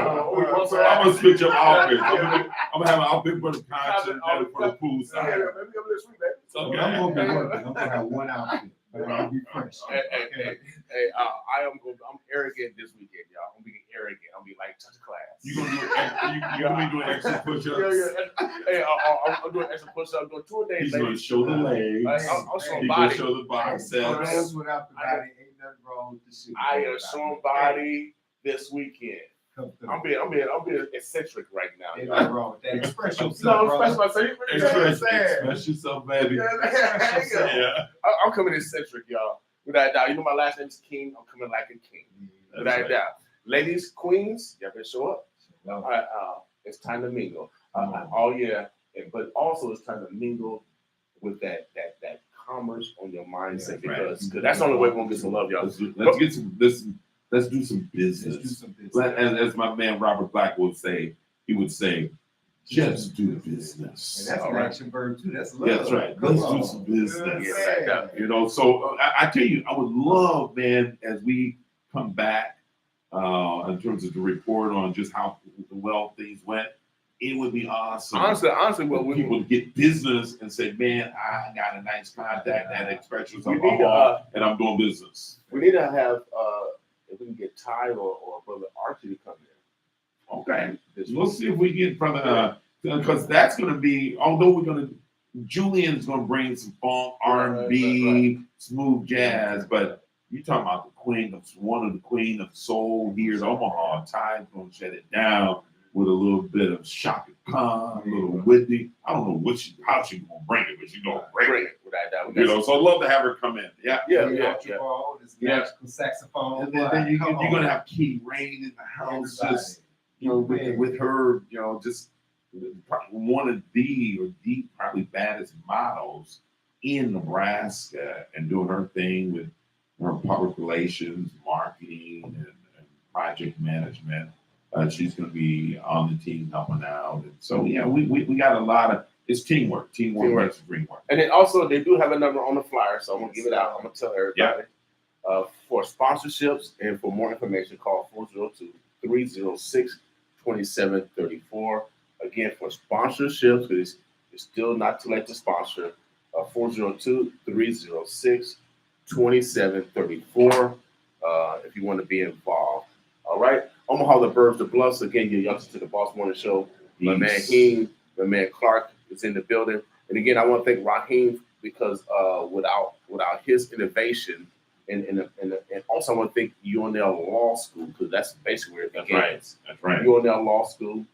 S6: outfit.
S5: So I'm gonna switch up outfits. I'm gonna have an outfit for the concert and for the pool
S4: Yeah,
S5: side.
S4: maybe I'm this week, baby.
S5: So,
S6: I'm gonna be working. I'm gonna have one outfit, but I'm gonna be fresh.
S4: Hey, I'm arrogant this weekend, y'all. I'm being arrogant. I'm being like touch a class.
S5: you gonna do you gonna be doing extra push-ups?
S4: Yeah. Hey, I'm doing extra push-ups. I'm doing 2 a day.
S5: He's gonna show the legs.
S4: I'm showing
S5: He's gonna
S4: body.
S5: show the biceps.
S6: Those without the body ain't nothing wrong with the shit.
S4: I am showing body this weekend.
S6: Come through.
S4: I'm being eccentric right now.
S6: Ain't
S4: y'all.
S6: nothing wrong with that. Express yourself,
S4: No,
S6: brother.
S5: Express yourself, baby. Yeah.
S4: I'm coming eccentric, y'all. Without a doubt. You know my last name is King. I'm coming like a king. Without a doubt. Ladies, queens, y'all better show up. All right, it's time to mingle. Oh yeah, but also it's time to mingle with that commerce on your mindset because that's the only way we're gonna get some love, y'all.
S5: Let's do some business.
S6: Let's do some business.
S5: As my man Robert Black would say, he would say, just do business.
S6: And that's
S4: All
S6: an
S4: right.
S6: action verb too. That's love.
S5: Yeah, that's right.
S6: Come
S5: Let's do
S6: on.
S5: some business.
S6: Yeah.
S5: You know, so I tell you, I would love, man, as we come back in terms of the report on just how well things went, it would be awesome.
S4: Honestly,
S5: for
S4: what
S5: people to get business and say, man, I got a nice contact at Express
S4: we
S5: yourself,
S4: need to,
S5: and I'm doing business.
S4: we need to have if we can get Ty or Brother Archie to come in.
S5: Okay.
S4: This
S5: We'll see if we get from because that's going to be, although we're going to, Julian's going to bring some funk, R&B, smooth jazz, but you talking about the queen of soul here in Omaha. Ty's going to shut it down with a little bit of Shaka Khan, a little Whitney. I don't know how she's going to bring it, but she's going to bring
S4: Great,
S5: it.
S4: without a doubt.
S5: You know, so I'd love to have her come in. Yeah.
S4: Yeah.
S6: This magical saxophone.
S5: And then you're going to have Kitty Rain in the house, just, you know, with her, you know, just probably one of the probably baddest models in Nebraska and doing her thing with her public relations, marketing, and project management. She's going to be on the team helping out. And so, yeah, we got a lot of, it's teamwork. Teamwork makes the dream work.
S4: And then also they do have a number on the flyer, so I'm gonna give it out. I'm gonna tell everybody. For sponsorships and for more information, call 402-306-2734. Again, for sponsorships, because it's still not too late to sponsor. 402-306-2734. If you want to be involved. All right. Omaha, the Burbs, the Bluffs. Again, you're youngsters to the Boss Morning Show. My man Heen, my man Clark is in the building. And again, I want to thank Raheem because without his innovation and also I want to thank UNL Law School because that's basically where it begins.
S5: That's right.
S4: UNL Law School.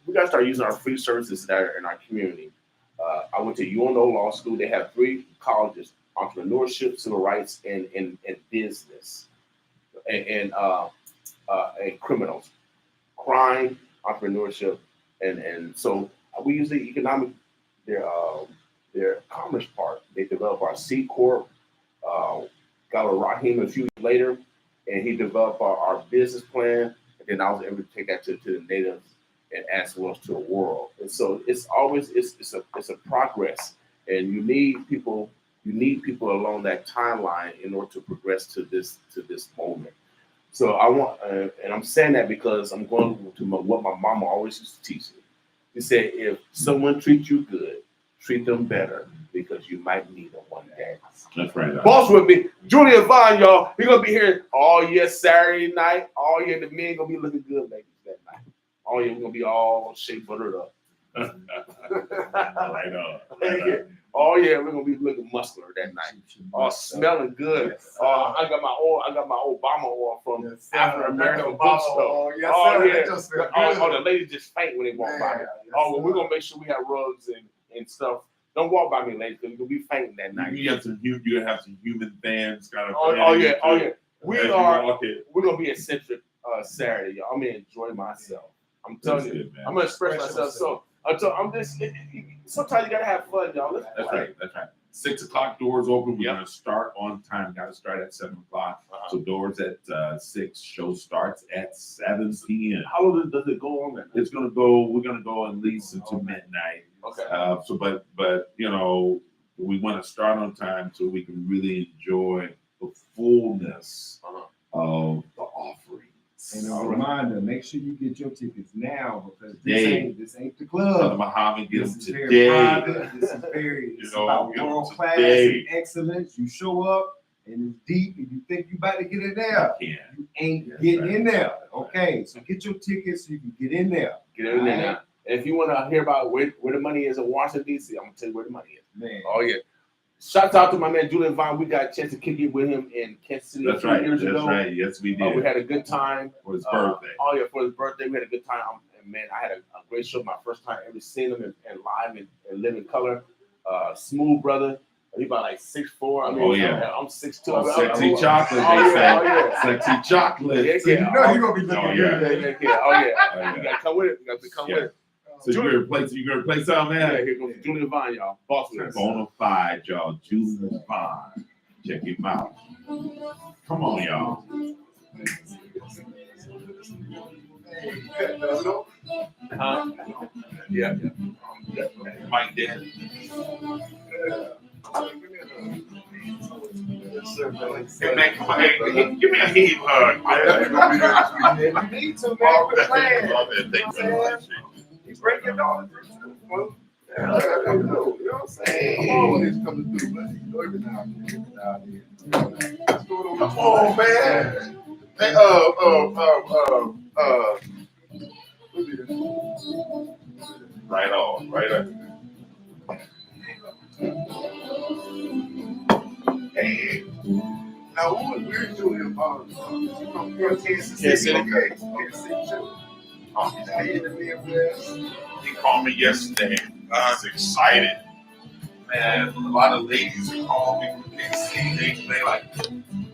S4: We got to start using our free services that are in our community. I went to UNL Law School. They have 3 colleges: entrepreneurship, civil rights, and business, and criminals, crime, entrepreneurship, and so we use the economic their commerce part. They develop our C Corp. Got with Raheem a few years later, and he developed our business plan. And then I was able to take that to the natives and as well as to the world. And so it's always it's a progress, and you need people along that timeline in order to progress to this moment. So I want, and I'm saying that because I'm going to what my mama always used to teach me. She said, if someone treats you good, treat them better because you might need them one day.
S5: That's right.
S4: Boss with me, Julian Vaughn, y'all. He gonna be here all year Saturday night. All year the men gonna be looking good, ladies, that night. All year we're gonna be all shaped buttered up.
S5: Right on.
S4: Oh yeah, we're gonna be looking muscular that night. Oh, smelling good.
S6: Yes,
S4: I got my Obama oil from
S6: Yes,
S4: African American
S6: Obama
S4: bookstore.
S6: oil. Yes,
S4: Oh
S6: sir.
S4: yeah.
S6: That just feel
S4: Oh,
S6: good.
S4: the ladies just faint when they walk by me.
S6: Yes,
S4: Oh, well, we're
S6: sir.
S4: gonna make sure we have rugs and stuff. Don't walk by me, ladies, because you'll be fainting that night.
S5: You got some you gonna have some human fans kind of.
S4: Oh yeah. We're
S5: Okay.
S4: gonna be eccentric Saturday, y'all. I'm gonna enjoy myself. I'm telling
S5: That's
S4: you,
S5: good, man.
S4: I'm gonna express myself. So I'm just. Sometimes you gotta have fun, y'all. Let's
S5: That's
S4: play.
S5: right. That's right. 6 o'clock doors open. We're
S4: Yep.
S5: gonna start on time. Got to start at 7 o'clock.
S4: Uh-huh.
S5: So doors at 6. Show starts at 7 p.m.
S4: How long does it go on? That night?
S5: It's gonna go. We're gonna go at least until midnight.
S4: Okay.
S5: But you know, we want to start on time so we can really enjoy the fullness
S4: Uh-huh.
S5: of the offerings.
S6: And a
S5: All right.
S6: reminder, make sure you get your tickets now because
S5: Today.
S6: this ain't the
S5: Brother
S6: club.
S5: Muhammad, get
S6: This
S5: them
S6: is very
S5: today.
S6: private. This is very
S5: You
S6: it's
S5: know,
S6: about
S5: get 'em
S6: world class
S5: today.
S6: and excellence. You show up and it's deep and you think you about to get in there.
S5: Yeah.
S6: You ain't
S5: That's
S6: getting
S5: right.
S6: in there. Okay, so get your tickets so you can get in there.
S4: Get in there now. And if you want to hear about where the money is in Washington D.C., I'm gonna tell you where the money is.
S6: Man.
S4: Oh yeah. Shouts out to my man Julian Vaughn. We got a chance to kick it with him in Kansas City
S5: That's
S4: a few
S5: right.
S4: years
S5: That's
S4: ago.
S5: right. Yes, we
S4: We
S5: did.
S4: had a good time.
S5: For his birthday.
S4: Oh yeah, for his birthday, we had a good time. And man, I had a great show. My first time ever seeing him in live and living color. Smooth brother. He about like 6'4". I mean,
S5: Oh, yeah.
S4: I'm 6'2".
S5: Oh, sexy chocolate,
S4: Oh
S5: they
S4: yeah,
S5: say.
S4: oh yeah.
S5: Sexy chocolate.
S4: Yeah,
S6: So you
S4: yeah.
S6: know you're gonna be looking
S5: Oh,
S6: good.
S5: yeah.
S4: Yeah, yeah. Oh yeah.
S5: Oh, yeah.
S4: You gotta come with it. You got to come
S5: Yeah.
S4: with it.
S5: So you're gonna play something,
S4: Yeah,
S5: man?
S4: here goes Julian Vaughn, y'all. Boss man.
S5: Bonafide, y'all. Julian Vaughn. Check him out. Come on, y'all.
S4: Huh? Yeah.
S5: Mike Dan. Hey, man, come on. Hey, give me a heat hug, man.
S6: You need to, man. Quit playing.
S5: Thank you.
S6: You break your daughter.
S1: You know what I'm saying? Come on, it's coming through, man. You know, every now and then. What's going on? Come on, man. Hey,
S5: Right on, right on.
S1: hey. Now, where's Julian Vaughn from? From Kansas
S4: Kansas
S1: City.
S4: City.
S1: Okay, Kansas City, too. He's out here in the Midwest.
S5: He called me yesterday. I was excited. Man, a lot of ladies who call me from KC, they like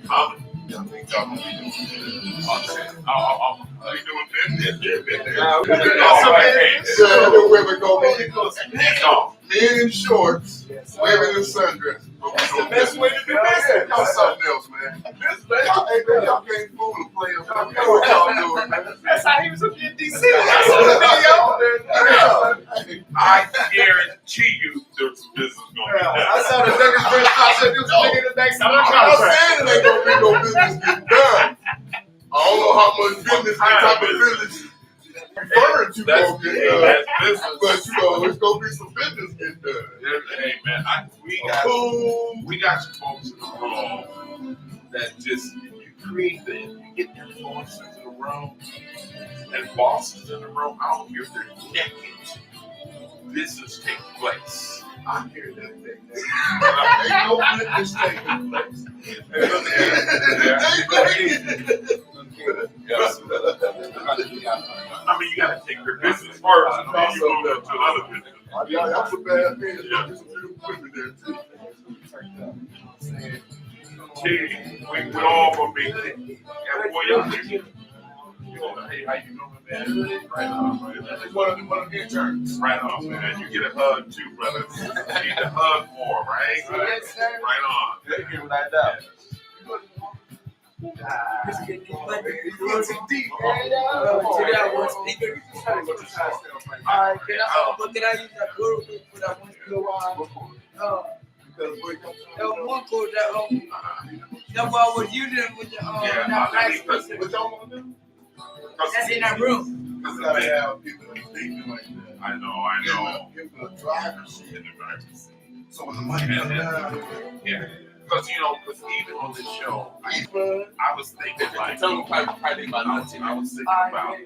S5: comedy. I think I'm how you doing, Ben? Yeah, Ben.
S1: The women go
S5: No.
S1: men in shorts, women in sundress.
S6: That's the best way to do business.
S1: Y'all something else, man. Y'all, hey, man, y'all can't fool the players. I know what y'all doing, man.
S6: That's how he was up in DC.
S5: I guarantee you there's some business going to be done.
S6: I saw the Douglas Fresh concert. This nigga in the next
S1: I'm saying it ain't gonna be no business get done. I don't know how much business, what type of business referring to
S5: That's,
S1: gonna get done.
S5: that's business.
S1: But you know, it's gonna be some business get done.
S5: Hey, man, we got some folks in the room that just, you create you get influencers in the room and bosses in the room. I don't care if they're naked. Business takes place.
S1: I hear that thing. Ain't no business taking place.
S5: I mean, you got to take your business first, and then you move up to another business.
S1: Y'all some bad men. There's some beautiful women there too.
S5: Gee, we all gonna be there. And boy, y'all niggas, hey, how you doing, man? Right on, man.
S1: One of the interns.
S5: Right on, man. You get a hug too, brother. You need a hug more, right?
S6: Yes, sir.
S5: Right on.
S7: That's in that room.
S1: You gotta have people that think like that.
S5: I know.
S1: Give them a driver's seat.
S5: In the driver's seat.
S1: So when the money comes down,
S5: Yeah. Because, even on this show, I was thinking like,
S4: Tell them probably about 19.
S5: I was thinking about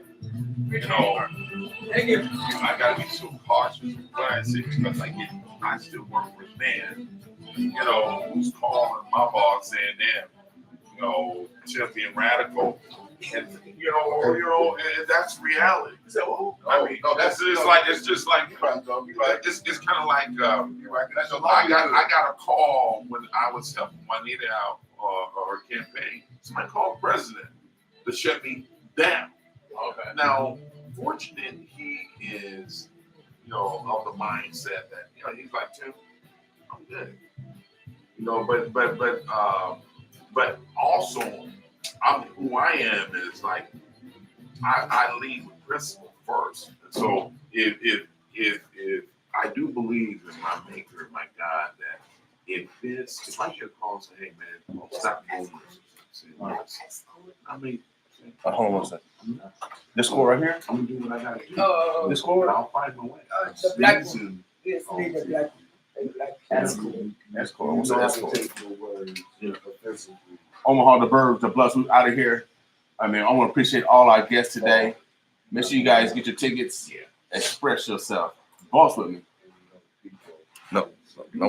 S5: You know, I gotta be so cautious with what I say because I still work with men, you know, who's calling my boss saying, damn, you know, just being radical. And and that's reality. So, I mean, it's just like it's kind of like I got a call when I was helping Juanita out or her campaign. Somebody called the president to shut me down. Okay. Now, fortunately, he is, of the mindset that he's like, Tim, I'm good. But also, who I am is like I lead with principle first. And so if I do believe in my maker, my God, that if I get a call and say, hey man, stop doing this. I mean,
S4: Hold on one second. This score right here?
S5: I'm gonna do what I gotta do.
S4: This score?
S5: I'll find my way.
S2: The black one.
S5: Season.
S2: Yes, need the black one. That's cool.
S4: That's cool.
S6: You
S4: What's
S6: know
S4: that
S6: how
S4: score?
S6: to take your words offensively.
S4: Omaha, the Burbs, the Bloods, we out of here. I mean, I want to appreciate all our guests today. Make sure you guys get your tickets.
S5: Yeah.
S4: Express yourself. Boss with me. No,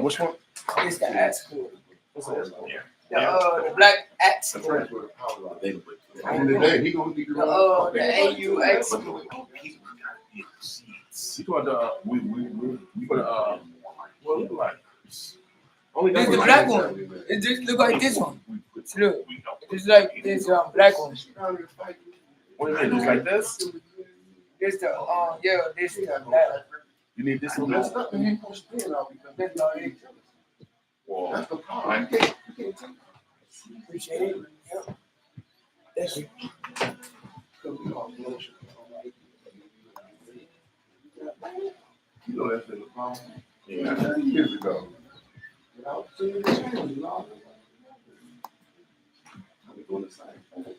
S4: which one?
S2: It's the at school.
S5: Yeah.
S2: The black at
S6: The
S2: school.
S6: friends with the power line.
S3: On the day, he gonna be the
S2: The AU at
S5: But
S2: school.
S5: people gotta get seats.
S4: You going to
S5: We
S4: put
S5: what look like.
S4: only
S2: This is the
S4: number
S2: black
S4: nine.
S2: one. It just look like this one. Look,
S5: We don't.
S2: it's like this black one.
S4: What do you mean? Just like this?
S2: This the yeah, this the black.
S4: You need this one?
S3: Messed up and he pushed the pin out because
S2: That's all it.
S5: Well,
S3: that's the problem. You can't take
S2: Appreciate it. Yeah. Thank you.
S3: because we all motion.
S5: you know that's been the problem.
S3: Yeah, 30 years ago. Without seeing the change, I'm doing the same.